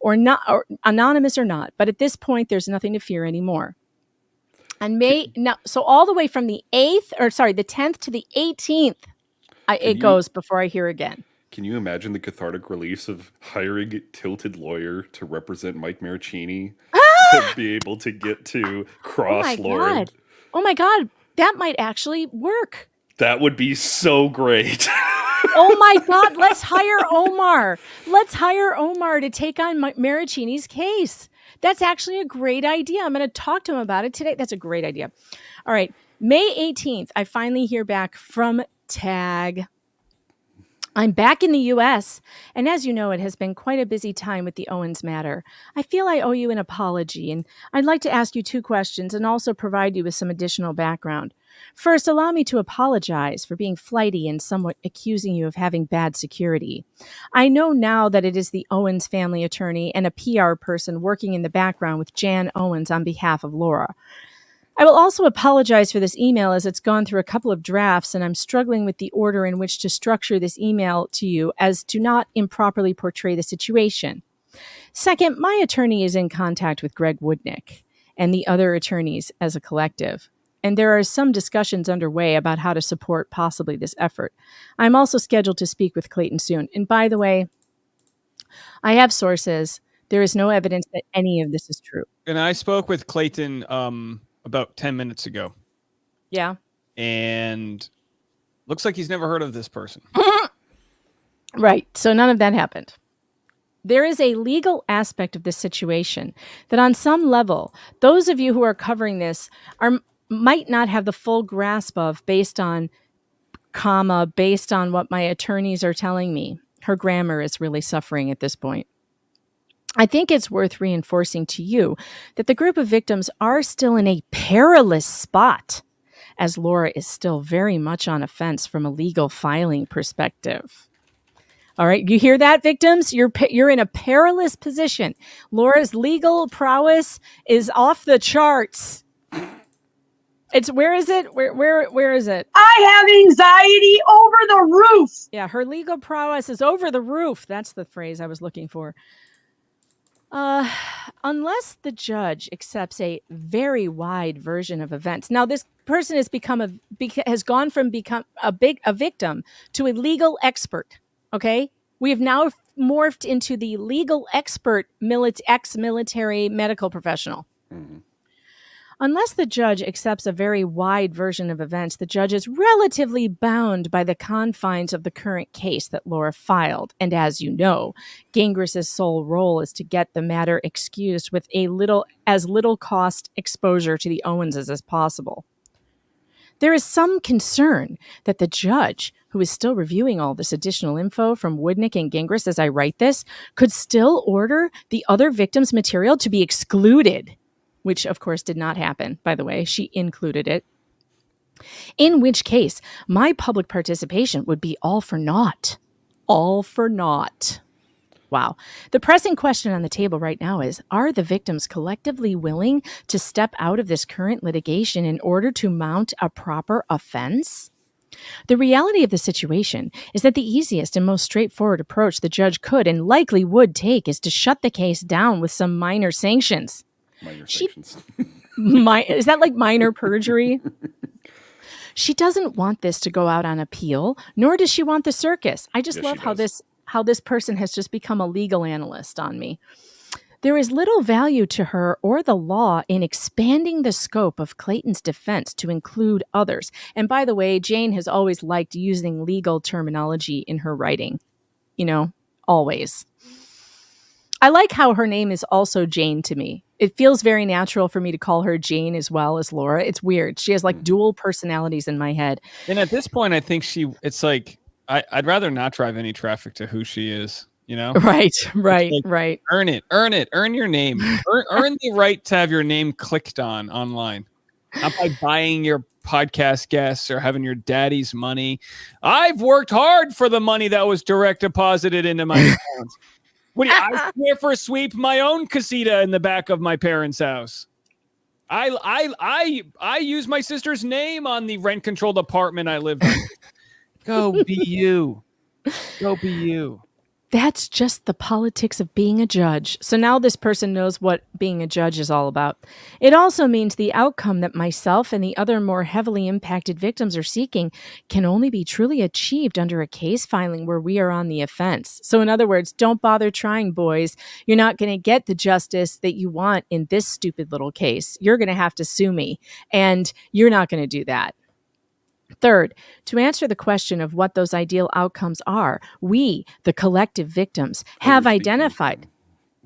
Or not, or anonymous or not. But at this point, there's nothing to fear anymore. And so all the way from the 10th to the 18th, it goes before I hear again. Can you imagine the cathartic release of hiring a tilted lawyer to represent Mike Maricini to be able to get to cross Lauren? Oh my God. That might actually work. That would be so great. Oh my God. Let's hire Omar. Let's hire Omar to take on Maricini's case. That's actually a great idea. I'm going to talk to him about it today. That's a great idea. All right. May 18th, I finally hear back from TAG. I'm back in the U.S., and as you know, it has been quite a busy time with the Owens matter. I feel I owe you an apology, and I'd like to ask you 2 questions and also provide you with some additional background. First, allow me to apologize for being flighty and somewhat accusing you of having bad security. I know now that it is the Owens family attorney and a PR person working in the background with Jan Owens on behalf of Laura. I will also apologize for this email as it's gone through a couple of drafts and I'm struggling with the order in which to structure this email to you as to not improperly portray the situation. Second, my attorney is in contact with Greg Woodnick and the other attorneys as a collective, and there are some discussions underway about how to support possibly this effort. I'm also scheduled to speak with Clayton soon. And by the way, I have sources. There is no evidence that any of this is true. And I spoke with Clayton about 10 minutes ago. Yeah. And looks like he's never heard of this person. Right. So none of that happened. There is a legal aspect of this situation that on some level, those of you who are covering this might not have the full grasp of based on what my attorneys are telling me. Her grammar is really suffering at this point. I think it's worth reinforcing to you that the group of victims are still in a perilous spot, as Laura is still very much on offense from a legal filing perspective. All right, you hear that, victims? You're in a perilous position. Laura's legal prowess is off the charts. Where is it? Where is it? I have anxiety over the roof. Yeah, her legal prowess is over the roof. That's the phrase I was looking for. Unless the judge accepts a very wide version of events. Now, this person has gone from become a victim to a legal expert. Okay, we have now morphed into the legal expert, ex-military medical professional. Mm-hmm. Unless the judge accepts a very wide version of events, the judge is relatively bound by the confines of the current case that Laura filed. And as you know, Gingras' sole role is to get the matter excused with as little cost exposure to the Owenses as possible. There is some concern that the judge, who is still reviewing all this additional info from Woodnick and Gingras as I write this, could still order the other victims' material to be excluded, which of course did not happen, by the way. She included it. In which case, my public participation would be all for naught. All for naught. Wow. The pressing question on the table right now is, are the victims collectively willing to step out of this current litigation in order to mount a proper offense? The reality of the situation is that the easiest and most straightforward approach the judge could and likely would take is to shut the case down with some minor sanctions. Sanctions. Is that like minor perjury? She doesn't want this to go out on appeal, nor does she want the circus. I just love how this person has just become a legal analyst on me. There is little value to her or the law in expanding the scope of Clayton's defense to include others. And by the way, Jane has always liked using legal terminology in her writing. You know, always. I like how her name is also Jane to me. It feels very natural for me to call her Jane as well as Laura. It's weird. She has like dual personalities in my head. And at this point, I think it's like, I'd rather not drive any traffic to who she is, you know? Right. Earn it. Earn your name. Earn the right to have your name clicked on online. Not by buying your podcast guests or having your daddy's money. I've worked hard for the money that was direct deposited into my account. I swear for a sweep my own casita in the back of my parents' house. I use my sister's name on the rent-controlled apartment I lived in. Go be you. Go be you. That's just the politics of being a judge. So now this person knows what being a judge is all about. It also means the outcome that myself and the other more heavily impacted victims are seeking can only be truly achieved under a case filing where we are on the offense. So in other words, don't bother trying, boys. You're not going to get the justice that you want in this stupid little case. You're going to have to sue me, and you're not going to do that. Third, to answer the question of what those ideal outcomes are, we, the collective victims, have identified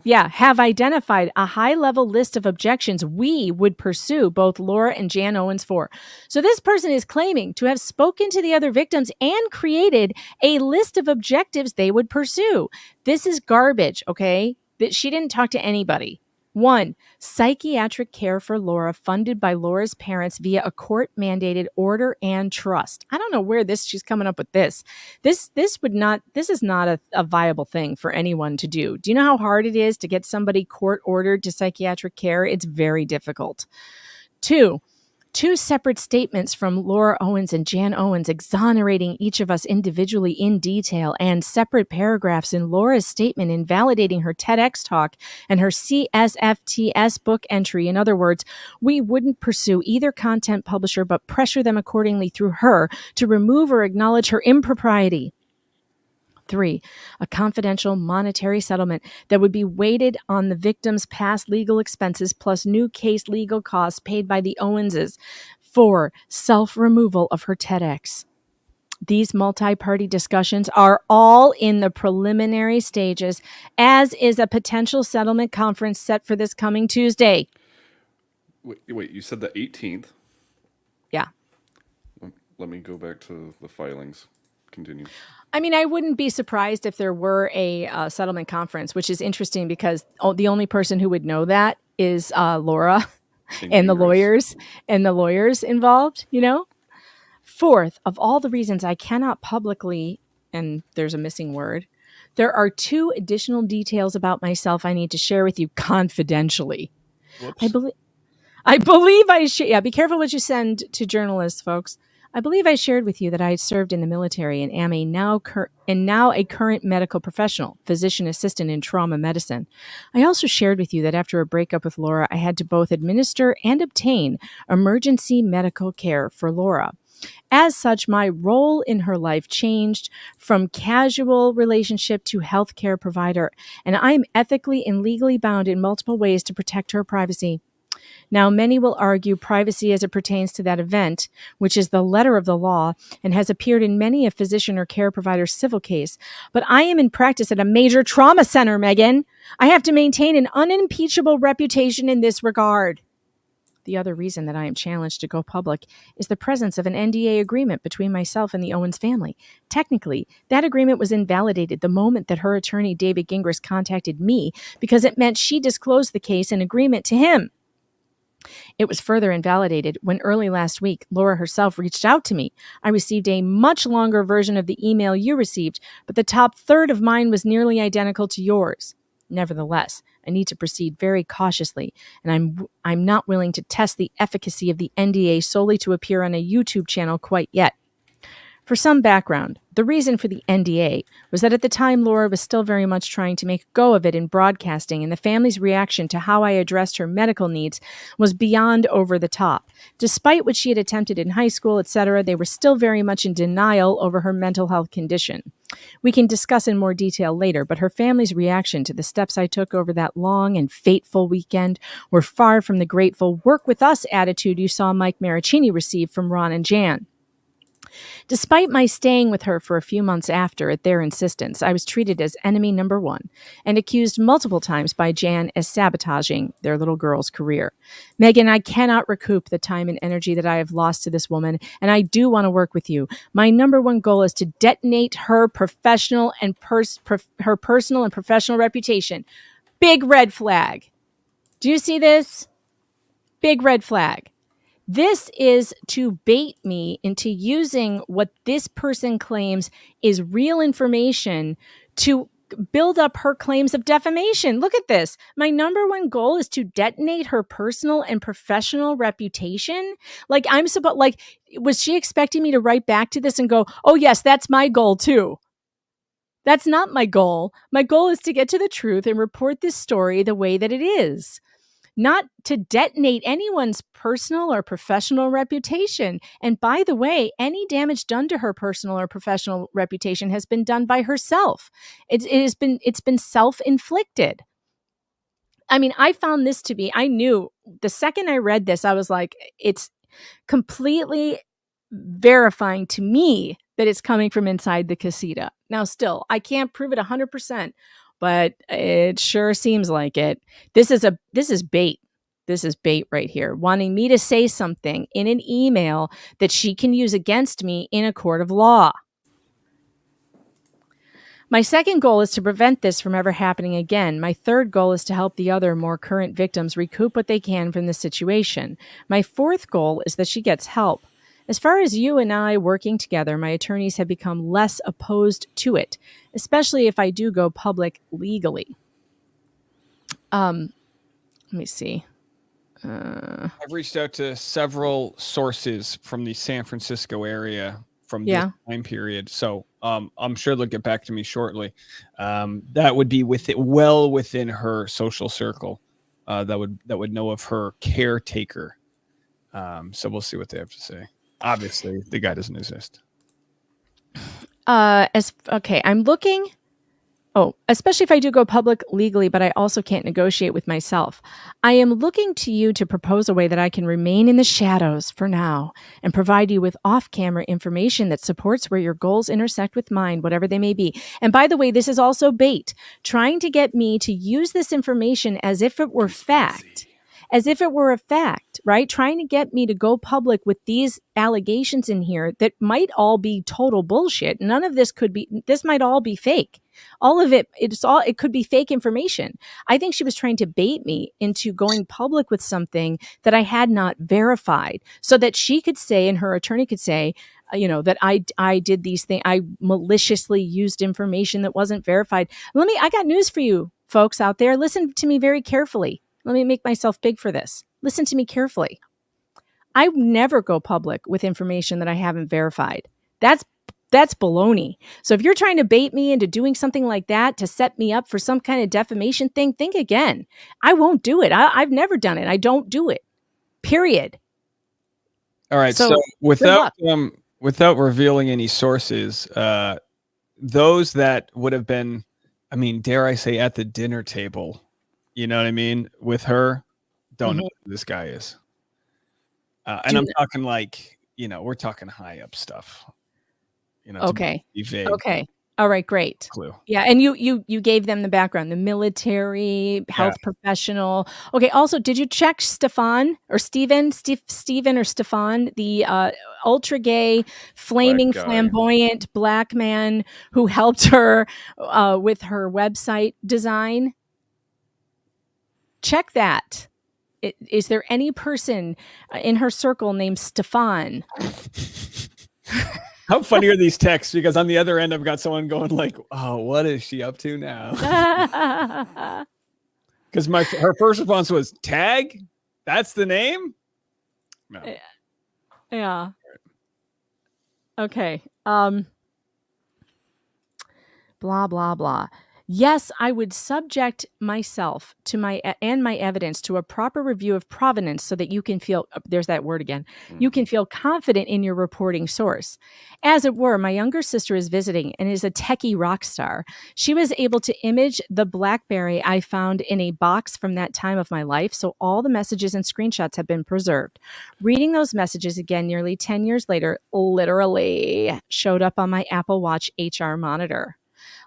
a high-level list of objections we would pursue both Laura and Jan Owens for. So this person is claiming to have spoken to the other victims and created a list of objectives they would pursue. This is garbage, okay? That she didn't talk to anybody. 1, psychiatric care for Laura funded by Laura's parents via a court-mandated order and trust. I don't know where she's coming up with this. This is not a viable thing for anyone to do. Do you know how hard it is to get somebody court-ordered to psychiatric care? It's very difficult. 2 separate statements from Laura Owens and Jan Owens exonerating each of us individually in detail, and separate paragraphs in Laura's statement invalidating her TEDx talk and her CSFTS book entry. In other words, we wouldn't pursue either content publisher but pressure them accordingly through her to remove or acknowledge her impropriety. 3, a confidential monetary settlement that would be weighted on the victim's past legal expenses plus new case legal costs paid by the Owenses. 4, self-removal of her TEDx. These multi-party discussions are all in the preliminary stages, as is a potential settlement conference set for this coming Tuesday. Wait, you said the 18th? Yeah. Let me go back to the filings. Continue. I mean, I wouldn't be surprised if there were a settlement conference, which is interesting because the only person who would know that is Laura and the lawyers involved, you know? 4th, of all the reasons I cannot publicly, and there's a missing word, there are 2 additional details about myself I need to share with you confidentially. Whoops. I believe I should. Yeah, be careful what you send to journalists, folks. I believe I shared with you that I had served in the military and am now a current medical professional, physician assistant in trauma medicine. I also shared with you that after a breakup with Laura, I had to both administer and obtain emergency medical care for Laura. As such, my role in her life changed from casual relationship to healthcare provider, and I am ethically and legally bound in multiple ways to protect her privacy. Now, many will argue privacy as it pertains to that event, which is the letter of the law and has appeared in many a physician or care provider's civil case. But I am in practice at a major trauma center, Megan. I have to maintain an unimpeachable reputation in this regard. The other reason that I am challenged to go public is the presence of an NDA agreement between myself and the Owens family. Technically, that agreement was invalidated the moment that her attorney, David Gingras, contacted me because it meant she disclosed the case in agreement to him. It was further invalidated when early last week, Laura herself reached out to me. I received a much longer version of the email you received, but the top third of mine was nearly identical to yours. Nevertheless, I need to proceed very cautiously, and I'm not willing to test the efficacy of the NDA solely to appear on a YouTube channel quite yet. For some background, the reason for the NDA was that at the time Laura was still very much trying to make a go of it in broadcasting, and the family's reaction to how I addressed her medical needs was beyond over the top. Despite what she had attempted in high school, etc., they were still very much in denial over her mental health condition. We can discuss in more detail later, but her family's reaction to the steps I took over that long and fateful weekend were far from the grateful work with us attitude you saw Mike Maricini receive from Ron and Jan. Despite my staying with her for a few months after, at their insistence, I was treated as enemy number one and accused multiple times by Jan as sabotaging their little girl's career. Megan, I cannot recoup the time and energy that I have lost to this woman, and I do want to work with you. My number one goal is to detonate her professional and her personal and professional reputation. Big red flag. Do you see this? Big red flag. This is to bait me into using what this person claims is real information to build up her claims of defamation. Look at this. My number one goal is to detonate her personal and professional reputation. Was she expecting me to write back to this and go, oh yes, that's my goal too? That's not my goal. My goal is to get to the truth and report this story the way that it is. Not to detonate anyone's personal or professional reputation. And by the way, any damage done to her personal or professional reputation has been done by herself. It's been self-inflicted. I mean, I found this to be, I knew the second I read this, I was like, it's completely verifying to me that it's coming from inside the casita. Now, still, I can't prove it 100%. But it sure seems like it. This is bait. This is bait right here, wanting me to say something in an email that she can use against me in a court of law. My second goal is to prevent this from ever happening again. My third goal is to help the other more current victims recoup what they can from the situation. My fourth goal is that she gets help. As far as you and I working together, my attorneys have become less opposed to it, especially if I do go public legally. Let me see. I've reached out to several sources from the San Francisco area from this time period. So I'm sure they'll get back to me shortly. That would be well within her social circle that would know of her caretaker. So we'll see what they have to say. Obviously, the guy doesn't exist. I'm looking. Oh, especially if I do go public legally, but I also can't negotiate with myself. I am looking to you to propose a way that I can remain in the shadows for now and provide you with off-camera information that supports where your goals intersect with mine, whatever they may be. And by the way, this is also bait, trying to get me to use this information as if it were fact. As if it were a fact, right? Trying to get me to go public with these allegations in here that might all be total bullshit. None of this this might all be fake. All of it, it could be fake information. I think she was trying to bait me into going public with something that I had not verified so that she could say, and her attorney could say, that I did these things. I maliciously used information that wasn't verified. I got news for you folks out there. Listen to me very carefully. Let me make myself big for this. Listen to me carefully. I never go public with information that I haven't verified. That's baloney. So if you're trying to bait me into doing something like that to set me up for some kind of defamation thing, think again. I won't do it. I've never done it. I don't do it. Period. All right. So without revealing any sources, those that would have been, dare I say, at the dinner table, you know what I mean, with her, don't know who this guy is. And I'm talking like, we're talking high up stuff. Okay. To be vague. Okay. All right, great. Clue. Yeah, and you gave them the background, the military, health professional. Okay, also, did you check Stefan, the ultra gay, flaming flamboyant black man who helped her with her website design? Check that. Is there any person in her circle named Stefan? How funny are these texts? Because on the other end, I've got someone going like, "Oh, what is she up to now?" Because her first response was tag. That's the name. No. Yeah. Okay. Blah blah blah. Yes, I would subject myself to my evidence to a proper review of provenance so that you can feel, there's that word again, you can feel confident in your reporting source. As it were, my younger sister is visiting and is a techie rock star. She was able to image the BlackBerry I found in a box from that time of my life, so all the messages and screenshots have been preserved. Reading those messages again nearly 10 years later literally showed up on my Apple Watch HR monitor.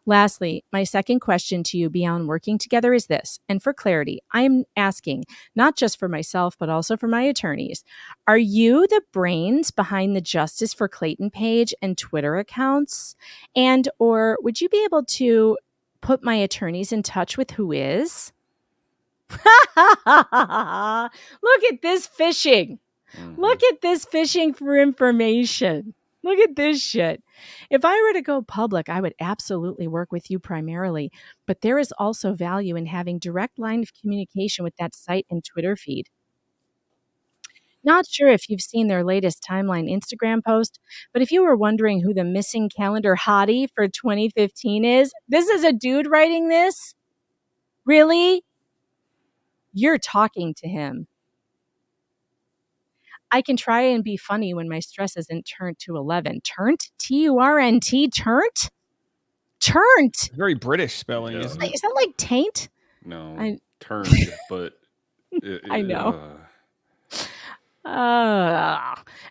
Lastly, my second question to you beyond working together is this, and for clarity, I'm asking not just for myself, but also for my attorneys. Are you the brains behind the Justice for Clayton page and Twitter accounts? And or would you be able to put my attorneys in touch with who is? Look at this fishing. Look at this fishing for information. Look at this shit. If I were to go public, I would absolutely work with you primarily, but there is also value in having direct line of communication with that site and Twitter feed. Not sure if you've seen their latest timeline Instagram post, but if you were wondering who the missing calendar hottie for 2015 is, this is a dude writing this? Really? You're talking to him. I can try and be funny when my stress isn't turned to 11. Turnt? T-U-R-N-T? Turnt? Turnt. Very British spelling, isn't it? Is that like taint? No, turned, but I know.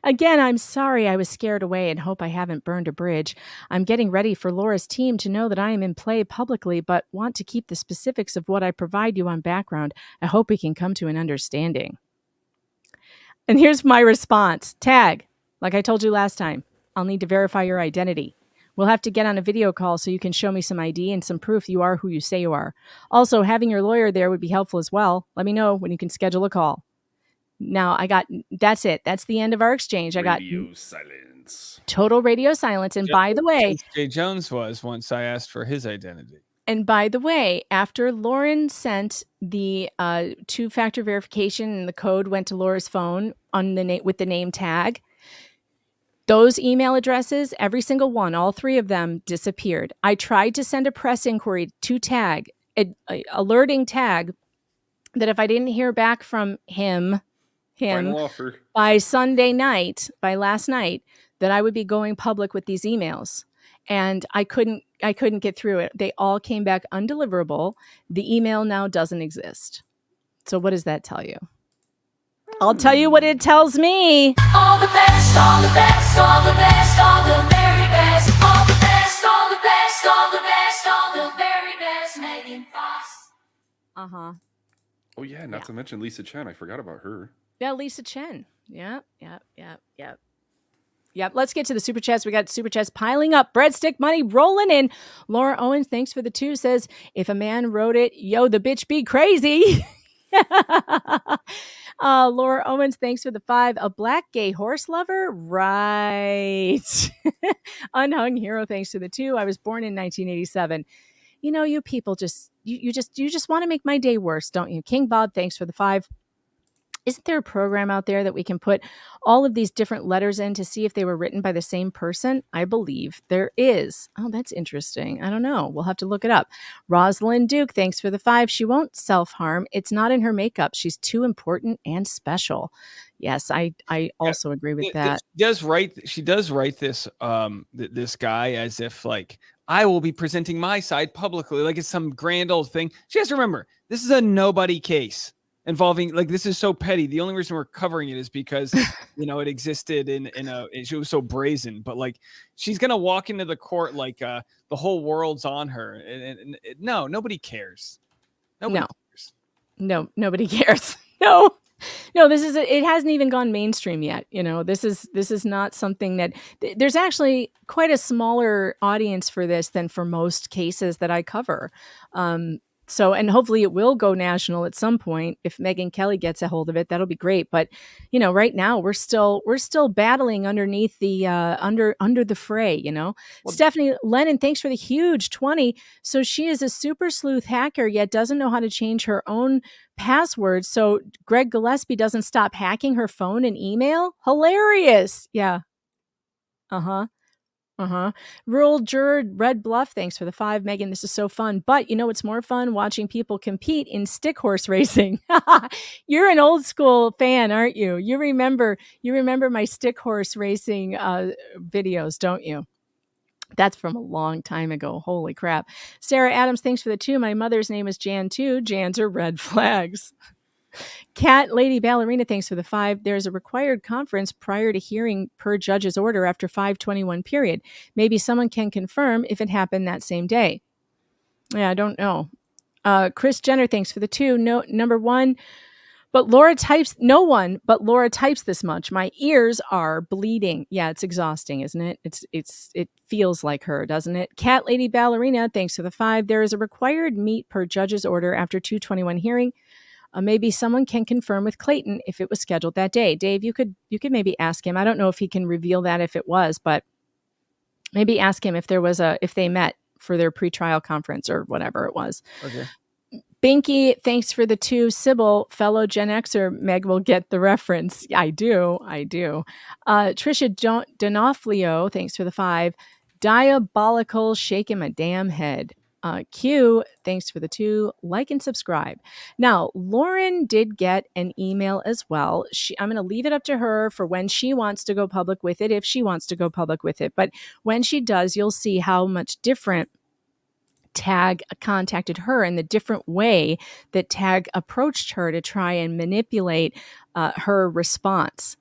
Again, I'm sorry I was scared away and hope I haven't burned a bridge. I'm getting ready for Laura's team to know that I am in play publicly, but want to keep the specifics of what I provide you on background. I hope we can come to an understanding. And here's my response. Tag, like I told you last time, I'll need to verify your identity. We'll have to get on a video call so you can show me some ID and some proof you are who you say you are. Also, having your lawyer there would be helpful as well. Let me know when you can schedule a call. Now, that's it. That's the end of our exchange. I got radio silence. Total radio silence. And by the way, Jay Jones was once I asked for his identity. And by the way, after Lauren sent the two-factor verification and the code went to Laura's phone on the with the name tag, those email addresses, every single one, all three of them disappeared. I tried to send a press inquiry to tag, alerting tag that if I didn't hear back from him by Sunday night, by last night, that I would be going public with these emails. And I couldn't get through it. They all came back undeliverable. The email now doesn't exist. So what does that tell you? I'll tell you what it tells me. All the best, all the best, all the best, all the very best. All the best, all the best, all the best, all the very best. Megan Fox. Uh-huh. Oh yeah, not to mention Lisa Chen. I forgot about her. Yeah, Lisa Chen. Yep. Let's get to the super chats. We got super chats piling up. Breadstick money rolling in. Laura Owens, thanks for the 2, says, if a man wrote it, yo, the bitch be crazy. Laura Owens, thanks for the 5. A black gay horse lover? Right. Unhung hero, thanks to the 2. I was born in 1987. You know, you people you just want to make my day worse, don't you? King Bob, thanks for the 5. Isn't there a program out there that we can put all of these different letters in to see if they were written by the same person? I believe there is. Oh, that's interesting. I don't know. We'll have to look it up. Rosalind Duke, thanks for the 5. She won't self-harm. It's not in her makeup. She's too important and special. Yes, I also agree with that. She does write this this guy as if like, I will be presenting my side publicly, like it's some grand old thing. She has to remember, this is a nobody case. involving, like, this is so petty. The only reason we're covering it is because it existed it was so brazen. But like, she's gonna walk into the court like the whole world's on her, and no, nobody cares. Nobody cares. No, nobody cares. No, it hasn't even gone mainstream yet. This is not something that there's actually quite a smaller audience for this than for most cases that I cover. So, and hopefully it will go national at some point. If Megyn Kelly gets a hold of it, that'll be great. But, right now we're still battling underneath the, under the fray, Well, Stephanie Lennon, thanks for the huge 20. So she is a super sleuth hacker, yet doesn't know how to change her own password. So Greg Gillespie doesn't stop hacking her phone and email. Hilarious. Yeah. Rural Juror Red Bluff, thanks for the 5. Megan, this is so fun. But it's more fun watching people compete in stick horse racing. You're an old school fan, aren't you? You remember my stick horse racing videos, don't you? That's from a long time ago. Holy crap. Sarah Adams, thanks for the 2. My mother's name is Jan too. Jans are red flags. Cat Lady Ballerina, thanks for the 5. There's a required conference prior to hearing per judge's order after 5/21 period. Maybe someone can confirm if it happened that same day. Yeah, I don't know. Chris Jenner, thanks for the 2. No, number 1. But Laura types, no one but Laura types this much. My ears are bleeding. Yeah, it's exhausting, isn't it? It feels like her, doesn't it? Cat Lady Ballerina, thanks for the 5. There is a required meet per judge's order after 2/21 hearing. Maybe someone can confirm with Clayton if it was scheduled that day. Dave, you could maybe ask him. I don't know if he can reveal that if it was, but maybe ask him if if they met for their pretrial conference or whatever it was. Okay. Binky, thanks for the 2. Sybil, fellow Gen Xer, Meg will get the reference. I do. Trisha Donofrio, thanks for the 5. Diabolical, shaking my damn head. Q, thanks for the 2. Like and subscribe. Now, Lauren did get an email as well. I'm going to leave it up to her for when she wants to go public with it, if she wants to go public with it. But when she does, you'll see how much different Tag contacted her and the different way that Tag approached her to try and manipulate her response.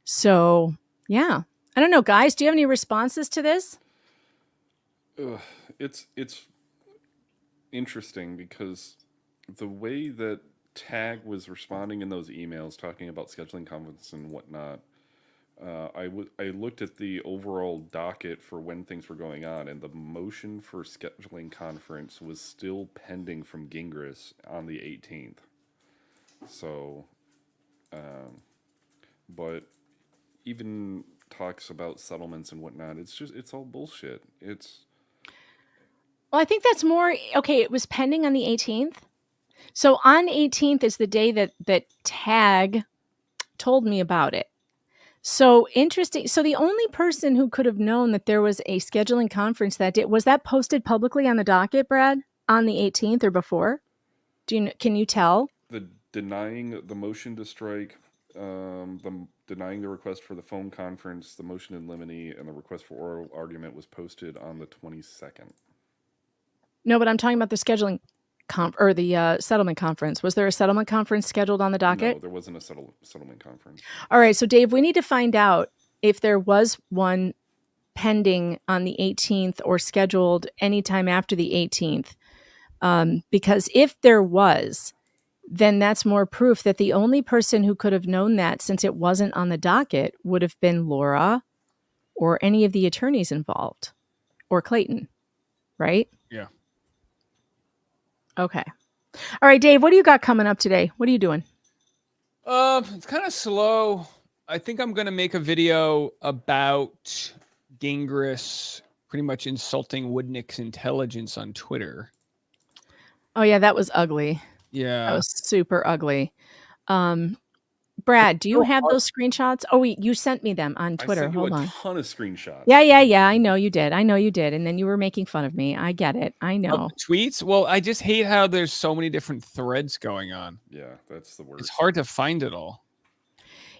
So, yeah. I don't know, guys. Do you have any responses to this? It's interesting because the way that Tag was responding in those emails, talking about scheduling conference and whatnot, I looked at the overall docket for when things were going on, and the motion for scheduling conference was still pending from Gingras on the 18th. So, but even talks about settlements and whatnot, it's all bullshit. Well, I think that's more, okay, it was pending on the 18th. So on 18th is the day that Tag told me about it. So interesting. So the only person who could have known that there was a scheduling conference that day, was that posted publicly on the docket, Brad, on the 18th or before? Can you tell? The denying the motion to strike, denying the request for the phone conference, the motion in limine, and the request for oral argument was posted on the 22nd. No, but I'm talking about the scheduling or the settlement conference. Was there a settlement conference scheduled on the docket? No, there wasn't a settlement conference. All right. So, Dave, we need to find out if there was one pending on the 18th or scheduled anytime after the 18th. Because if there was, then that's more proof that the only person who could have known that, since it wasn't on the docket, would have been Laura or any of the attorneys involved or Clayton, right? Yeah. Okay. All right, Dave, what do you got coming up today? What are you doing? It's kind of slow. I think I'm going to make a video about Gingras pretty much insulting Woodnick's intelligence on Twitter. Oh, yeah, that was ugly. Yeah. That was super ugly. Brad, do you have those screenshots? Oh, wait, you sent me them on Twitter. I sent you Hold on. a ton of screenshots. Yeah. I know you did. And then you were making fun of me. I get it. I know. Tweets? Well, I just hate how there's so many different threads going on. Yeah, that's the worst. It's hard to find it all.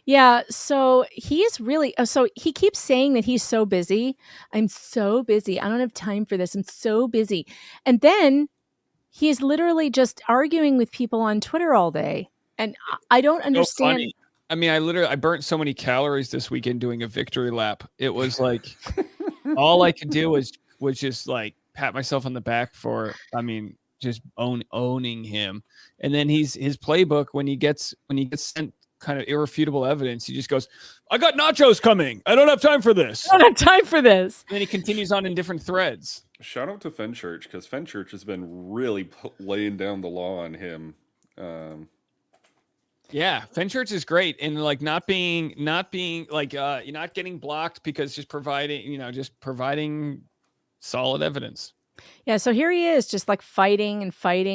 Yeah, so he's really, so he keeps saying that he's so busy. I'm so busy. I don't have time for this. I'm so busy. And then he's literally just arguing with people on Twitter all day. And I don't So understand. funny. I mean, I burnt so many calories this weekend doing a victory lap. It was like all I could do was just like pat myself on the back for, I mean, just owning him. And then his playbook, when he gets sent kind of irrefutable evidence, he just goes, I got nachos coming. I don't have time for this. I don't have time for this. And then he continues on in different threads. Shout out to Fenchurch, because Fenchurch has been really laying down the law on him. Yeah, Fenchurch is great, and like not being like you're not getting blocked because just providing solid evidence. Yeah, so here he is, just like fighting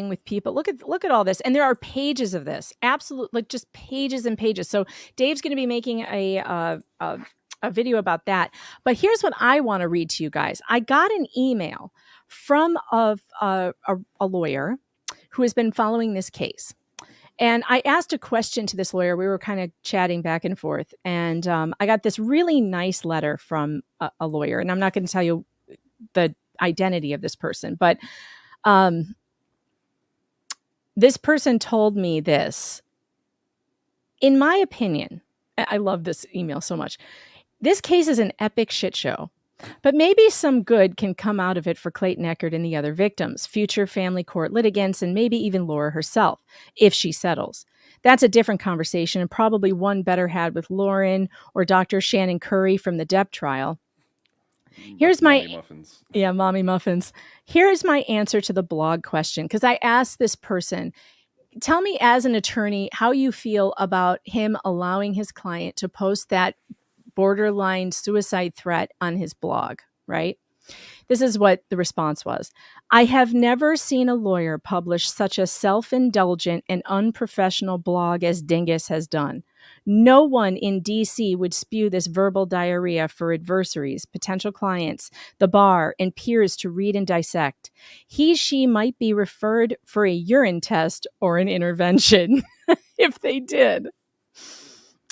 with people. Look at all this, and there are pages of this, absolute, like just pages and pages. So Dave's going to be making a video about that. But here's what I want to read to you guys. I got an email from a lawyer who has been following this case. And I asked a question to this lawyer. We were kind of chatting back and forth. And I got this really nice letter from a lawyer. And I'm not going to tell you the identity of this person. But this person told me this. In my opinion, I love this email so much. This case is an epic shit show. But maybe some good can come out of it for Clayton Echard and the other victims, future family court litigants, and maybe even Laura herself, if she settles. That's a different conversation, and probably one better had with Lauren or Dr. Shannon Curry from the Depp trial. Here's Mommy muffins. Yeah, mommy muffins. Here's my answer to the blog question, because I asked this person, tell me as an attorney how you feel about him allowing his client to post that borderline suicide threat on his blog, right? This is what the response was. I have never seen a lawyer publish such a self-indulgent and unprofessional blog as Dingus has done. No one in DC would spew this verbal diarrhea for adversaries, potential clients, the bar, and peers to read and dissect. She might be referred for a urine test or an intervention if they did.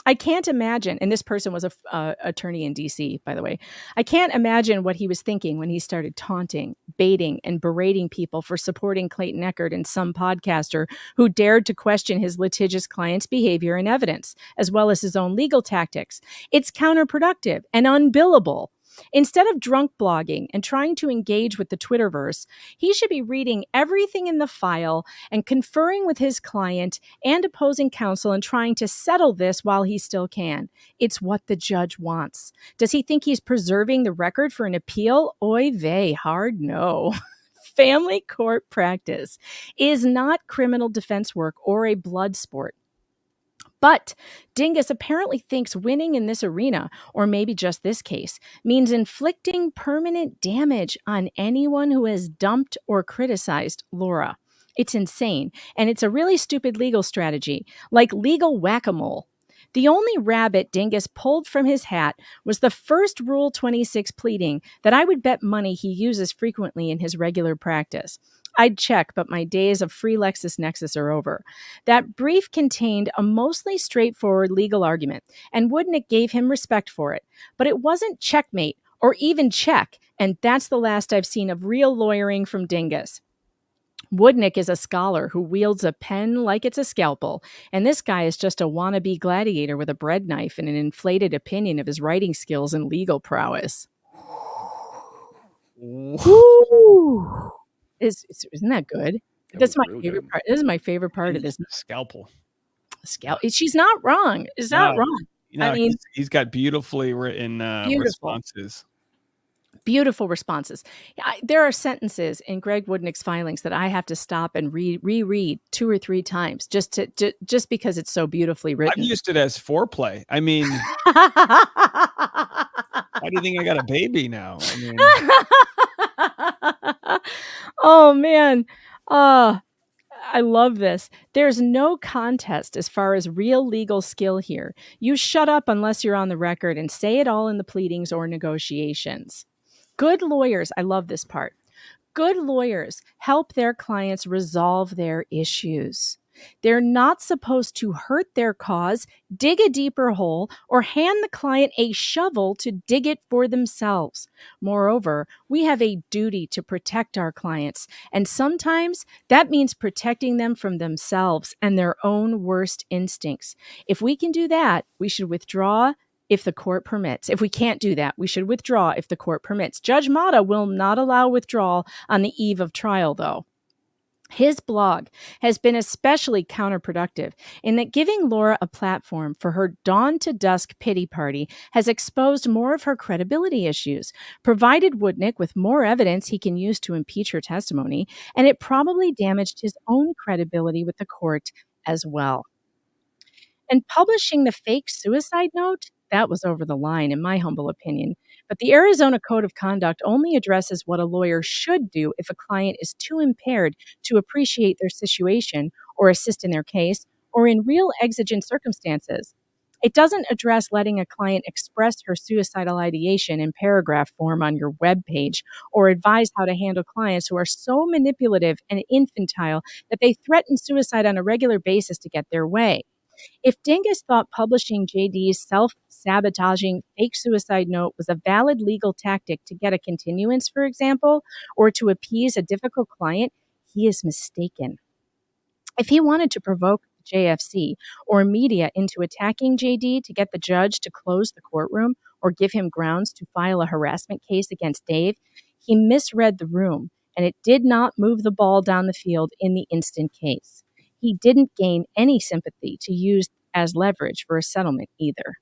I can't imagine, and this person was a attorney in DC, by the way. I can't imagine what he was thinking when he started taunting, baiting, and berating people for supporting Clayton Echard and some podcaster who dared to question his litigious client's behavior and evidence, as well as his own legal tactics. It's counterproductive and unbillable. Instead of drunk blogging and trying to engage with the Twitterverse, he should be reading everything in the file and conferring with his client and opposing counsel and trying to settle this while he still can. It's what the judge wants. Does he think he's preserving the record for an appeal? Oy vey, hard no. Family court practice is not criminal defense work or a blood sport. But Dingus apparently thinks winning in this arena, or maybe just this case, means inflicting permanent damage on anyone who has dumped or criticized Laura. It's insane, and it's a really stupid legal strategy, like legal whack-a-mole. The only rabbit Dingus pulled from his hat was the first Rule 26 pleading that I would bet money he uses frequently in his regular practice. I'd check, but my days of free LexisNexis are over. That brief contained a mostly straightforward legal argument, and Woodnick gave him respect for it. But it wasn't checkmate or even check, and that's the last I've seen of real lawyering from Dingus. Woodnick is a scholar who wields a pen like it's a scalpel, and this guy is just a wannabe gladiator with a bread knife and an inflated opinion of his writing skills and legal prowess. Woo! Isn't that good? That's my favorite part. This is my favorite part of this. Scalpel. She's not wrong. It's not wrong. No, I mean, he's got beautifully written responses. Beautiful responses. There are sentences in Greg Woodnick's filings that I have to stop and reread 2 or 3 times just because it's so beautifully written. I've used it as foreplay. I mean, why do you think I got a baby now? I mean, oh man. I love this. There's no contest as far as real legal skill here. You shut up unless you're on the record and say it all in the pleadings or negotiations. Good lawyers, I love this part. Good lawyers help their clients resolve their issues. They're not supposed to hurt their cause, dig a deeper hole, or hand the client a shovel to dig it for themselves. Moreover, we have a duty to protect our clients, and sometimes that means protecting them from themselves and their own worst instincts. If we can do that, we should withdraw if the court permits. If we can't do that, we should withdraw if the court permits. Judge Mata will not allow withdrawal on the eve of trial, though. His blog has been especially counterproductive in that giving Laura a platform for her dawn to dusk pity party has exposed more of her credibility issues, provided Woodnick with more evidence he can use to impeach her testimony, and it probably damaged his own credibility with the court as well. And publishing the fake suicide note, that was over the line, in my humble opinion. But the Arizona Code of Conduct only addresses what a lawyer should do if a client is too impaired to appreciate their situation or assist in their case, or in real exigent circumstances. It doesn't address letting a client express her suicidal ideation in paragraph form on your webpage, or advise how to handle clients who are so manipulative and infantile that they threaten suicide on a regular basis to get their way. If Dingus thought publishing JD's self-sabotaging fake suicide note was a valid legal tactic to get a continuance, for example, or to appease a difficult client, he is mistaken. If he wanted to provoke the JFC or media into attacking JD to get the judge to close the courtroom or give him grounds to file a harassment case against Dave, he misread the room, and it did not move the ball down the field in the instant case. He didn't gain any sympathy to use as leverage for a settlement either.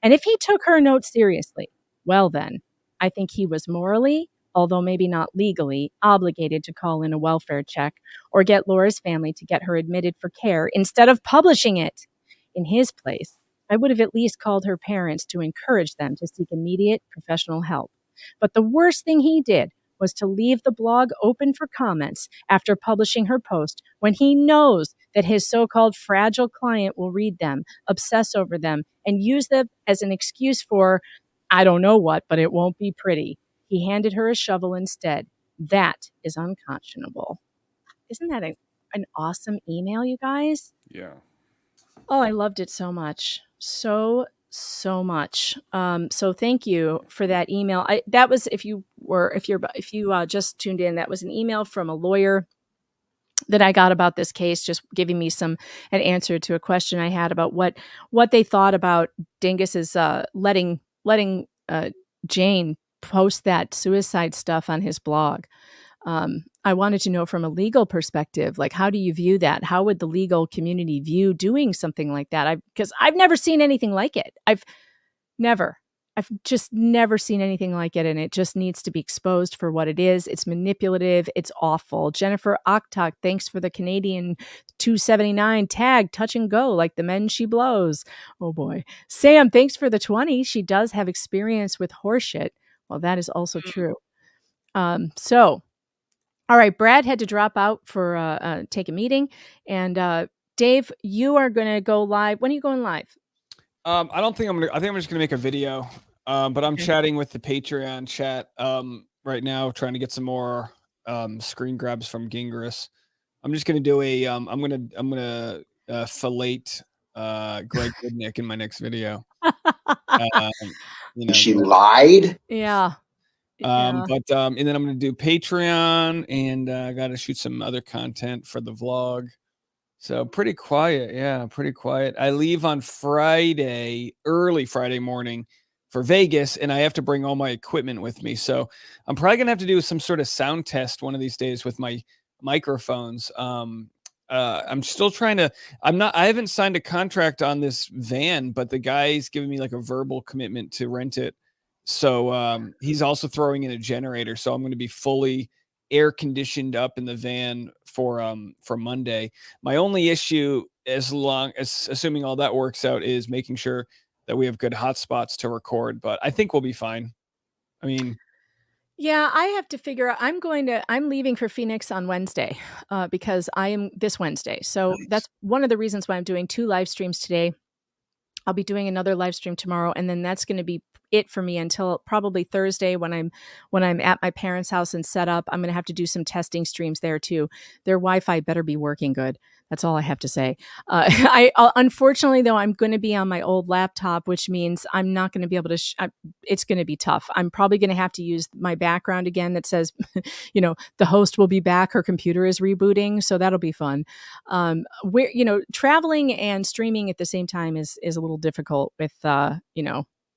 And if he took her note seriously, well then, I think he was morally, although maybe not legally, obligated to call in a welfare check or get Laura's family to get her admitted for care instead of publishing it. In his place, I would have at least called her parents to encourage them to seek immediate professional help. But the worst thing he did was to leave the blog open for comments after publishing her post when he knows that his so-called fragile client will read them, obsess over them, and use them as an excuse for, I don't know what, but it won't be pretty. He handed her a shovel instead. That is unconscionable. Isn't that an awesome email, you guys? Yeah. Oh, I loved it so much. So much. So thank you for that email. That was, if you just tuned in, that was an email from a lawyer that I got about this case, just giving me an answer to a question I had about what they thought about Dingus's letting Jane post that suicide stuff on his blog. I wanted to know from a legal perspective, like, how do you view that? How would the legal community view doing something like that? Because I've never seen anything like it. I've just never seen anything like it, and it just needs to be exposed for what it is. It's manipulative. It's awful. Jennifer Oktok, thanks for the Canadian 279 tag, touch and go, like the men she blows. Oh boy. Sam, thanks for the 20. She does have experience with horseshit. Well, that is also true. All right, Brad had to drop out for take a meeting, and Dave, you are going to go live. When are you going live? I think I'm just gonna make a video. But I'm chatting with the Patreon chat right now, trying to get some more screen grabs from Gingras. I'm just gonna do a I'm gonna fillet Greg Goodnick in my next video. She lied. Yeah. And then I'm gonna do Patreon, and I gotta shoot some other content for the vlog. So pretty quiet. Yeah, pretty quiet. I leave on Friday, early Friday morning for Vegas, and I have to bring all my equipment with me. So I'm probably going to have to do some sort of sound test one of these days with my microphones. I'm still trying to, I haven't signed a contract on this van, but the guy's giving me like a verbal commitment to rent it. So he's also throwing in a generator. So I'm going to be fully air conditioned up in the van for Monday. My only issue, assuming all that works out, is making sure that we have good hotspots to record, but I think we'll be fine. I mean, yeah, I have to figure out, I'm leaving for Phoenix on Wednesday because I am this Wednesday. So That's one of the reasons why I'm doing 2 live streams today. I'll be doing another live stream tomorrow, and then that's going to be it for me until probably Thursday when I'm at my parents' house and set up. I'm going to have to do some testing streams there too. Their Wi-Fi better be working good. That's all I have to say. Unfortunately, though, I'm going to be on my old laptop, which means I'm not going to be able to. It's going to be tough. I'm probably going to have to use my background again that says, the host will be back. Her computer is rebooting, so that'll be fun. Where traveling and streaming at the same time is a little difficult. With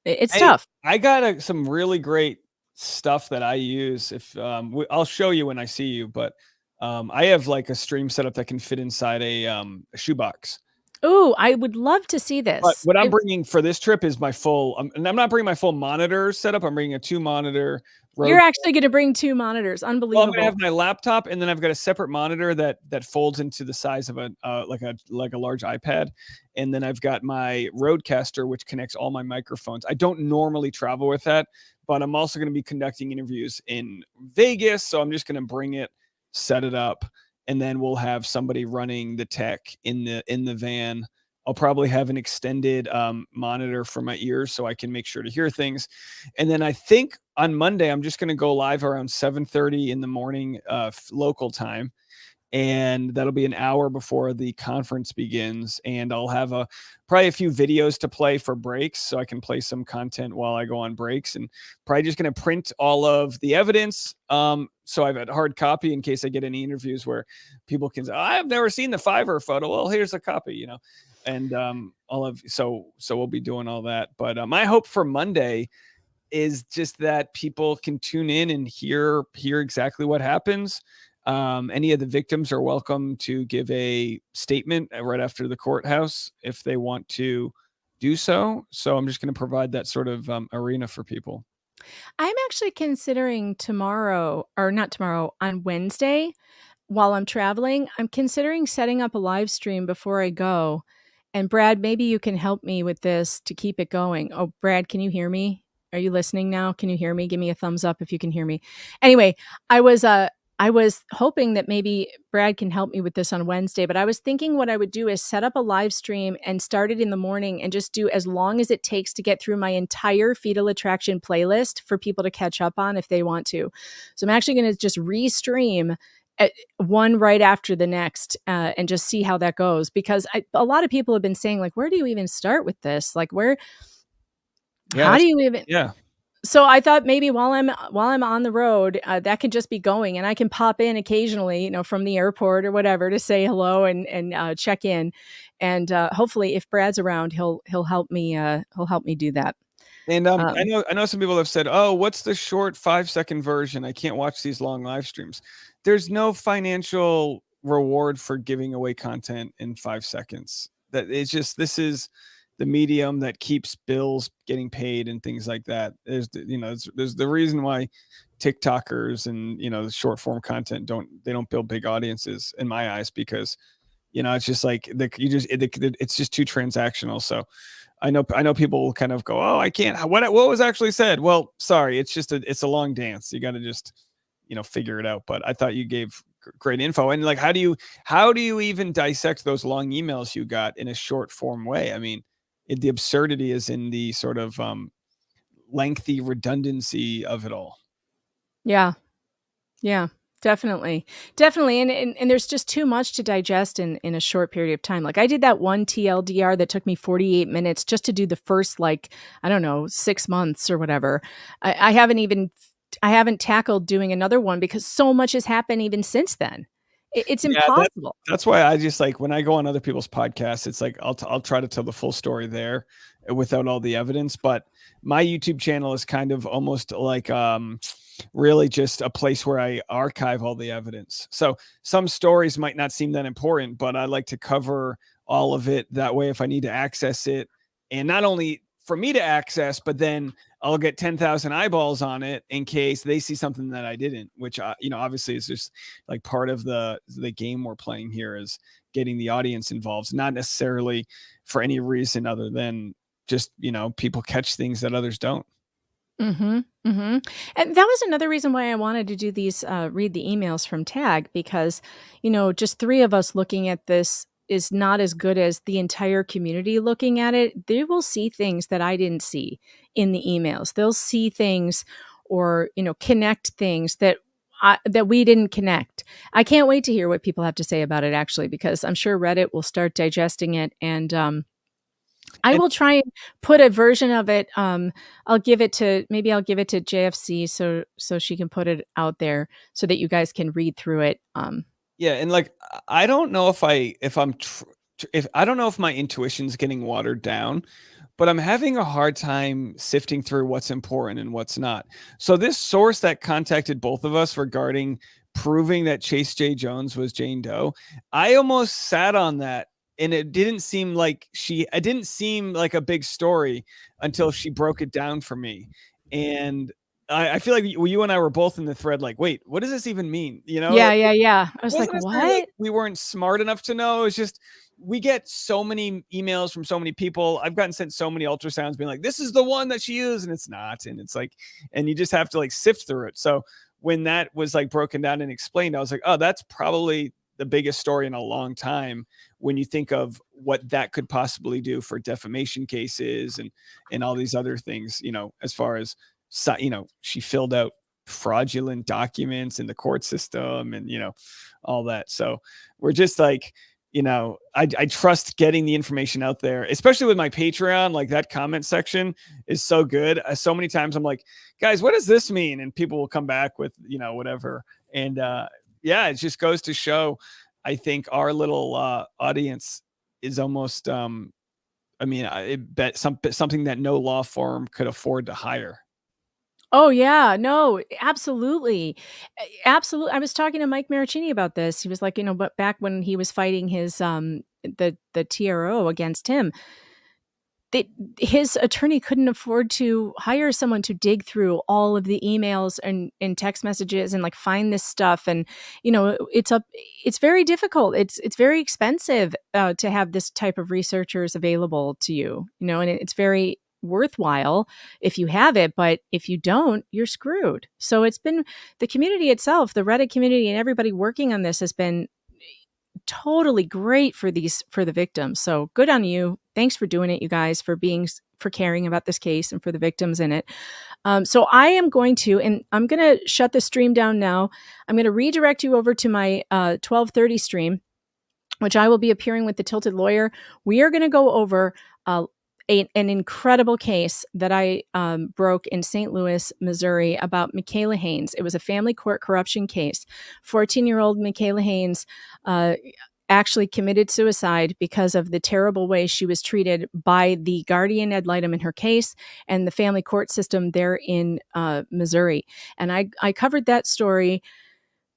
it's tough. I got some really great stuff that I use. If I'll show you when I see you, but. I have like a stream setup that can fit inside a shoebox. Oh, I would love to see this. But what I'm bringing for this trip is my full, and I'm not bringing my full monitor setup. I'm bringing a 2-monitor. You're actually going to bring 2 monitors. Unbelievable. Well, I'm going to have my laptop, and then I've got a separate monitor that folds into the size of a like a large iPad, and then I've got my Rodecaster, which connects all my microphones. I don't normally travel with that, but I'm also going to be conducting interviews in Vegas, so I'm just going to bring it, set it up, and then we'll have somebody running the tech in the van. I'll probably have an extended monitor for my ears so I can make sure to hear things. And then I think on Monday, I'm just going to go live around 7:30 in the morning local time. And that'll be an hour before the conference begins. And I'll have probably a few videos to play for breaks, so I can play some content while I go on breaks. And probably just going to print all of the evidence. So I've got hard copy in case I get any interviews where people can say, I've never seen the Fiverr photo. Well, here's a copy, And so we'll be doing all that. But my hope for Monday is just that people can tune in and hear exactly what happens. Any of the victims are welcome to give a statement right after the courthouse if they want to do so. So I'm just going to provide that sort of arena for people. I'm actually considering on Wednesday, while I'm traveling, I'm considering setting up a live stream before I go. And Brad, maybe you can help me with this to keep it going. Oh, Brad, can you hear me? Are you listening now? Can you hear me? Give me a thumbs up if you can hear me. Anyway, I was hoping that maybe Brad can help me with this on Wednesday, but I was thinking what I would do is set up a live stream and start it in the morning and just do as long as it takes to get through my entire Fetal Attraction playlist for people to catch up on if they want to. So I'm actually going to just restream one right after the next and just see how that goes. Because a lot of people have been saying, like, where do you even start with this? Like, how do you even... Yeah. So I thought maybe while I'm on the road, that could just be going, and I can pop in occasionally, from the airport or whatever, to say hello and check in, and hopefully, if Brad's around, he'll help me do that. And I know some people have said, "Oh, what's the short 5-second version? I can't watch these long live streams." There's no financial reward for giving away content in 5 seconds. That it's just this is the medium that keeps bills getting paid and things like that. There's the reason why TikTokers and short form content don't build big audiences in my eyes, because it's just like it's just too transactional. So I know people will kind of go, oh, I can't. What was actually said? Well, sorry, it's a long dance. You got to just figure it out. But I thought you gave great info. And like, how do you even dissect those long emails you got in a short form way? I mean, the absurdity is in the sort of lengthy redundancy of it all. Yeah, definitely. And there's just too much to digest in a short period of time. Like I did that one TLDR that took me 48 minutes just to do the first, 6 months or whatever. I haven't tackled doing another one because so much has happened even since then. It's impossible. That's why I just like when I go on other people's podcasts, it's like I'll try to tell the full story there without all the evidence. But my YouTube channel is kind of almost like really just a place where I archive all the evidence. So some stories might not seem that important, but I like to cover all of it. That way, if I need to access it, and not only for me to access, but then I'll get 10,000 eyeballs on it in case they see something that I didn't, which, obviously is just like part of the game we're playing here is getting the audience involved, not necessarily for any reason other than just, people catch things that others don't. Mm-hmm. Mm-hmm. And that was another reason why I wanted to do these, read the emails from Tag, because, just 3 of us looking at this is not as good as the entire community looking at it. They will see things that I didn't see. in the emails. They'll see things or, connect things that we didn't connect. I can't wait to hear what people have to say about it, actually, because I'm sure Reddit will start digesting it. And I will try and put a version of it. I'll give it to JFC so she can put it out there so that you guys can read through it. Yeah, and like I don't know if I don't know if my intuition's getting watered down, but I'm having a hard time sifting through what's important and what's not. So this source that contacted both of us regarding proving that Chase J. Jones was Jane Doe, I almost sat on that, and it didn't seem like a big story until she broke it down for me. And I feel like you and I were both in the thread like, wait, what does this even mean? Yeah. I was like, Wasn't what? necessarily like we weren't smart enough to know. It's just we get so many emails from so many people. I've gotten sent so many ultrasounds being like, this is the one that she used, and it's not. And it's like, and you just have to like sift through it. So when that was like broken down and explained, I was like, oh, that's probably the biggest story in a long time when you think of what that could possibly do for defamation cases and all these other things, as far as, she filled out fraudulent documents in the court system and, all that. So we're just like, I trust getting the information out there, especially with my Patreon. Like that comment section is so good. So many times I'm like, guys, what does this mean? And people will come back with, whatever. And it just goes to show, I think our little audience is almost, I bet something that no law firm could afford to hire. Oh yeah, no, absolutely. Absolutely. I was talking to Mike Maricini about this. He was like, but back when he was fighting his the TRO against him, his attorney couldn't afford to hire someone to dig through all of the emails and text messages and like find this stuff. And it's very difficult. It's very expensive to have this type of researchers available to you. And it's very worthwhile if you have it, but if you don't, you're screwed. So it's been the community itself, the Reddit community, and everybody working on this has been totally great for the victims. So good on you. Thanks for doing it, you guys, for caring about this case and for the victims in it. So I am going to shut the stream down now. I'm going to redirect you over to my 12:30 stream, which I will be appearing with the Tilted Lawyer. We are going to go over an incredible case that I broke in St. Louis, Missouri about Michaela Haynes. It was a family court corruption case. 14-year-old Michaela Haynes actually committed suicide because of the terrible way she was treated by the guardian ad litem in her case and the family court system there in Missouri. And I covered that story.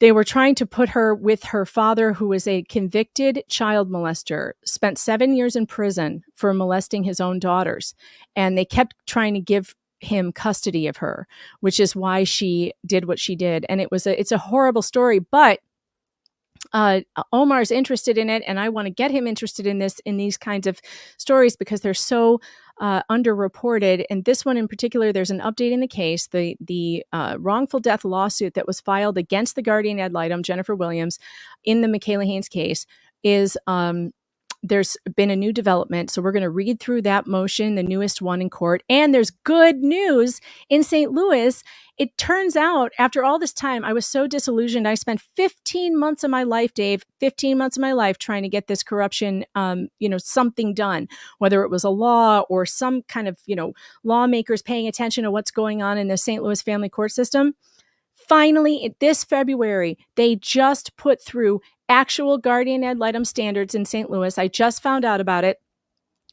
They were trying to put her with her father, who was a convicted child molester, spent 7 years in prison for molesting his own daughters. And they kept trying to give him custody of her, which is why she did what she did. And it's a horrible story, but Omar's interested in it, and I want to get him interested in these kinds of stories because they're so underreported. And this one in particular, there's an update in the case. The wrongful death lawsuit that was filed against the guardian ad litem, Jennifer Williams, in the Michaela Haynes case is there's been a new development. So we're going to read through that motion, the newest one in court. And there's good news in St. Louis. It turns out after all this time, I was so disillusioned. I spent 15 months of my life, Dave, 15 months of my life trying to get this corruption, something done, whether it was a law or some kind of, lawmakers paying attention to what's going on in the St. Louis family court system. Finally, this February, they just put through actual guardian ad litem standards in St. Louis. I just found out about it.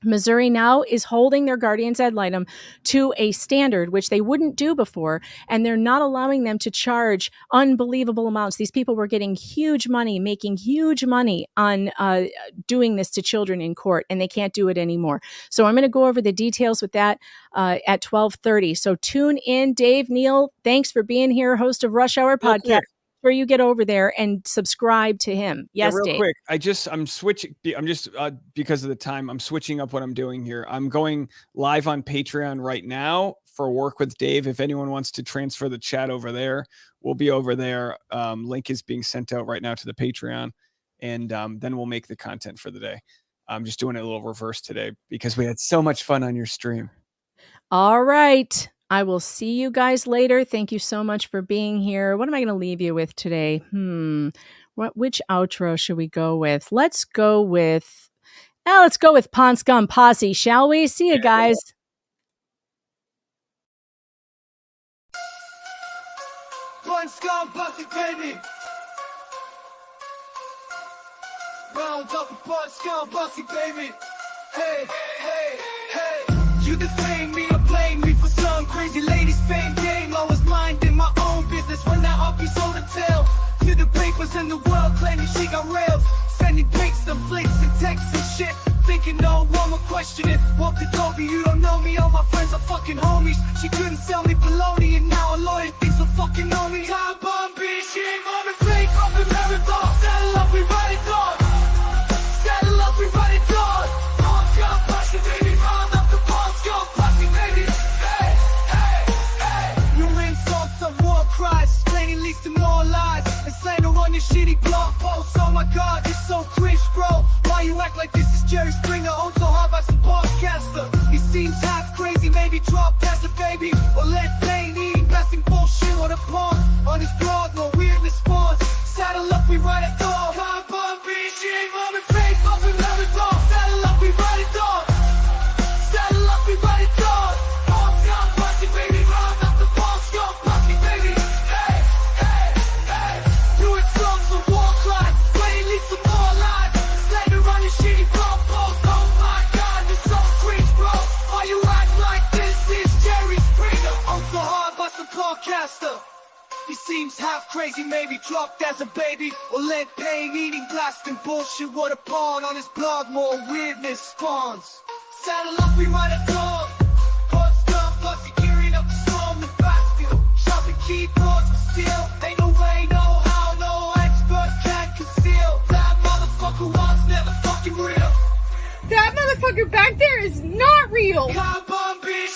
Missouri now is holding their guardians ad litem to a standard, which they wouldn't do before, and they're not allowing them to charge unbelievable amounts. These people were getting huge money, making huge money on doing this to children in court, and they can't do it anymore. So I'm going to go over the details with that at 12:30. So tune in. Dave, Neil, thanks for being here, host of Rush Hour Podcast. Where you get over there and subscribe to him. Yes, real Dave. Quick. I'm switching. I'm just because of the time, I'm switching up what I'm doing here. I'm going live on Patreon right now for Work with Dave. If anyone wants to transfer the chat over there, we'll be over there. Link is being sent out right now to the Patreon, and then we'll make the content for the day. I'm just doing it a little reverse today because we had so much fun on your stream. All right. I will see you guys later. Thank you so much for being here. What am I going to leave you with today? Which outro should we go with? Let's go with Pond Scum Posse, shall we? See you guys. Pond Scum Posse, baby. Round up the Pond Scum Posse, baby. Hey, hey, hey. You defame me or blame me for some crazy lady's fame game. I was minding my own business when that up is on the tail. To the papers in the world claiming she got rails. Sending pics and flicks and texts and shit. Thinking no one will question it. What the dog, you don't know me, all my friends are fucking homies. She couldn't sell me baloney and now a lawyer thinks so fucking know me. Time bomb, bitch, she ain't on the fake up in marathon. Saddle up, we ride it dog. Saddle up, we ride it dog. Pond Scum Posse, baby, round up the Pond Scum Posse, baby. Hey, hey, hey. Your insults are war cries, explaining leaks to more lies. And slander on your shitty blog posts. Oh my god, you're so cringe, bro. Why you act like this is Jerry Springer, owned so hard by some podcaster? He seems half crazy, maybe drop as a baby. Or let pain eating, blasting bullshit on a pond. On his blog, no weirdness spawns. Saddle up, we ride it dog. Time bomb, bitch, she ain't on the fake, but we love it dog. Saddle up, we ride it dog. Saddle up, we ride it dog. Pond Scum Posse, baby, round up the Pond Scum Posse, baby. Hey, hey, hey. Doing songs of war cries, playing leaks some more lies. Slander on your shitty blog post. Oh my god, you're so cringe, bro. Why you act like this is Jerry Springer? I'm so hard by some podcaster. He seems half crazy, maybe dropped as a baby. Or let pain eating, blasting bullshit. What a pawn on his blog, more weirdness spawns. Saddle up, we ride a dog. Pond Scum Posse, gearing up the storm and Bastille. Shopping keyboards for steel. Ain't no way, no how, no expert can conceal. That motherfucker was never fucking real. That motherfucker back there is not real. Time bomb, bitch.